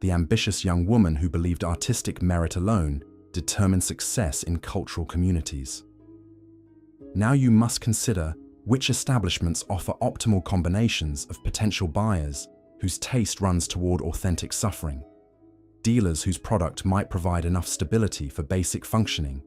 The ambitious young woman who believed artistic merit alone determined success in cultural communities. Now you must consider which establishments offer optimal combinations of potential buyers whose taste runs toward authentic suffering, dealers whose product might provide enough stability for basic functioning,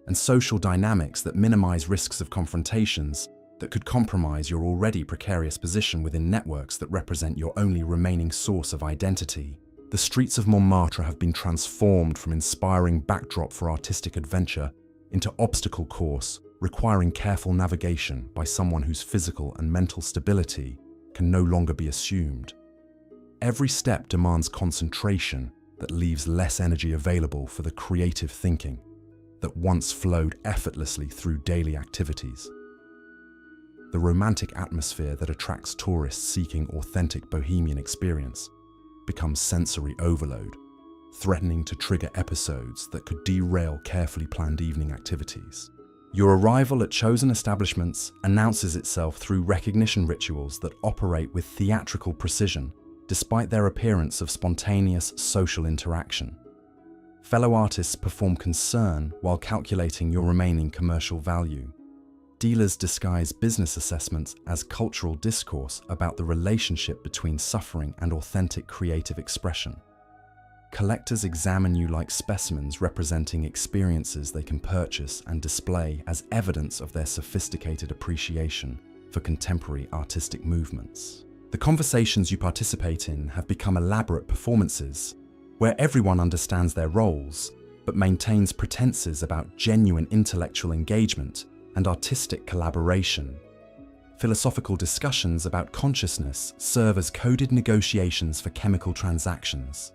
and social dynamics that minimize risks of confrontations that could compromise your already precarious position within networks that represent your only remaining source of identity. The streets of Montmartre have been transformed from inspiring backdrop for artistic adventure into obstacle course requiring careful navigation by someone whose physical and mental stability can no longer be assumed. Every step demands concentration that leaves less energy available for the creative thinking that once flowed effortlessly through daily activities. The romantic atmosphere that attracts tourists seeking authentic Bohemian experience becomes sensory overload, threatening to trigger episodes that could derail carefully planned evening activities. Your arrival at chosen establishments announces itself through recognition rituals that operate with theatrical precision, despite their appearance of spontaneous social interaction. Fellow artists perform concern while calculating your remaining commercial value. Dealers disguise business assessments as cultural discourse about the relationship between suffering and authentic creative expression. Collectors examine you like specimens representing experiences they can purchase and display as evidence of their sophisticated appreciation for contemporary artistic movements. The conversations you participate in have become elaborate performances where everyone understands their roles but maintains pretenses about genuine intellectual engagement and artistic collaboration. Philosophical discussions about consciousness serve as coded negotiations for chemical transactions.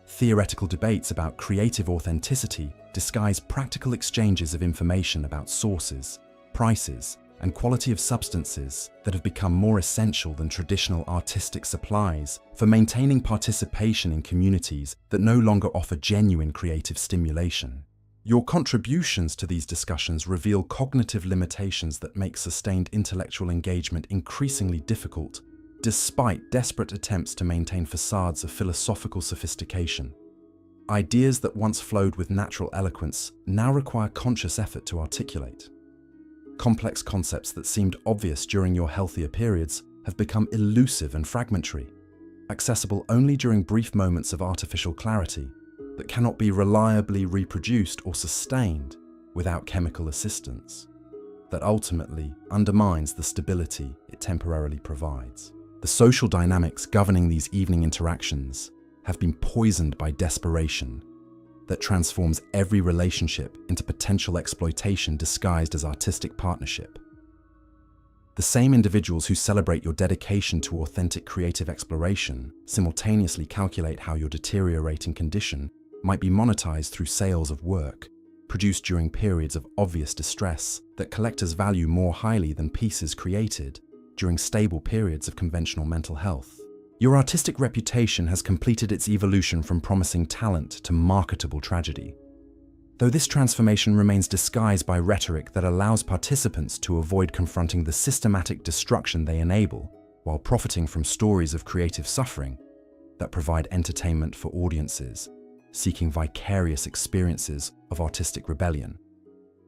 Theoretical debates about creative authenticity disguise practical exchanges of information about sources, prices, and quality of substances that have become more essential than traditional artistic supplies for maintaining participation in communities that no longer offer genuine creative stimulation. Your contributions to these discussions reveal cognitive limitations that make sustained intellectual engagement increasingly difficult, despite desperate attempts to maintain facades of philosophical sophistication. Ideas that once flowed with natural eloquence now require conscious effort to articulate. Complex concepts that seemed obvious during your healthier periods have become elusive and fragmentary, accessible only during brief moments of artificial clarity that cannot be reliably reproduced or sustained without chemical assistance, that ultimately undermines the stability it temporarily provides. The social dynamics governing these evening interactions have been poisoned by desperation that transforms every relationship into potential exploitation disguised as artistic partnership. The same individuals who celebrate your dedication to authentic creative exploration simultaneously calculate how your deteriorating condition might be monetized through sales of work produced during periods of obvious distress that collectors value more highly than pieces created during stable periods of conventional mental health. Your artistic reputation has completed its evolution from promising talent to marketable tragedy. Though this transformation remains disguised by rhetoric that allows participants to avoid confronting the systematic destruction they enable while profiting from stories of creative suffering that provide entertainment for audiences seeking vicarious experiences of artistic rebellion.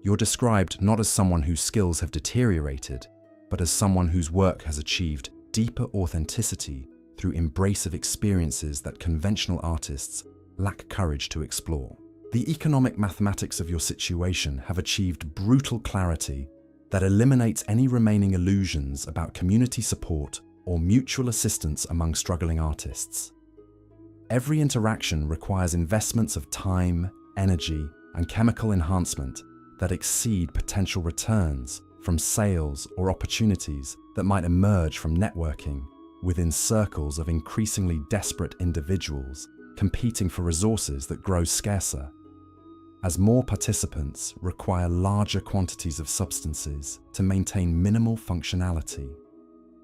You're described not as someone whose skills have deteriorated, but as someone whose work has achieved deeper authenticity through embracive experiences that conventional artists lack courage to explore. The economic mathematics of your situation have achieved brutal clarity that eliminates any remaining illusions about community support or mutual assistance among struggling artists. Every interaction requires investments of time, energy, and chemical enhancement that exceed potential returns from sales or opportunities that might emerge from networking within circles of increasingly desperate individuals competing for resources that grow scarcer. As more participants require larger quantities of substances to maintain minimal functionality,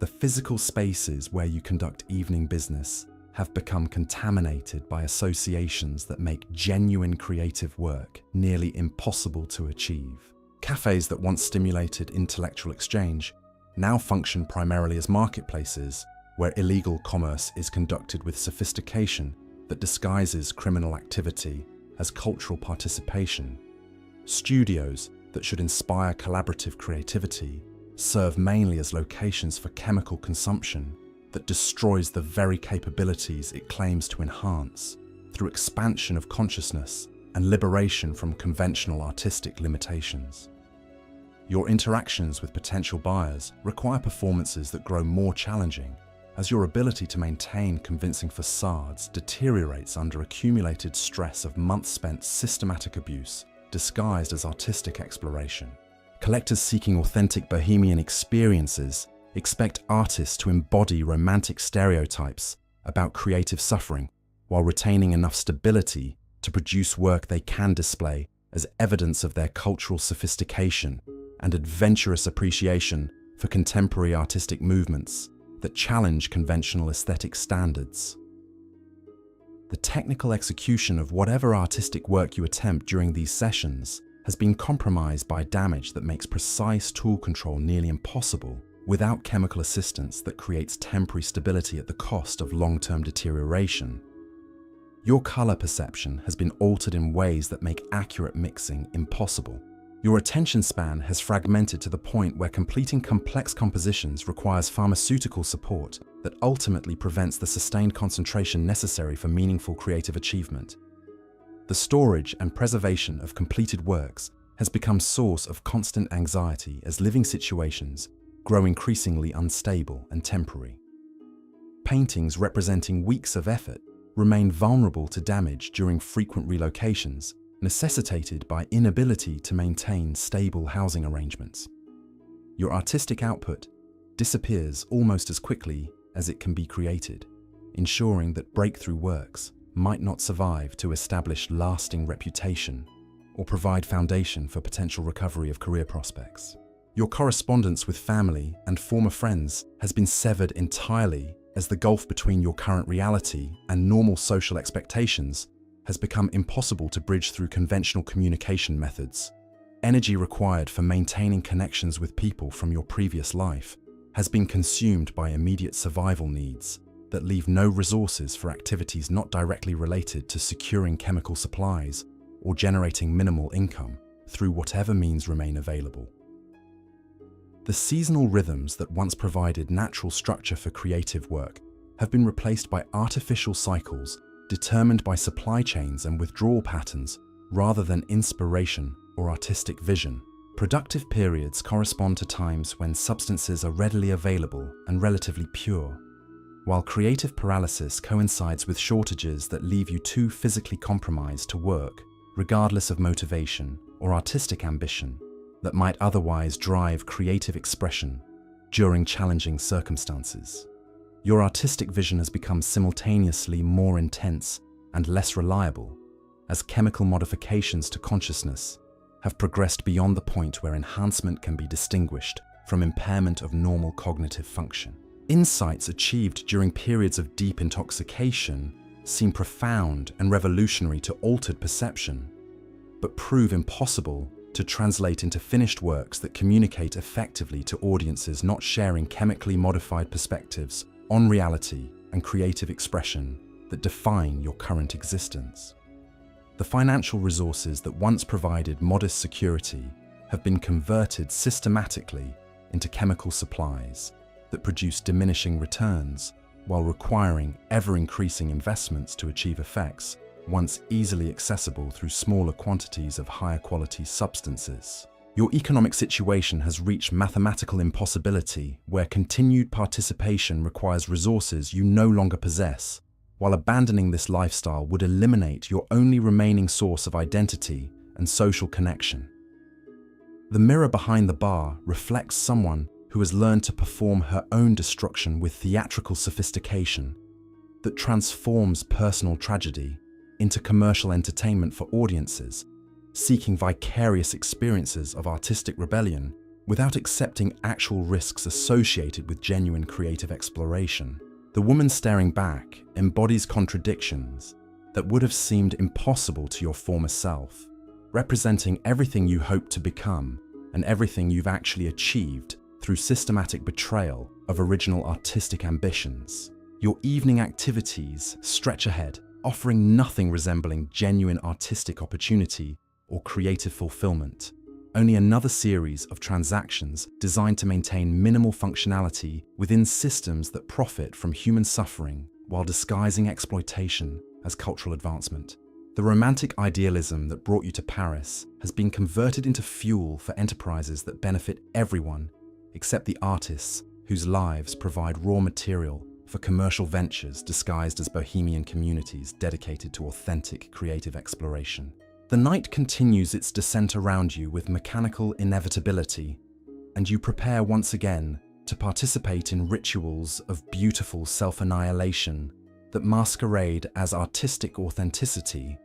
the physical spaces where you conduct evening business have become contaminated by associations that make genuine creative work nearly impossible to achieve. Cafés that once stimulated intellectual exchange now function primarily as marketplaces where illegal commerce is conducted with sophistication that disguises criminal activity as cultural participation. Studios that should inspire collaborative creativity serve mainly as locations for chemical consumption that destroys the very capabilities it claims to enhance through expansion of consciousness and liberation from conventional artistic limitations. Your interactions with potential buyers require performances that grow more challenging as your ability to maintain convincing facades deteriorates under accumulated stress of months spent systematic abuse disguised as artistic exploration. Collectors seeking authentic bohemian experiences expect artists to embody romantic stereotypes about creative suffering while retaining enough stability to produce work they can display as evidence of their cultural sophistication and adventurous appreciation for contemporary artistic movements that challenge conventional aesthetic standards. The technical execution of whatever artistic work you attempt during these sessions has been compromised by damage that makes precise tool control nearly impossible without chemical assistance that creates temporary stability at the cost of long-term deterioration. Your color perception has been altered in ways that make accurate mixing impossible. Your attention span has fragmented to the point where completing complex compositions requires pharmaceutical support that ultimately prevents the sustained concentration necessary for meaningful creative achievement. The storage and preservation of completed works has become a source of constant anxiety as living situations grow increasingly unstable and temporary. Paintings representing weeks of effort remain vulnerable to damage during frequent relocations, necessitated by inability to maintain stable housing arrangements. Your artistic output disappears almost as quickly as it can be created, ensuring that breakthrough works might not survive to establish lasting reputation or provide foundation for potential recovery of career prospects. Your correspondence with family and former friends has been severed entirely as the gulf between your current reality and normal social expectations has become impossible to bridge through conventional communication methods. Energy required for maintaining connections with people from your previous life has been consumed by immediate survival needs that leave no resources for activities not directly related to securing chemical supplies or generating minimal income through whatever means remain available. The seasonal rhythms that once provided natural structure for creative work have been replaced by artificial cycles determined by supply chains and withdrawal patterns rather than inspiration or artistic vision. Productive periods correspond to times when substances are readily available and relatively pure, while creative paralysis coincides with shortages that leave you too physically compromised to work, regardless of motivation or artistic ambition that might otherwise drive creative expression during challenging circumstances. Your artistic vision has become simultaneously more intense and less reliable as chemical modifications to consciousness have progressed beyond the point where enhancement can be distinguished from impairment of normal cognitive function. Insights achieved during periods of deep intoxication seem profound and revolutionary to altered perception, but prove impossible to translate into finished works that communicate effectively to audiences not sharing chemically modified perspectives on reality and creative expression that define your current existence. The financial resources that once provided modest security have been converted systematically into chemical supplies that produce diminishing returns while requiring ever-increasing investments to achieve effects once easily accessible through smaller quantities of higher quality substances. Your economic situation has reached mathematical impossibility where continued participation requires resources you no longer possess, while abandoning this lifestyle would eliminate your only remaining source of identity and social connection. The mirror behind the bar reflects someone who has learned to perform her own destruction with theatrical sophistication that transforms personal tragedy into commercial entertainment for audiences seeking vicarious experiences of artistic rebellion without accepting actual risks associated with genuine creative exploration. The woman staring back embodies contradictions that would have seemed impossible to your former self, representing everything you hope to become and everything you've actually achieved through systematic betrayal of original artistic ambitions. Your evening activities stretch ahead, offering nothing resembling genuine artistic opportunity or creative fulfillment, only another series of transactions designed to maintain minimal functionality within systems that profit from human suffering while disguising exploitation as cultural advancement. The romantic idealism that brought you to Paris has been converted into fuel for enterprises that benefit everyone except the artists whose lives provide raw material for commercial ventures disguised as bohemian communities dedicated to authentic creative exploration. The night continues its descent around you with mechanical inevitability, and you prepare once again to participate in rituals of beautiful self-annihilation that masquerade as artistic authenticity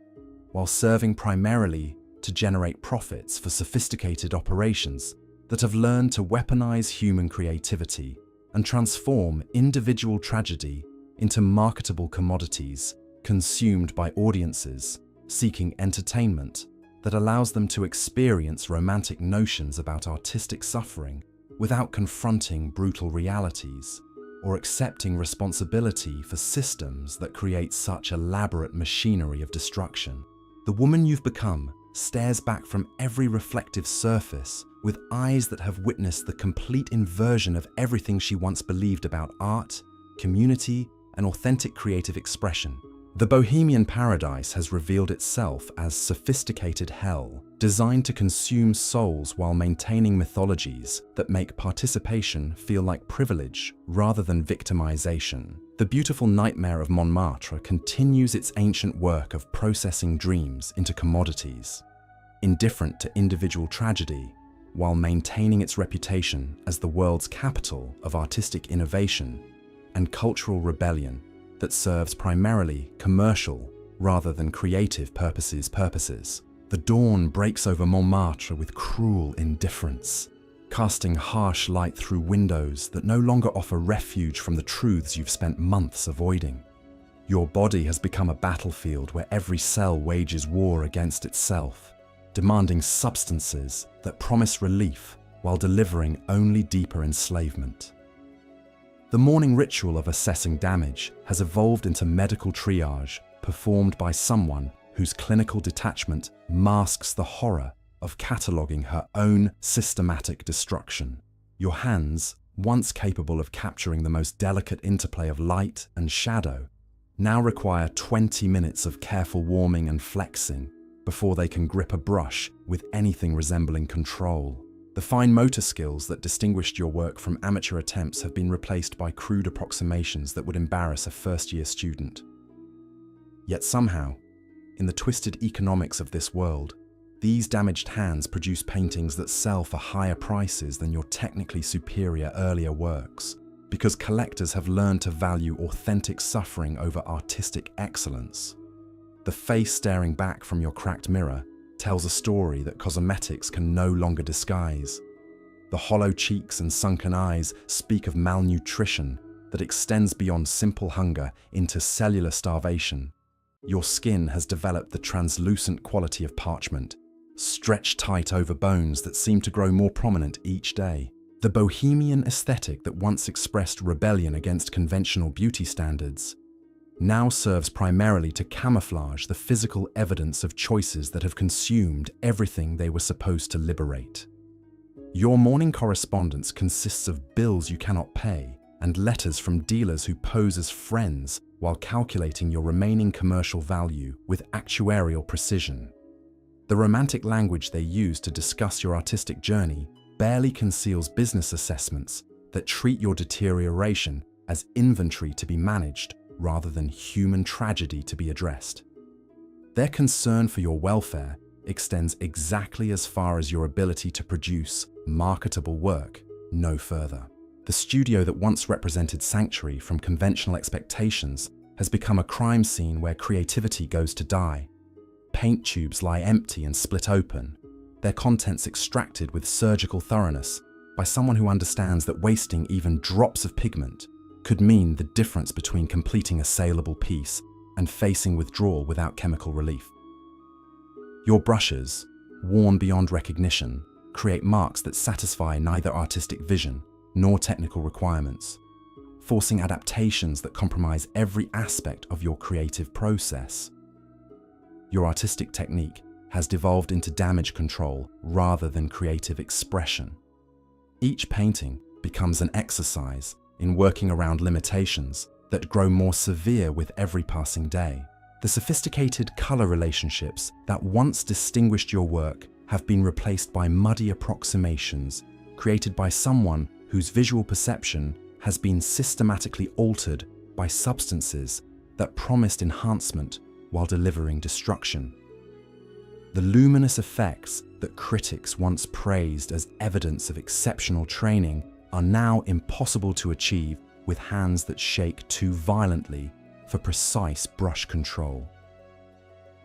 while serving primarily to generate profits for sophisticated operations that have learned to weaponize human creativity and transform individual tragedy into marketable commodities consumed by audiences seeking entertainment that allows them to experience romantic notions about artistic suffering without confronting brutal realities or accepting responsibility for systems that create such elaborate machinery of destruction. The woman you've become stares back from every reflective surface with eyes that have witnessed the complete inversion of everything she once believed about art, community, and authentic creative expression. The Bohemian paradise has revealed itself as sophisticated hell, designed to consume souls while maintaining mythologies that make participation feel like privilege rather than victimization. The beautiful nightmare of Montmartre continues its ancient work of processing dreams into commodities, indifferent to individual tragedy, while maintaining its reputation as the world's capital of artistic innovation and cultural rebellion that serves primarily commercial rather than creative purposes. The dawn breaks over Montmartre with cruel indifference, casting harsh light through windows that no longer offer refuge from the truths you've spent months avoiding. Your body has become a battlefield where every cell wages war against itself, demanding substances that promise relief while delivering only deeper enslavement. The morning ritual of assessing damage has evolved into medical triage performed by someone whose clinical detachment masks the horror of cataloguing her own systematic destruction. Your hands, once capable of capturing the most delicate interplay of light and shadow, now require 20 minutes of careful warming and flexing before they can grip a brush with anything resembling control. The fine motor skills that distinguished your work from amateur attempts have been replaced by crude approximations that would embarrass a first-year student. Yet somehow, in the twisted economics of this world, these damaged hands produce paintings that sell for higher prices than your technically superior earlier works, because collectors have learned to value authentic suffering over artistic excellence. The face staring back from your cracked mirror tells a story that cosmetics can no longer disguise. The hollow cheeks and sunken eyes speak of malnutrition that extends beyond simple hunger into cellular starvation. Your skin has developed the translucent quality of parchment, stretched tight over bones that seem to grow more prominent each day. The bohemian aesthetic that once expressed rebellion against conventional beauty standards now serves primarily to camouflage the physical evidence of choices that have consumed everything they were supposed to liberate. Your morning correspondence consists of bills you cannot pay and letters from dealers who pose as friends while calculating your remaining commercial value with actuarial precision. The romantic language they use to discuss your artistic journey barely conceals business assessments that treat your deterioration as inventory to be managed rather than human tragedy to be addressed. Their concern for your welfare extends exactly as far as your ability to produce marketable work, no further. The studio that once represented sanctuary from conventional expectations has become a crime scene where creativity goes to die. Paint tubes lie empty and split open, their contents extracted with surgical thoroughness by someone who understands that wasting even drops of pigment could mean the difference between completing a saleable piece and facing withdrawal without chemical relief. Your brushes, worn beyond recognition, create marks that satisfy neither artistic vision nor technical requirements, forcing adaptations that compromise every aspect of your creative process. Your artistic technique has devolved into damage control rather than creative expression. Each painting becomes an exercise in working around limitations that grow more severe with every passing day. The sophisticated color relationships that once distinguished your work have been replaced by muddy approximations created by someone whose visual perception has been systematically altered by substances that promised enhancement while delivering destruction. The luminous effects that critics once praised as evidence of exceptional training are now impossible to achieve with hands that shake too violently for precise brush control.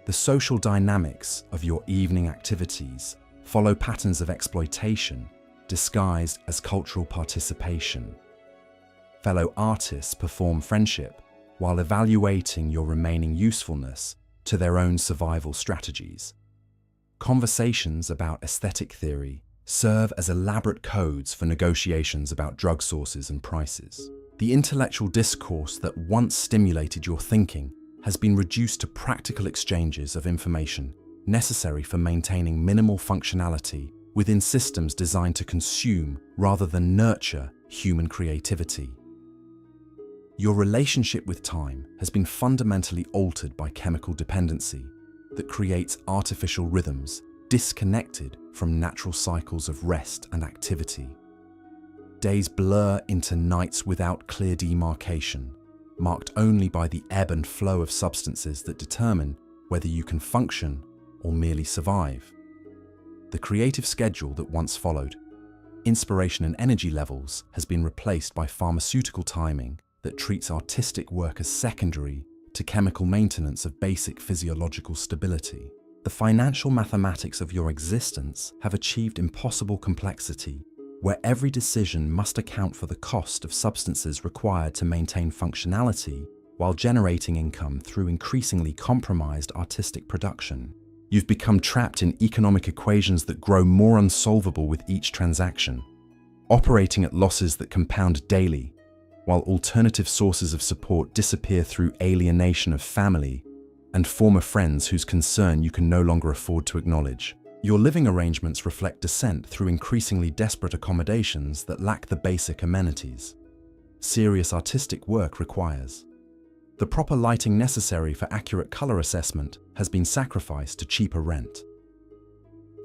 The social dynamics of your evening activities follow patterns of exploitation disguised as cultural participation. Fellow artists perform friendship while evaluating your remaining usefulness to their own survival strategies. Conversations about aesthetic theory serve as elaborate codes for negotiations about drug sources and prices. The intellectual discourse that once stimulated your thinking has been reduced to practical exchanges of information necessary for maintaining minimal functionality within systems designed to consume rather than nurture human creativity. Your relationship with time has been fundamentally altered by chemical dependency that creates artificial rhythms disconnected from natural cycles of rest and activity. Days blur into nights without clear demarcation, marked only by the ebb and flow of substances that determine whether you can function or merely survive. The creative schedule that once followed inspiration and energy levels has been replaced by pharmaceutical timing that treats artistic work as secondary to chemical maintenance of basic physiological stability. The financial mathematics of your existence have achieved impossible complexity, where every decision must account for the cost of substances required to maintain functionality while generating income through increasingly compromised artistic production. You've become trapped in economic equations that grow more unsolvable with each transaction, operating at losses that compound daily, while alternative sources of support disappear through alienation of family and former friends whose concern you can no longer afford to acknowledge. Your living arrangements reflect descent through increasingly desperate accommodations that lack the basic amenities serious artistic work requires. The proper lighting necessary for accurate color assessment has been sacrificed to cheaper rent.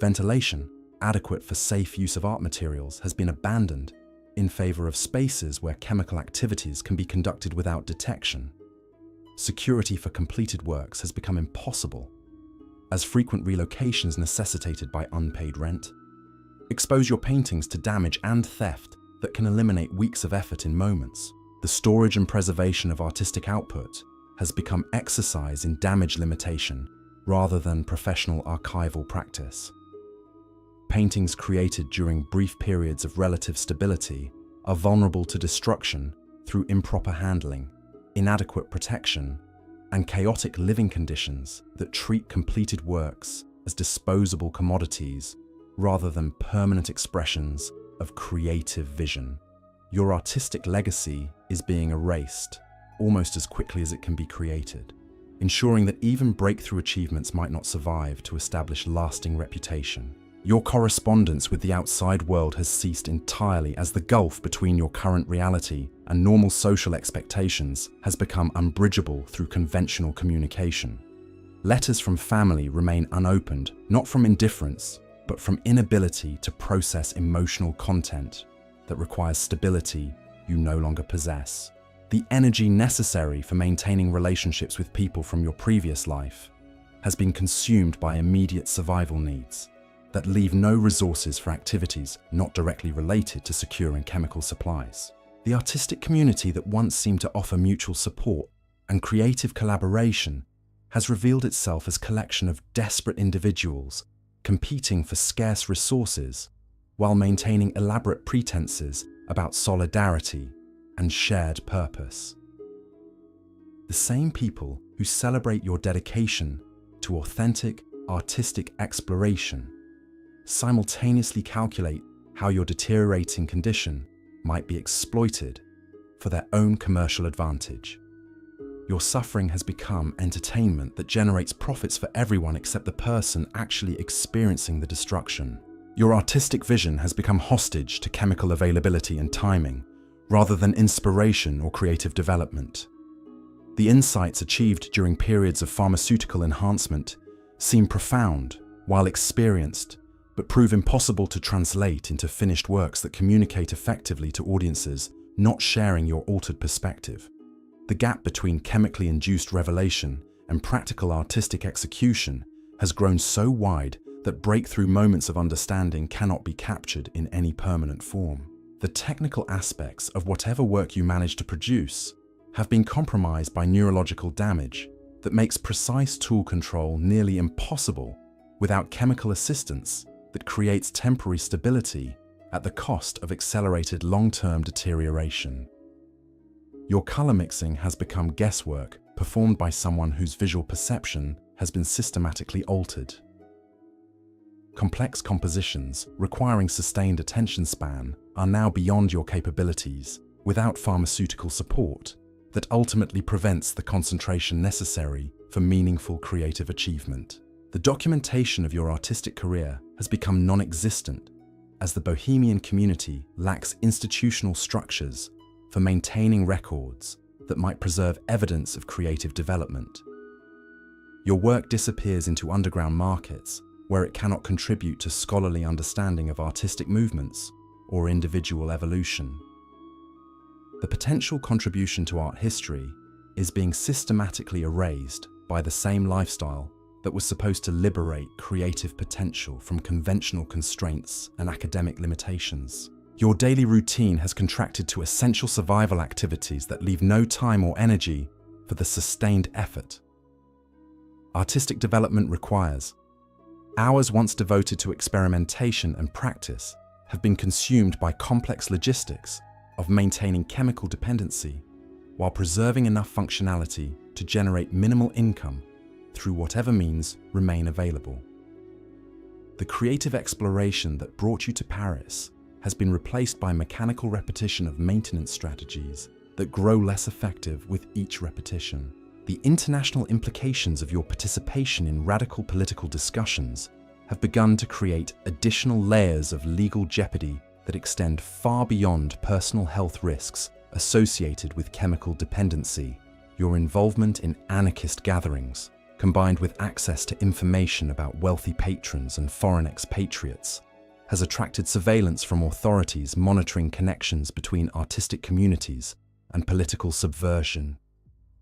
Ventilation, adequate for safe use of art materials, has been abandoned in favor of spaces where chemical activities can be conducted without detection. Security for completed works has become impossible, as frequent relocations necessitated by unpaid rent. Expose your paintings to damage and theft that can eliminate weeks of effort in moments. The storage and preservation of artistic output has become exercise in damage limitation rather than professional archival practice. Paintings created during brief periods of relative stability are vulnerable to destruction through improper handling, inadequate protection, and chaotic living conditions that treat completed works as disposable commodities rather than permanent expressions of creative vision. Your artistic legacy is being erased almost as quickly as it can be created, ensuring that even breakthrough achievements might not survive to establish lasting reputation. Your correspondence with the outside world has ceased entirely as the gulf between your current reality and normal social expectations has become unbridgeable through conventional communication. Letters from family remain unopened, not from indifference, but from inability to process emotional content that requires stability you no longer possess. The energy necessary for maintaining relationships with people from your previous life has been consumed by immediate survival needs that leave no resources for activities not directly related to securing chemical supplies. The artistic community that once seemed to offer mutual support and creative collaboration has revealed itself as a collection of desperate individuals competing for scarce resources while maintaining elaborate pretenses about solidarity and shared purpose. The same people who celebrate your dedication to authentic artistic exploration simultaneously calculate how your deteriorating condition might be exploited for their own commercial advantage. Your suffering has become entertainment that generates profits for everyone except the person actually experiencing the destruction. Your artistic vision has become hostage to chemical availability and timing, rather than inspiration or creative development. The insights achieved during periods of pharmaceutical enhancement seem profound while experienced, but prove impossible to translate into finished works that communicate effectively to audiences not sharing your altered perspective. The gap between chemically induced revelation and practical artistic execution has grown so wide that breakthrough moments of understanding cannot be captured in any permanent form. The technical aspects of whatever work you manage to produce have been compromised by neurological damage that makes precise tool control nearly impossible without chemical assistance that creates temporary stability at the cost of accelerated long-term deterioration. Your color mixing has become guesswork performed by someone whose visual perception has been systematically altered. Complex compositions requiring sustained attention span are now beyond your capabilities without pharmaceutical support that ultimately prevents the concentration necessary for meaningful creative achievement. The documentation of your artistic career has become non-existent as the Bohemian community lacks institutional structures for maintaining records that might preserve evidence of creative development. Your work disappears into underground markets where it cannot contribute to scholarly understanding of artistic movements or individual evolution. The potential contribution to art history is being systematically erased by the same lifestyle that was supposed to liberate creative potential from conventional constraints and academic limitations. Your daily routine has contracted to essential survival activities that leave no time or energy for the sustained effort artistic development requires. Hours once devoted to experimentation and practice have been consumed by complex logistics of maintaining chemical dependency while preserving enough functionality to generate minimal income through whatever means remain available. The creative exploration that brought you to Paris has been replaced by mechanical repetition of maintenance strategies that grow less effective with each repetition. The international implications of your participation in radical political discussions have begun to create additional layers of legal jeopardy that extend far beyond personal health risks associated with chemical dependency. Your involvement in anarchist gatherings, combined with access to information about wealthy patrons and foreign expatriates, has attracted surveillance from authorities monitoring connections between artistic communities and political subversion.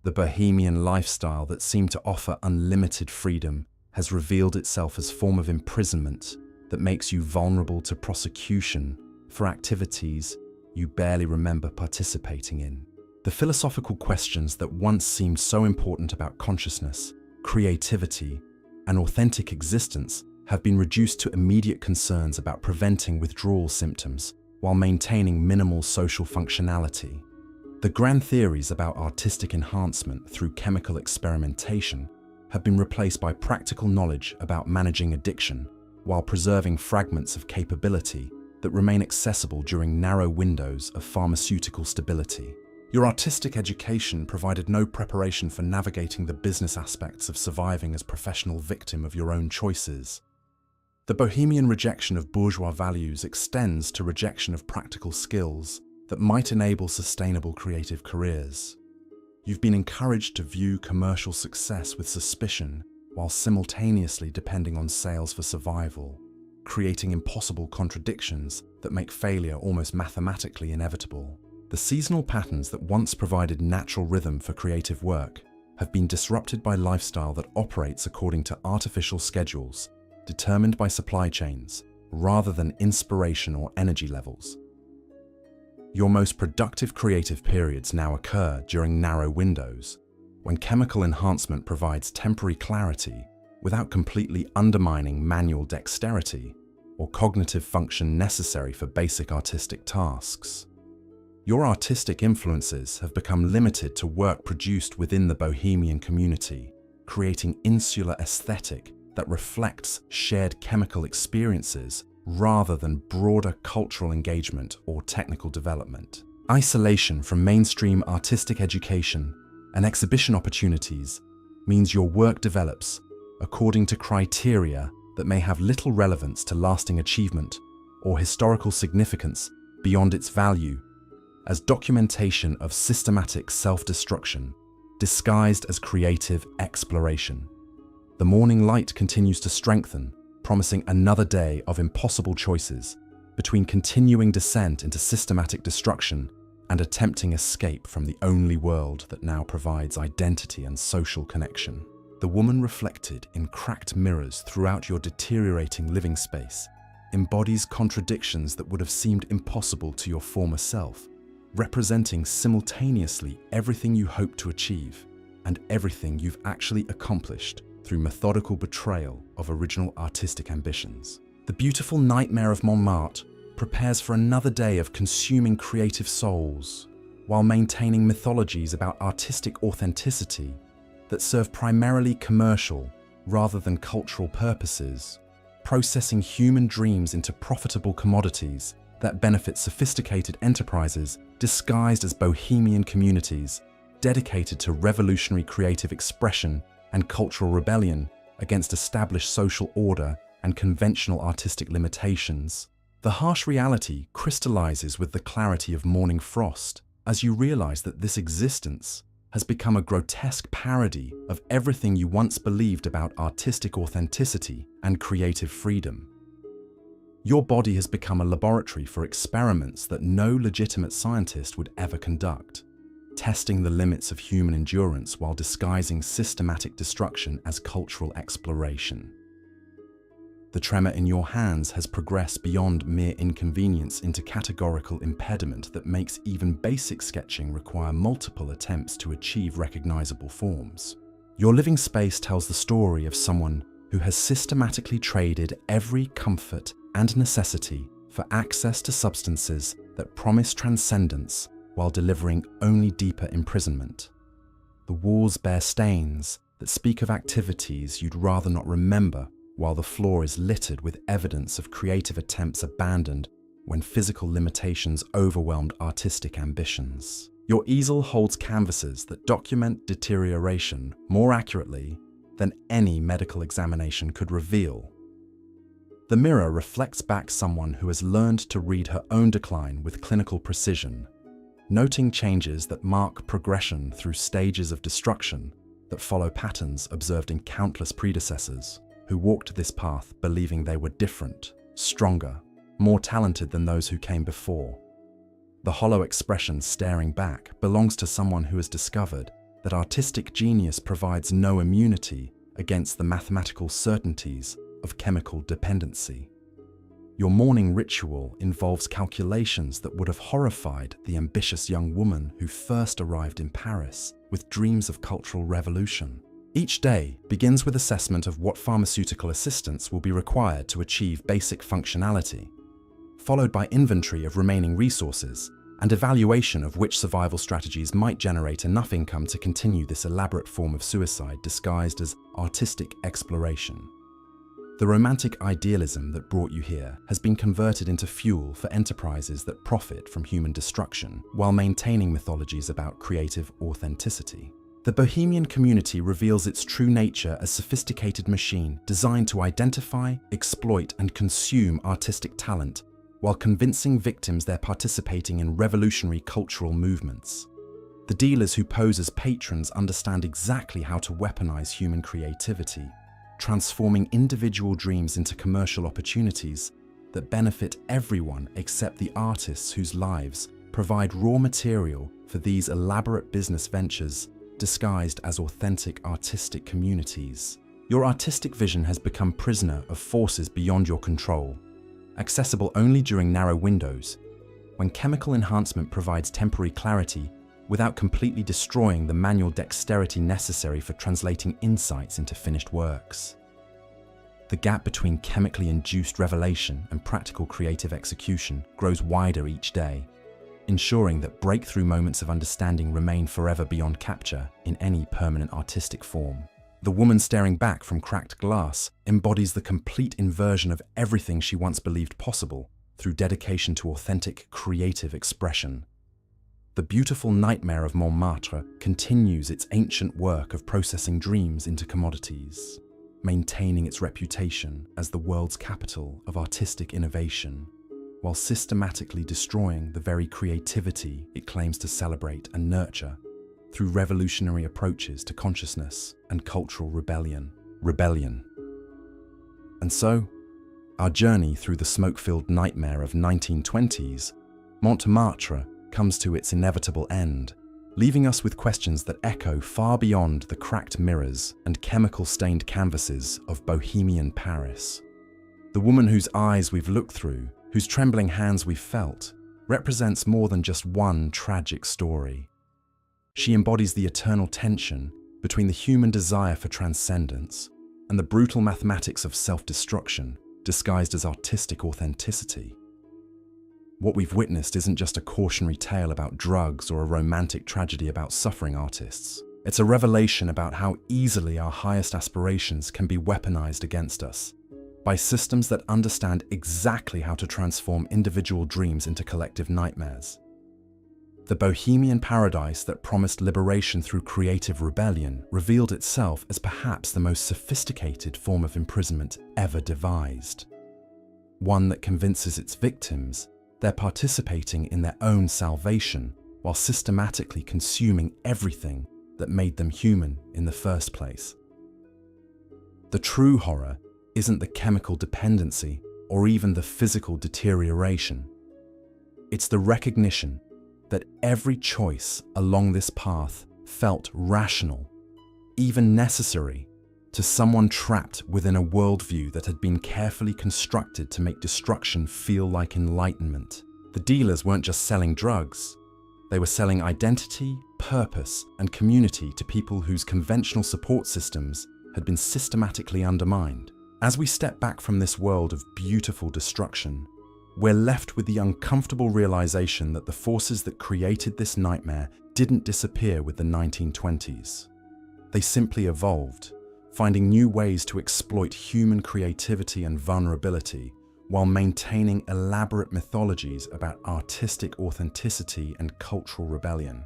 The Bohemian lifestyle that seemed to offer unlimited freedom has revealed itself as a form of imprisonment that makes you vulnerable to prosecution for activities you barely remember participating in. The philosophical questions that once seemed so important about consciousness, creativity, and authentic existence have been reduced to immediate concerns about preventing withdrawal symptoms while maintaining minimal social functionality. The grand theories about artistic enhancement through chemical experimentation have been replaced by practical knowledge about managing addiction while preserving fragments of capability that remain accessible during narrow windows of pharmaceutical stability. Your artistic education provided no preparation for navigating the business aspects of surviving as a professional victim of your own choices. The Bohemian rejection of bourgeois values extends to rejection of practical skills that might enable sustainable creative careers. You've been encouraged to view commercial success with suspicion while simultaneously depending on sales for survival, creating impossible contradictions that make failure almost mathematically inevitable. The seasonal patterns that once provided natural rhythm for creative work have been disrupted by lifestyle that operates according to artificial schedules determined by supply chains rather than inspiration or energy levels. Your most productive creative periods now occur during narrow windows, when chemical enhancement provides temporary clarity without completely undermining manual dexterity or cognitive function necessary for basic artistic tasks. Your artistic influences have become limited to work produced within the Bohemian community, creating insular aesthetic that reflects shared chemical experiences rather than broader cultural engagement or technical development. Isolation from mainstream artistic education and exhibition opportunities means your work develops according to criteria that may have little relevance to lasting achievement or historical significance beyond its value as documentation of systematic self-destruction disguised as creative exploration. The morning light continues to strengthen, promising another day of impossible choices between continuing descent into systematic destruction and attempting escape from the only world that now provides identity and social connection. The woman reflected in cracked mirrors throughout your deteriorating living space embodies contradictions that would have seemed impossible to your former self, representing simultaneously everything you hope to achieve and everything you've actually accomplished through methodical betrayal of original artistic ambitions. The beautiful nightmare of Montmartre prepares for another day of consuming creative souls, while maintaining mythologies about artistic authenticity that serve primarily commercial rather than cultural purposes, processing human dreams into profitable commodities that benefit sophisticated enterprises disguised as bohemian communities dedicated to revolutionary creative expression and cultural rebellion against established social order and conventional artistic limitations. The harsh reality crystallizes with the clarity of morning frost as you realize that this existence has become a grotesque parody of everything you once believed about artistic authenticity and creative freedom. Your body has become a laboratory for experiments that no legitimate scientist would ever conduct, testing the limits of human endurance while disguising systematic destruction as cultural exploration. The tremor in your hands has progressed beyond mere inconvenience into categorical impediment that makes even basic sketching require multiple attempts to achieve recognizable forms. Your living space tells the story of someone who has systematically traded every comfort and necessity for access to substances that promise transcendence while delivering only deeper imprisonment. The walls bear stains that speak of activities you'd rather not remember, while the floor is littered with evidence of creative attempts abandoned when physical limitations overwhelmed artistic ambitions. Your easel holds canvases that document deterioration more accurately than any medical examination could reveal. The mirror reflects back someone who has learned to read her own decline with clinical precision, noting changes that mark progression through stages of destruction that follow patterns observed in countless predecessors who walked this path believing they were different, stronger, more talented than those who came before. The hollow expression staring back belongs to someone who has discovered that artistic genius provides no immunity against the mathematical certainties of chemical dependency. Your morning ritual involves calculations that would have horrified the ambitious young woman who first arrived in Paris with dreams of cultural revolution. Each day begins with assessment of what pharmaceutical assistance will be required to achieve basic functionality, followed by inventory of remaining resources and evaluation of which survival strategies might generate enough income to continue this elaborate form of suicide disguised as artistic exploration. The romantic idealism that brought you here has been converted into fuel for enterprises that profit from human destruction while maintaining mythologies about creative authenticity. The Bohemian community reveals its true nature as a sophisticated machine designed to identify, exploit, and consume artistic talent while convincing victims they're participating in revolutionary cultural movements. The dealers who pose as patrons understand exactly how to weaponize human creativity, transforming individual dreams into commercial opportunities that benefit everyone except the artists whose lives provide raw material for these elaborate business ventures disguised as authentic artistic communities. Your artistic vision has become prisoner of forces beyond your control, accessible only during narrow windows, when chemical enhancement provides temporary clarity without completely destroying the manual dexterity necessary for translating insights into finished works. The gap between chemically induced revelation and practical creative execution grows wider each day, ensuring that breakthrough moments of understanding remain forever beyond capture in any permanent artistic form. The woman staring back from cracked glass embodies the complete inversion of everything she once believed possible through dedication to authentic creative expression. the beautiful nightmare of Montmartre continues its ancient work of processing dreams into commodities, maintaining its reputation as the world's capital of artistic innovation, while systematically destroying the very creativity it claims to celebrate and nurture through revolutionary approaches to consciousness and cultural rebellion. And so, our journey through the smoke-filled nightmare of 1920s, Montmartre comes to its inevitable end, leaving us with questions that echo far beyond the cracked mirrors and chemical-stained canvases of Bohemian Paris. The woman whose eyes we've looked through, whose trembling hands we've felt, represents more than just one tragic story. She embodies the eternal tension between the human desire for transcendence and the brutal mathematics of self-destruction disguised as artistic authenticity. What we've witnessed isn't just a cautionary tale about drugs or a romantic tragedy about suffering artists. It's a revelation about how easily our highest aspirations can be weaponized against us by systems that understand exactly how to transform individual dreams into collective nightmares. The Bohemian paradise that promised liberation through creative rebellion revealed itself as perhaps the most sophisticated form of imprisonment ever devised. One that convinces its victims they're participating in their own salvation while systematically consuming everything that made them human in the first place. The true horror isn't the chemical dependency or even the physical deterioration. It's the recognition that every choice along this path felt rational, even necessary, to someone trapped within a worldview that had been carefully constructed to make destruction feel like enlightenment. The dealers weren't just selling drugs, they were selling identity, purpose, and community to people whose conventional support systems had been systematically undermined. As we step back from this world of beautiful destruction, we're left with the uncomfortable realization that the forces that created this nightmare didn't disappear with the 1920s. They simply evolved, finding new ways to exploit human creativity and vulnerability while maintaining elaborate mythologies about artistic authenticity and cultural rebellion.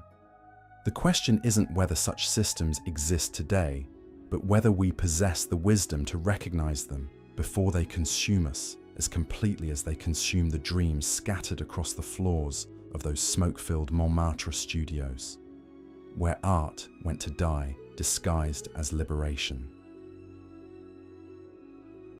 The question isn't whether such systems exist today, but whether we possess the wisdom to recognize them before they consume us as completely as they consume the dreams scattered across the floors of those smoke-filled Montmartre studios, where art went to die disguised as liberation.